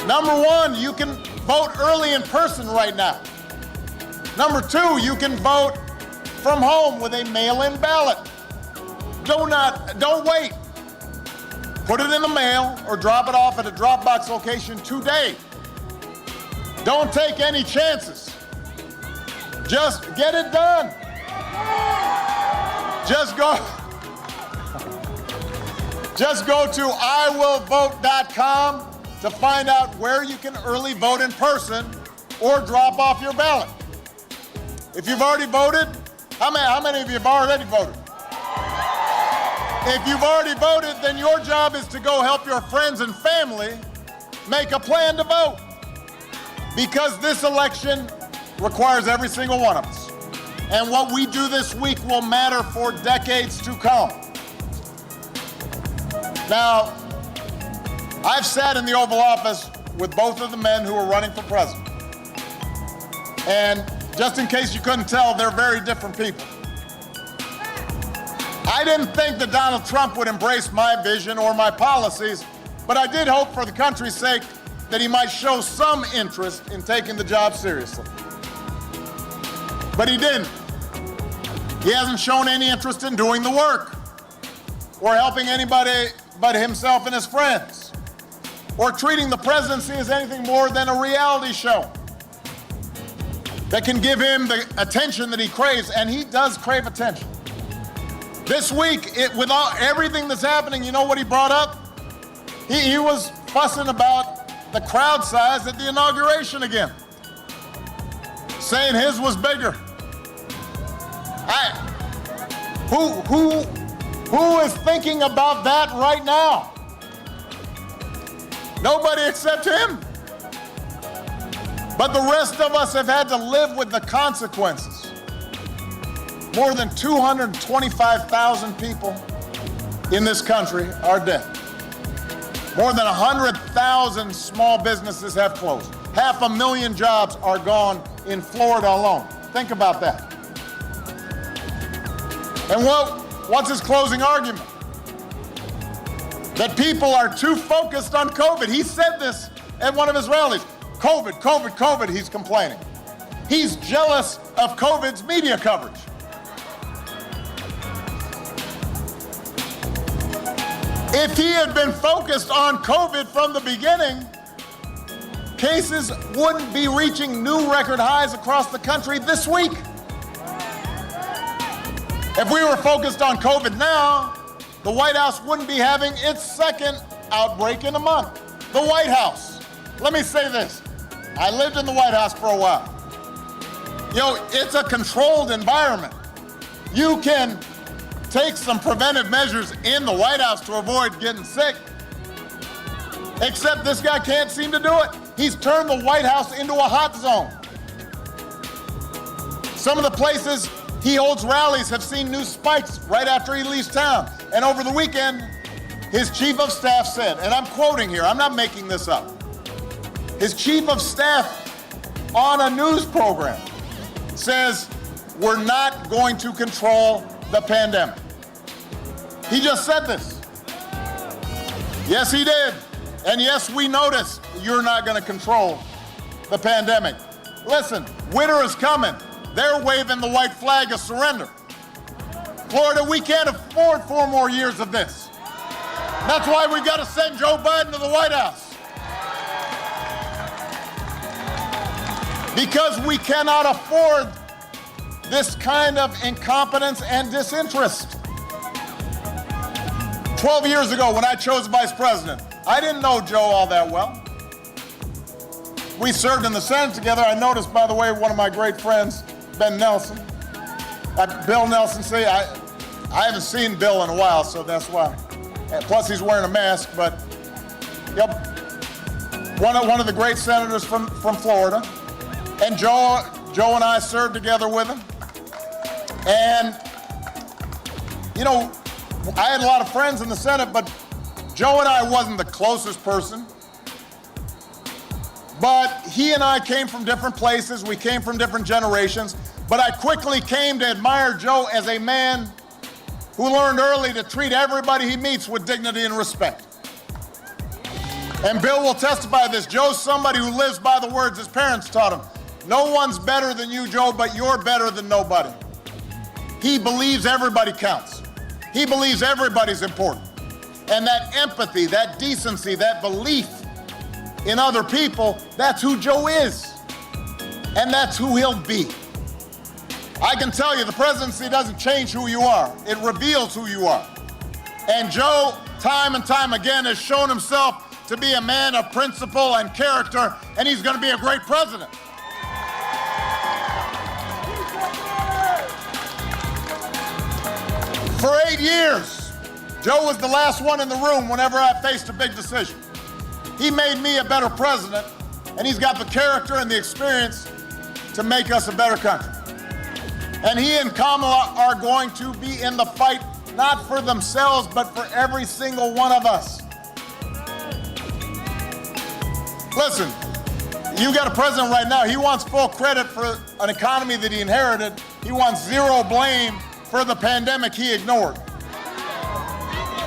Number 1, you can vote early in person right now. Number 2, you can vote from home with a mail-in ballot. Don't wait. Put it in the mail or drop it off at a Dropbox location today. Don't take any chances. Just get it done. Just go to iwillvote.com to find out where you can early vote in person or drop off your ballot. If you've already voted, how many of you have already voted? If you've already voted, then your job is to go help your friends and family make a plan to vote. Because this election requires every single one of us. And what we do this week will matter for decades to come. Now, I've sat in the Oval Office with both of the men who are running for president. And just in case you couldn't tell, they're very different people. I didn't think that Donald Trump would embrace my vision or my policies, but I did hope for the country's sake that he might show some interest in taking the job seriously. But he didn't. He hasn't shown any interest in doing the work or helping anybody but himself and his friends or treating the presidency as anything more than a reality show that can give him the attention that he craves, and he does crave attention. This week, with everything that's happening, you know what he brought up? He was fussing about the crowd size at the inauguration again, saying his was bigger. Who is thinking about that right now? Nobody except him. But the rest of us have had to live with the consequences. More than 225,000 people in this country are dead. More than 100,000 small businesses have closed. 500,000 jobs are gone in Florida alone. Think about that. And what's his closing argument? That people are too focused on COVID. He said this at one of his rallies. COVID, COVID, COVID, he's complaining. He's jealous of COVID's media coverage. If he had been focused on COVID from the beginning, cases wouldn't be reaching new record highs across the country this week. If we were focused on COVID now, the White House wouldn't be having its second outbreak in a month. The White House. Let me say this. I lived in the White House for a while. You know, it's a controlled environment. You can take some preventive measures in the White House to avoid getting sick. Except this guy can't seem to do it. He's turned the White House into a hot zone. Some of the places he holds rallies have seen new spikes right after he leaves town. And over the weekend, his chief of staff said, and I'm quoting here, I'm not making this up. His chief of staff on a news program says, we're not going to control the pandemic. He just said this. Yes, he did. And yes, we noticed you're not going to control the pandemic. Listen, winter is coming. They're waving the white flag of surrender. Florida, we can't afford 4 more years of this. That's why we've got to send Joe Biden to the White House. Because we cannot afford this kind of incompetence and disinterest. 12 years ago, when I chose vice president, I didn't know Joe all that well. We served in the Senate together. I noticed, by the way, one of my great friends, Bill Nelson, say, I haven't seen Bill in a while, so that's why. And plus, he's wearing a mask, but, yep, one of the great senators from Florida. And Joe and I served together with him. And, you know, I had a lot of friends in the Senate, but Joe and I wasn't the closest person. But he and I came from different places. We came from different generations. But I quickly came to admire Joe as a man who learned early to treat everybody he meets with dignity and respect. And Bill will testify to this. Joe's somebody who lives by the words his parents taught him. No one's better than you, Joe, but you're better than nobody. He believes everybody counts. He believes everybody's important. And that empathy, that decency, that belief in other people, that's who Joe is. And that's who he'll be. I can tell you, the presidency doesn't change who you are. It reveals who you are. And Joe, time and time again, has shown himself to be a man of principle and character, and he's going to be a great president. For 8 years, Joe was the last one in the room whenever I faced a big decision. He made me a better president, and he's got the character and the experience to make us a better country. And he and Kamala are going to be in the fight, not for themselves, but for every single one of us. Listen, you got a president right now, he wants full credit for an economy that he inherited. He wants zero blame for the pandemic he ignored.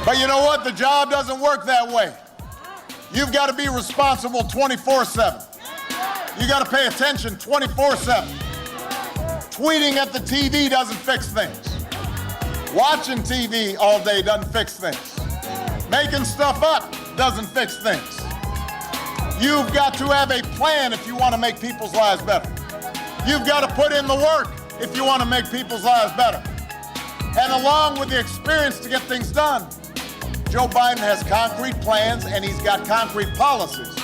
But you know what? The job doesn't work that way. You've got to be responsible 24/7. You got to pay attention 24/7. Tweeting at the TV doesn't fix things. Watching TV all day doesn't fix things. Making stuff up doesn't fix things. You've got to have a plan if you want to make people's lives better. You've got to put in the work if you want to make people's lives better. And along with the experience to get things done, Joe Biden has concrete plans and he's got concrete policies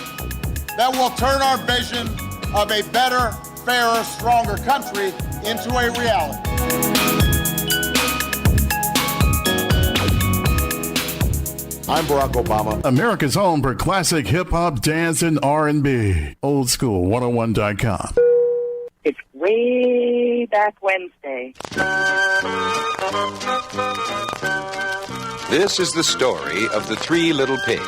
that will turn our vision of a better, fairer, stronger country into a reality. I'm Barack Obama. America's home for classic hip-hop, dance, and R&B. Oldschool101.com. It's way back Wednesday. This is the story of the 3 little pigs.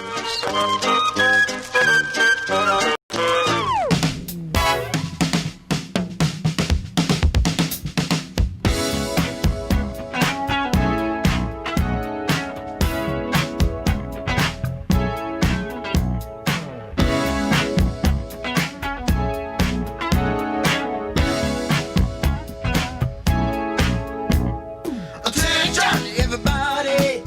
Attention, everybody.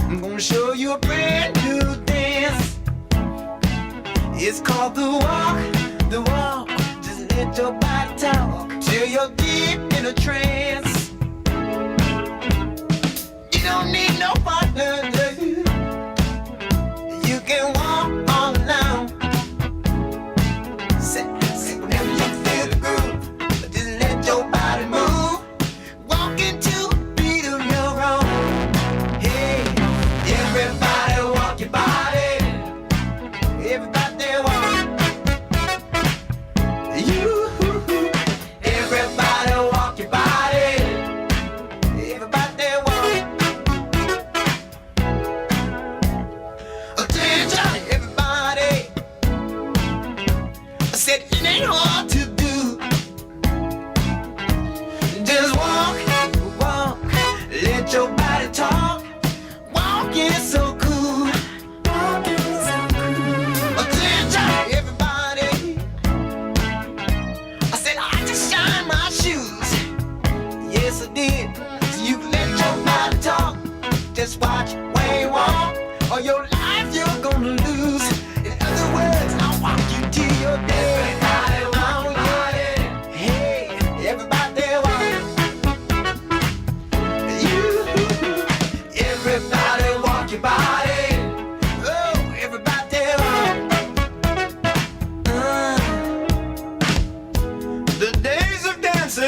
I'm gonna show you a brand new dance. It's called the walk, just let your body talk till you're deep in a trance. You don't need no partner, do you? You can walk all alone. Say, whenever you feel the groove, just let your body move. Walk into a beat of your own. Hey, everybody walk your body. Everybody walk. You, everybody.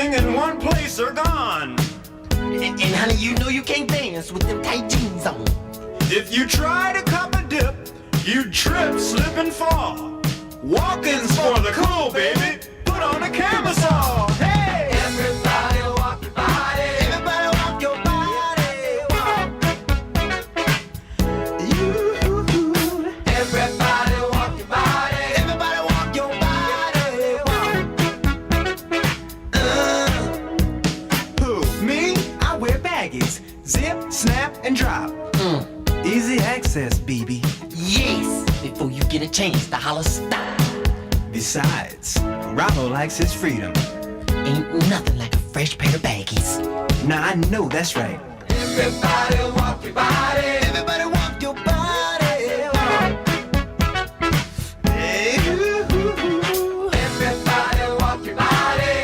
everything in one place are gone. And honey, you know you can't dance with them tight jeans on. If you try to cup a dip, you trip, slip, and fall. Walking's for the cool, baby. Put on a camisole. Hey! Everybody walk your body. Everybody walk your body. Walk. You. Everybody walk your body. Everybody walk your body. Walk. Who? Me? I wear baggies. Zip, snap, and drop. Easy access, baby. Yes. Before you get a chance to holler stop. Besides, Rollo likes his freedom. Ain't nothing like a fresh pair of baggies. Now I know that's right. Everybody walk your body. Everybody walk your body. Walk. Hey, ooh. Everybody walk your body.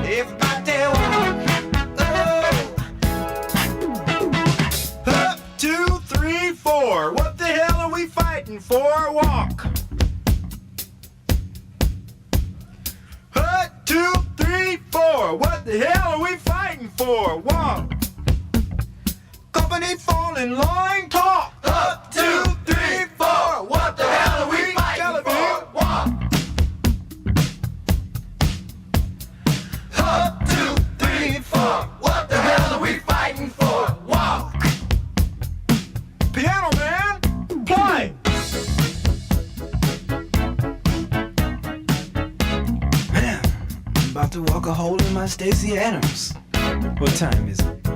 Everybody walk. Oh. Up, 2, 3, 4. What the hell are we fighting for? Walk. 2, 3, 4. What the hell are we fighting for? Walk. Company fall in line. Talk. Up, 2, 3, 4. What the hell are we fighting for? Walk. Up, 2, 3, 4. What the hell are we fighting for? Walk. Piano man, play. About to walk a hole in my Stacey Adams. What time is it?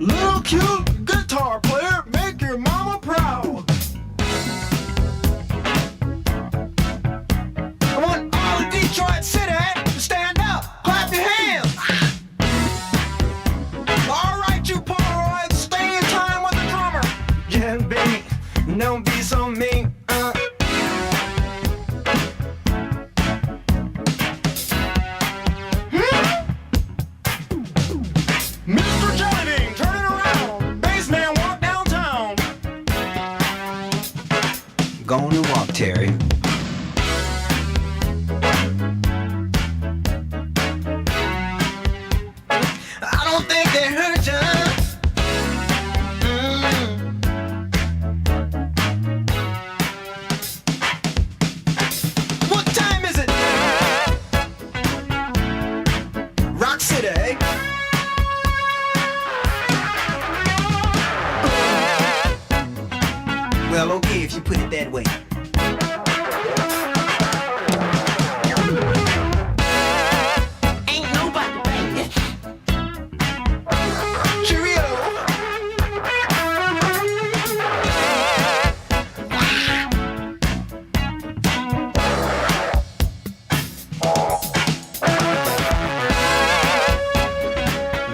Little cute guitar player, make your mama proud. I want all of Detroit City to stand up, clap your hands. All right, you Polaroids, stay in time with the drummer. Yeah, baby, don't be so mean. Mr. Jellybean, turn it around. Bassman, walk downtown. Gonna walk, Terry. I don't think they hurt you. What time is it? Rock City, eh? Well, okay, if you put it that way. Ain't nobody banging. Cheerio.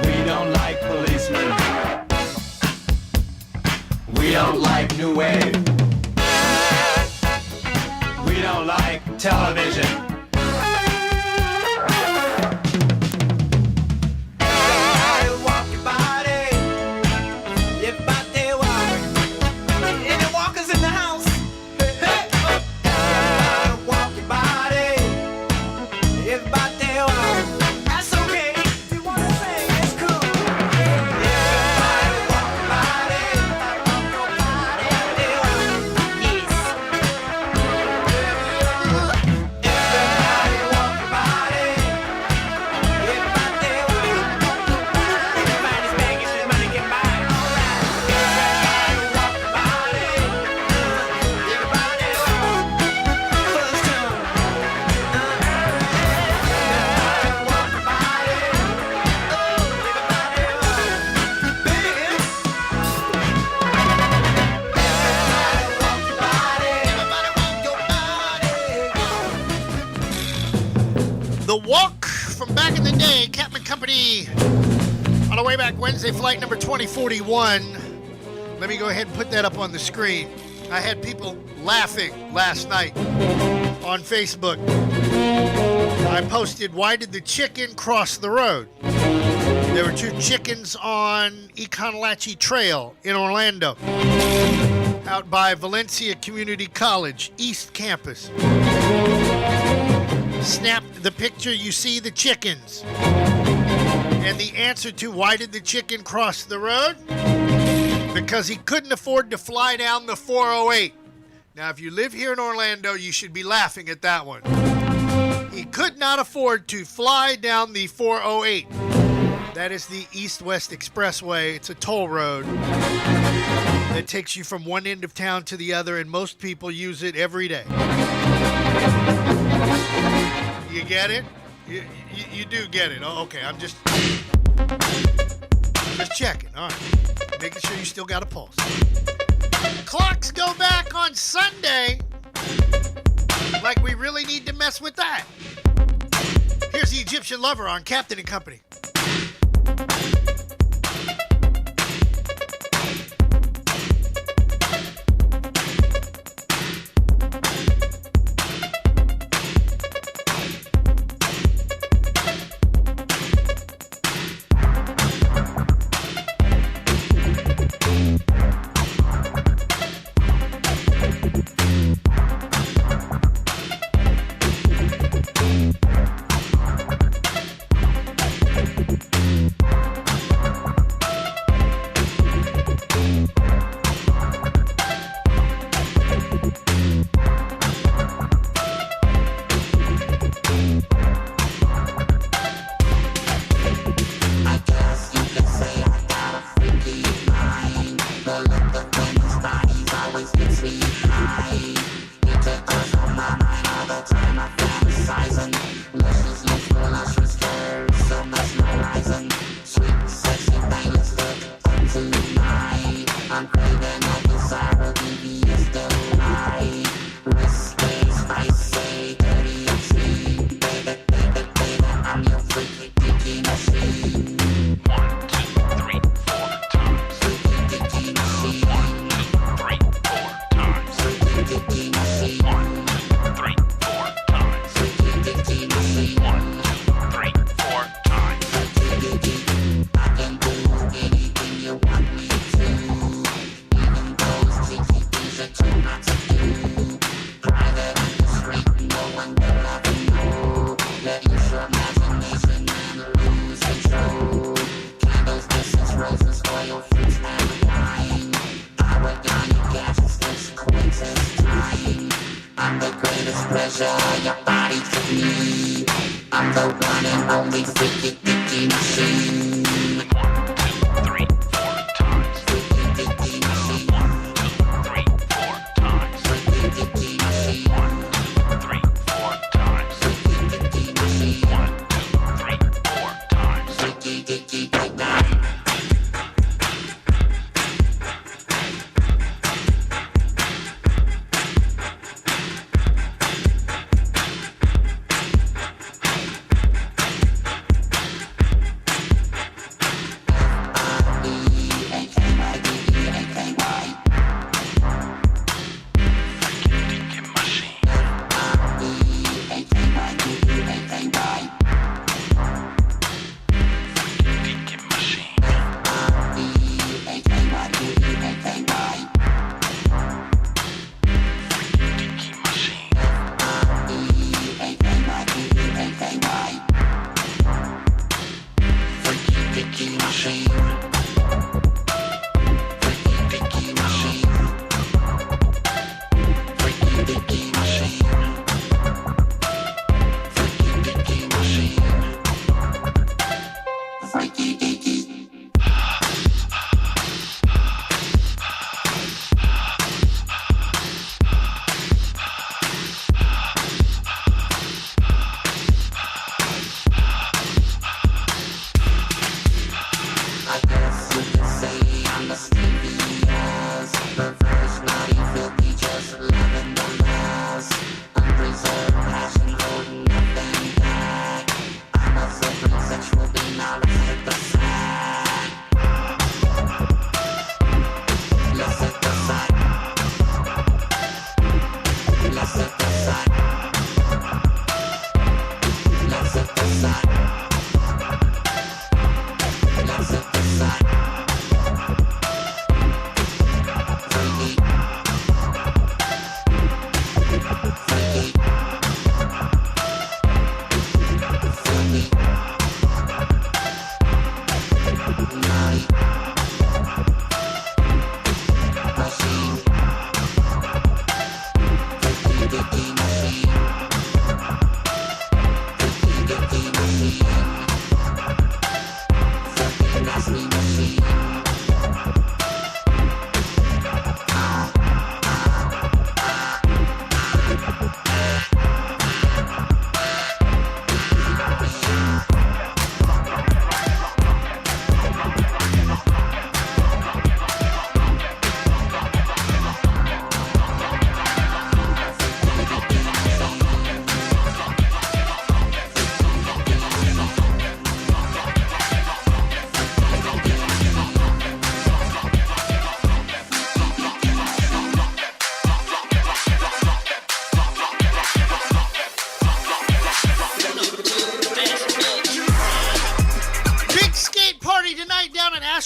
We don't like policemen. We don't like New Wave. We don't like television. Everybody walk your body. Everybody walk. Any walkers in the house? Hey, everybody walk your body. Everybody walk. That's okay. If you wanna sing, it's cool. Everybody walk your body. Walk your body. Yes. Everybody walk your body. Everybody walk. Everybody's begging for money, get by. Everybody walk your body. Everybody walk. First time. Everybody walk your body. Everybody walk. Baby. Everybody walk your body. Everybody walk your body. The Walk from back in the day, Captain Company on a way back Wednesday, flight number 2041. Let me go ahead and put that up on the screen. I had people laughing last night on Facebook. I posted, why did the chicken cross the road? There were two chickens on Econolatchee Trail in Orlando, out by Valencia Community College, East Campus. snap the picture, you see the chickens. And the answer to why did the chicken cross the road? Because he couldn't afford to fly down the 408. Now, if you live here in Orlando, you should be laughing at that one. He could not afford to fly down the 408. That is the East-West Expressway. It's a toll road that takes you from one end of town to the other, and most people use it every day. You get it? You do get it. Oh, okay, I'm just checking. All right. Making sure you still got a pulse. Clocks go back on Sunday. Like we really need to mess with that. Here's the Egyptian Lover on Captain and Company.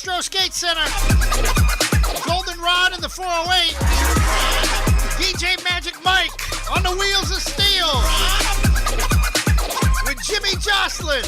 Astro Skate Center. Goldenrod in the 408. DJ Magic Mike on the Wheels of Steel with Jimmy Jocelyn.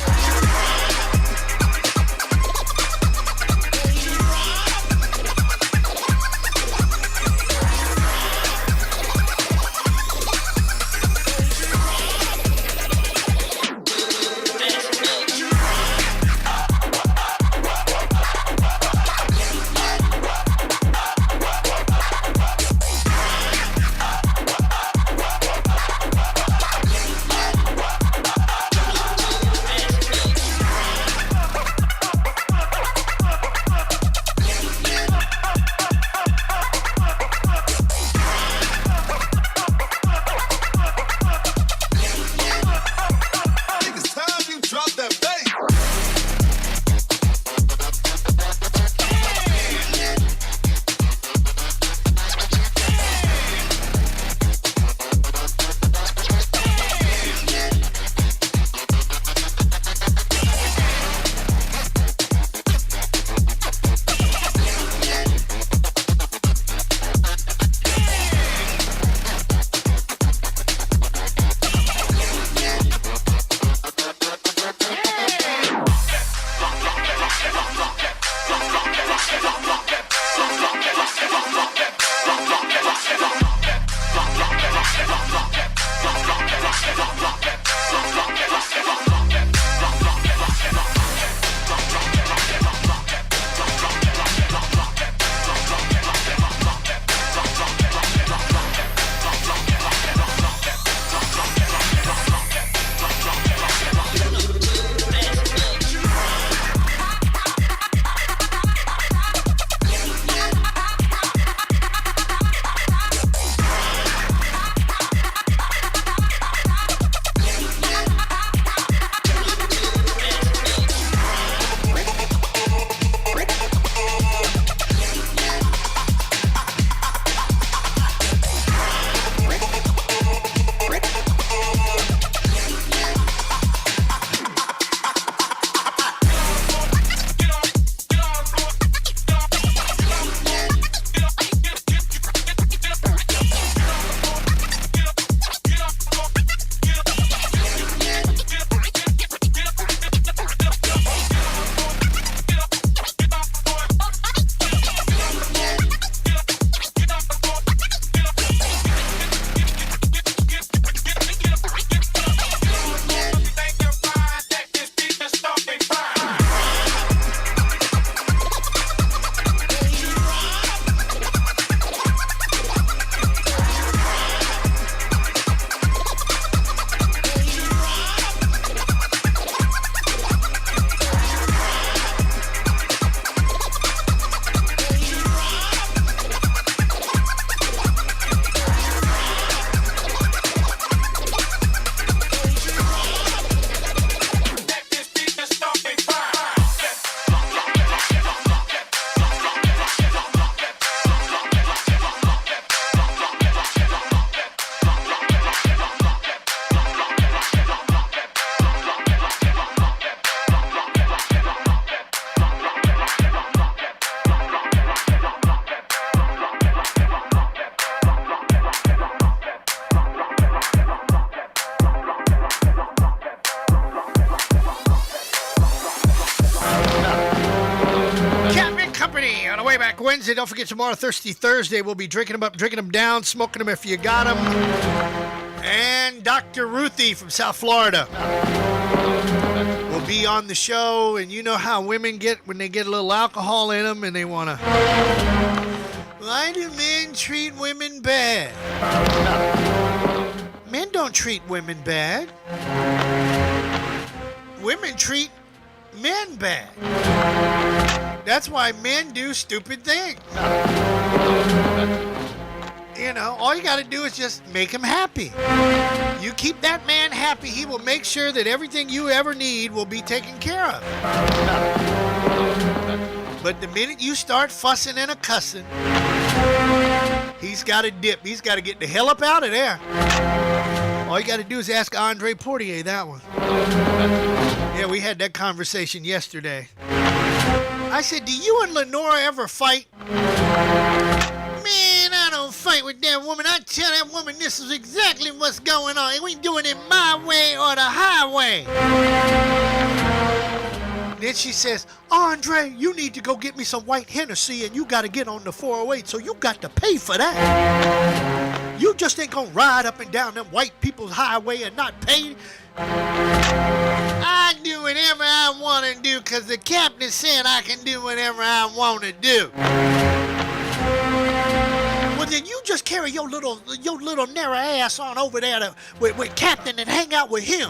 Wednesday. Don't forget tomorrow, Thirsty Thursday. We'll be drinking them up, drinking them down, smoking them if you got them. And Dr. Ruthie from South Florida will be on the show. And you know how women get when they get a little alcohol in them and they want to. Why do men treat women bad? Men don't treat women bad. Women treat men bad. That's why men do stupid things. You know, all you got to do is just make him happy. You keep that man happy, he will make sure that everything you ever need will be taken care of. But the minute you start fussing and a cussing, he's got to dip. He's got to get the hell up out of there. All you got to do is ask Andre Portier that one. Yeah, we had that conversation yesterday. I said, do you and Lenora ever fight? Man, I don't fight with that woman. I tell that woman this is exactly what's going on. And we doing it my way or the highway. Then she says, Andre, you need to go get me some white Hennessy and you got to get on the 408, so you got to pay for that. You just ain't going to ride up and down them white people's highway and not pay. I do whatever I want to do because the captain said I can do whatever I want to do. Well, then you just carry your little narrow ass on over there with Captain and hang out with him.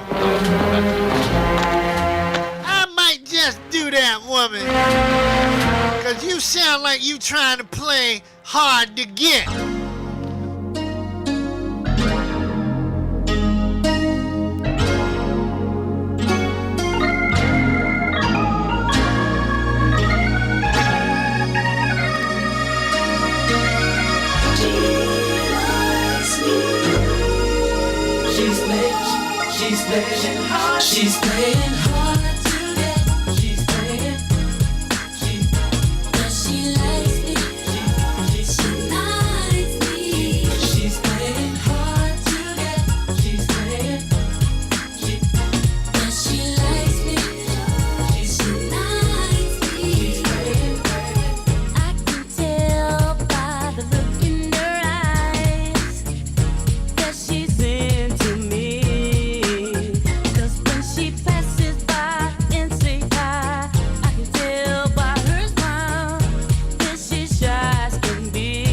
I might just do that, woman. Because you sound like you trying to play hard to get. She's playing hard to get. She's playing. Does she likes me? She likes me. She's playing hard to get. She's playing. Does she likes me? She likes me. I can tell by the look in her eyes that she's into me. She passes by and say hi. I can tell by her smile that she's shy as can be.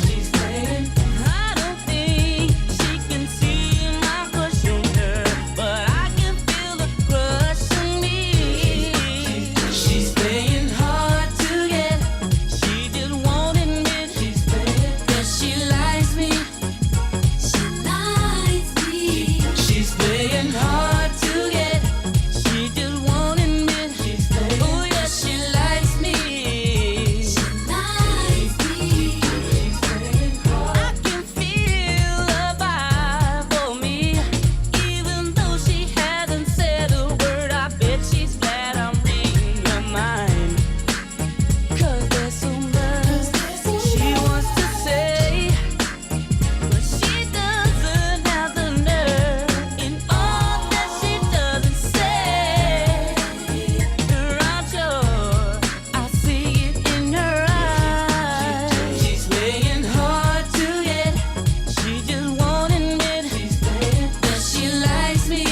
She's playing. I don't think she can see my crush on her, but I can feel a crush on me. She's playing hard to get. She just won't admit that she likes me. She likes me. She's playing hard to get. She just won't admit. Oh yeah, she likes me. She likes me. I can feel a vibe for me, even though she hasn't said a word. I bet she's glad I'm reading her mind. 'Cause there's so much she wants to say, but she doesn't have the nerve in all that she doesn't say. I'm sure I see it in her eyes. She's playing hard to get. She just won't admit that she likes me.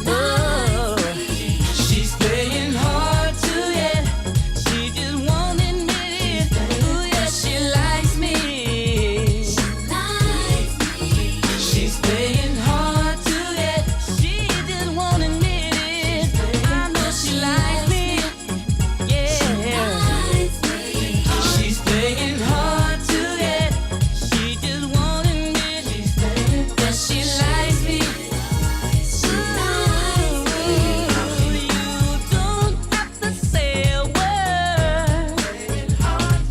Oh, she's playing hard to get. She just won't admit it. Oh yeah, she likes me. She's playing hard to get. She just won't admit it. I know she likes me. Yeah. She's playing hard to get. She just won't admit that she likes me. You don't have to say a word,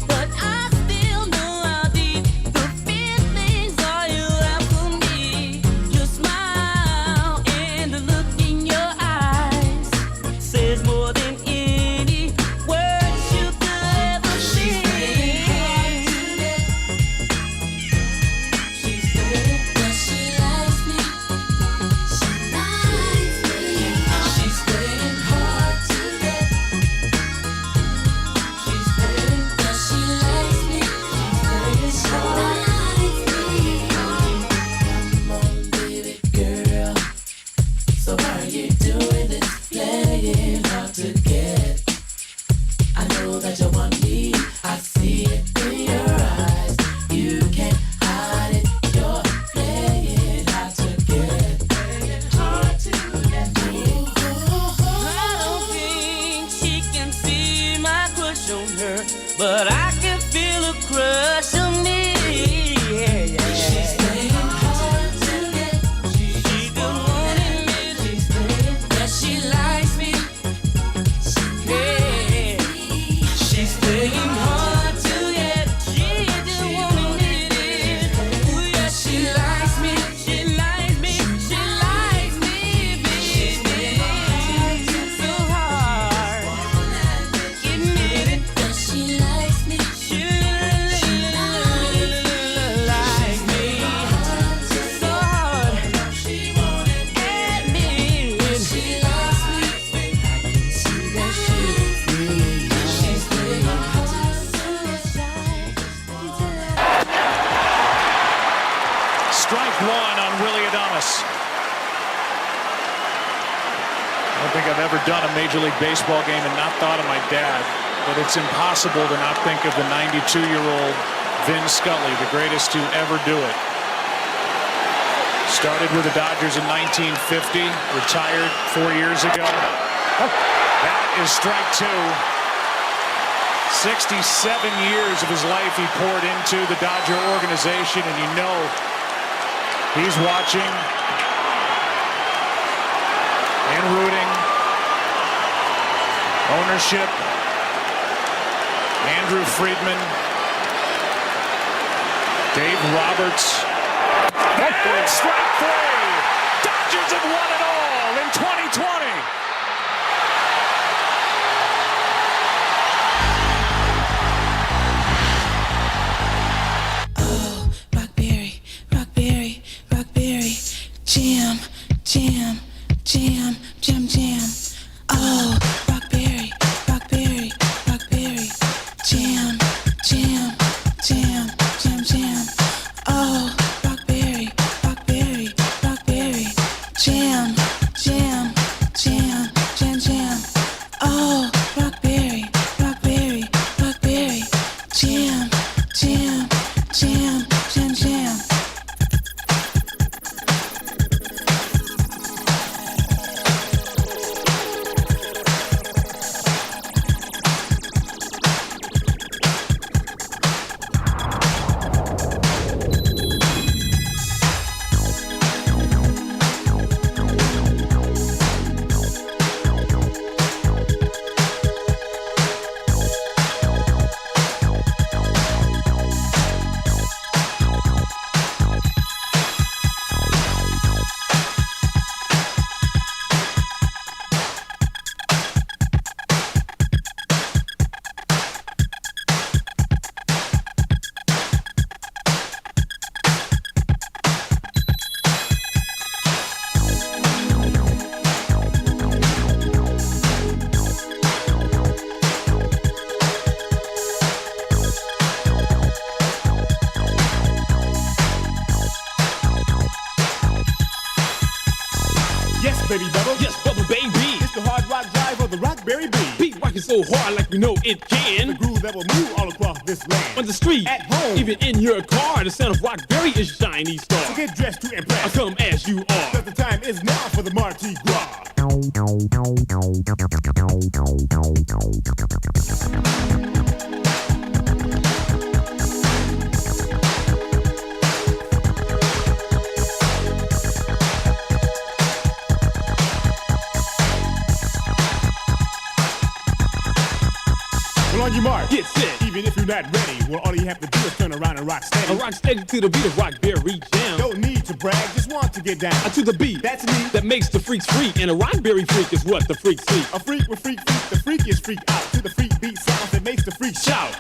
but I still know how deep the feelings are you have for me. Your smile and the look in your eyes says more than any words you could ever say. Does she likes me? She likes me. She's playing hard to get. Does she likes me? She likes me. Come on, baby girl. So how are you doing this? Playing hard to get. I know that you want me. I see it in your eyes. You can't hide it. You're playing hard to get. Playing hard to get. I don't think she can see my crush on her, but I can feel a crush on me. She's playing hard to get. She don't want to admit that she likes me. She's playing don't think I've ever done a Major League Baseball game and not thought of my dad, but it's impossible to not think of the 92-year-old Vin Scully, the greatest to ever do it. Started with the Dodgers in 1950, retired 4 years ago. That is strike two. 67 years of his life he poured into the Dodger organization, and you know he's watching and rooting. Ownership, Andrew Friedman, Dave Roberts. And strike three. Dodgers have won it all in 2020. Jam, jam, jam, jam, jam. Oh, rockberry, rockberry, rockberry. Jam, jam, jam, jam, jam. Oh, rockberry, rockberry, rockberry. Jam, jam, jam, jam, jam. Oh, rockberry, rockberry, rockberry. Jam, jam, jam, jam, jam. baby bubble. Yes, bubble baby. It's the hard rock drive of the Rockberry Beat. Beat rocking so hard like we know it can. The groove that will move all across this land. On the street, at home, even in your car. The sound of Rockberry is shiny star. So get dressed to impress. I come as you are. Cause the time is now for the Mardi Gras. Well, on your mark, get set. Even if you're not ready, well, all you have to do is turn around and rock steady. Rock steady to the beat of Rockberry Jam. No need to brag, just want to get down. To the beat, that's me. That makes the freaks freak, and a Rockberry freak is what the freaks seek. A freak with freak feet, the freak is freak out. To the freak beat sounds that makes the freak shout.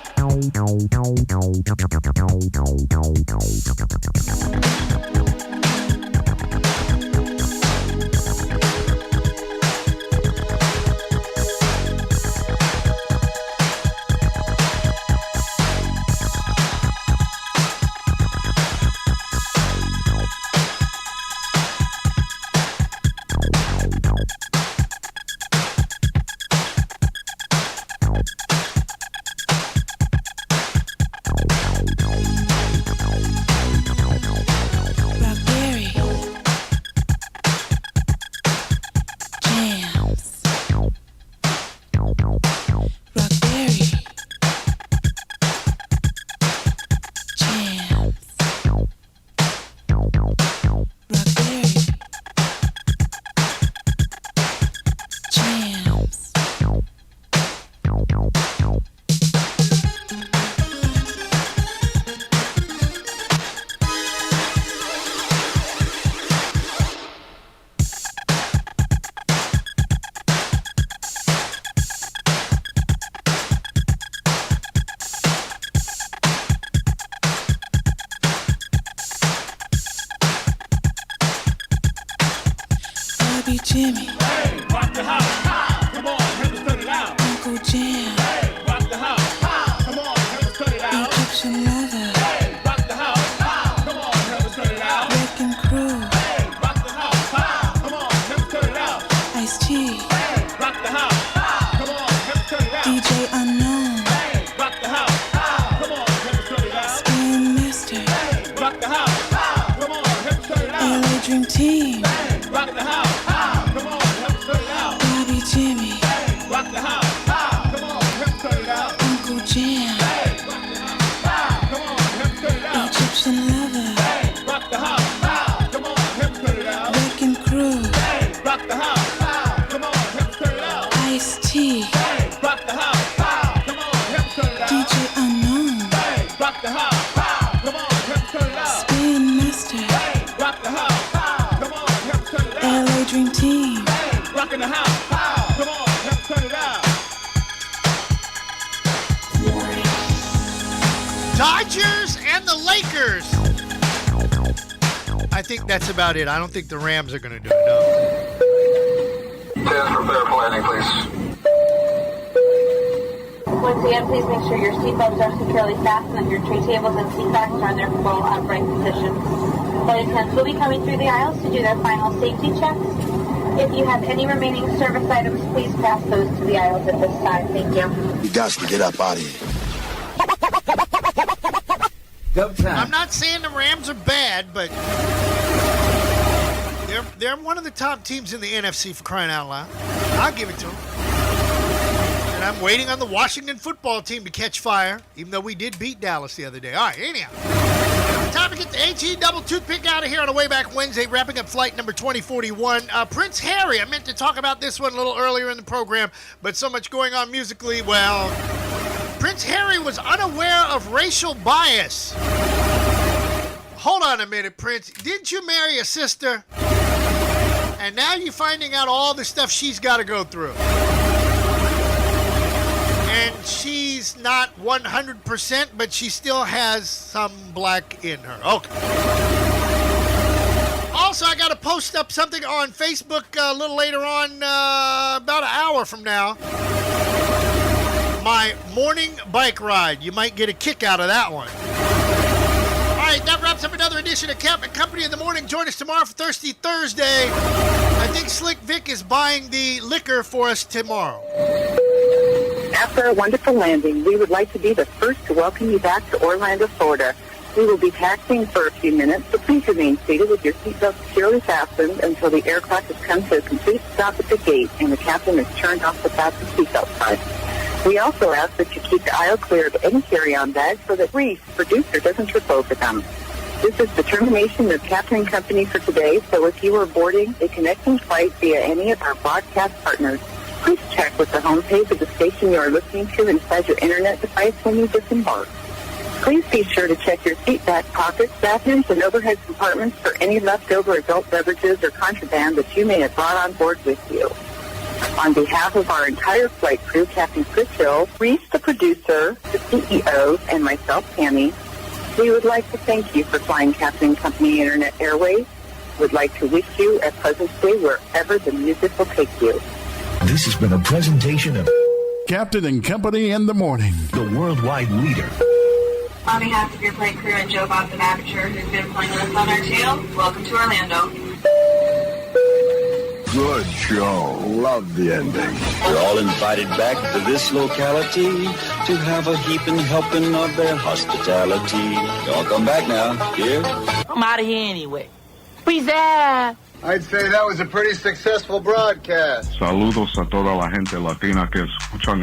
Jimmy. Hey, rock the house. Ha! Come on, help us turn it out. Uncle Jam. Hey, rock the house. Ha! Come on, help us turn it out. Egyptian lover. Hey, rock the house. Ha! Come on, help us turn it out. Wrecking crew. Hey, rock the house. Ha! Come on, help us turn it out. I Ice-T. Rock the house. Come on, let's turn it out. DJ Unknown. Rock the house. Come on, let's turn it out. Spin Master. Rock the house. Come on, let's turn it out. LA Dream Team. Rock the house. Come on, let's turn it out. Bobby Jimmy. Rock the house. Come on, let's turn it out. Uncle Jam. Come on, let's turn it out. Egyptian Lover. Rock the house. Come on, let's turn it out. Wrecking Crew. Rock the house. Come on, let's turn it out. Ice-T. Rock the house. Come on, let's turn it out. DJ Unknown. Rock the house. Come on, let's turn it out. Spin Master. Rock the house. Come on, let's turn it out. LA Dream Team. Rockin' the house. Come on, let's turn it out. Dodgers and the Lakers. I think that's about it. I don't think the Rams are going to do it, no. Stand for fair planning, please. Once again, please make sure your seatbelts are securely fastened and your tray tables and seat backs are in their full upright position. Flight attendants will be coming through the aisles to do their final safety checks. If you have any remaining service items, please pass those to the aisles at this time. Thank you. You got to get up out of here. I'm not saying the Rams are bad, but they're one of the top teams in the NFC for crying out loud. I'll give it to them. And I'm waiting on the Washington football team to catch fire, even though we did beat Dallas the other day. All right, anyhow. Time to get the HE double toothpick out of here on a way back Wednesday, wrapping up flight number 2041. Prince Harry, I meant to talk about this one a little earlier in the program, but so much going on musically. Well, Prince Harry was unaware of racial bias. Hold on a minute, Prince. Didn't you marry a sister? And now you're finding out all the stuff she's got to go through. And she's not 100%, but she still has some black in her. Okay. Also, I got to post up something on Facebook a little later on, about an hour from now. My morning bike ride. You might get a kick out of that one. All right, that wraps up another edition of Camp and Company in the Morning. Join us tomorrow for Thirsty Thursday. I think Slick Vic is buying the liquor for us tomorrow. After a wonderful landing, we would like to be the first to welcome you back to Orlando, Florida. We will be taxiing for a few minutes, so please remain seated with your seatbelt securely fastened until the aircraft has come to a complete stop at the gate and the captain has turned off the fasten seatbelt sign. We also ask that you keep the aisle clear of any carry-on bags so that Reese, producer, doesn't trip over them. This is the termination of Captain Company for today, so if you are boarding a connecting flight via any of our broadcast partners, please check with the homepage of the station you are listening to inside your internet device when you disembark. Please be sure to check your seat back pockets, bathrooms, and overhead compartments for any leftover adult beverages or contraband that you may have brought on board with you. On behalf of our entire flight crew, Captain Chris Hill, Reese, the producer, the CEO, and myself, Tammy, we would like to thank you for flying Captain Company Internet Airways. We'd like to wish you a pleasant stay wherever the music will take you. This has been a presentation of Captain and Company in the Morning, the worldwide leader. On behalf of your flight crew and Joe Bob the Manager, who's been playing with us on our tail, welcome to Orlando. Good show. Love the ending. You're all invited back to this locality to have a heaping helping of their hospitality. Y'all come back now, dear. I'm out of here anyway. Peace out. I'd say that was a pretty successful broadcast. Saludos a toda la gente latina que escuchan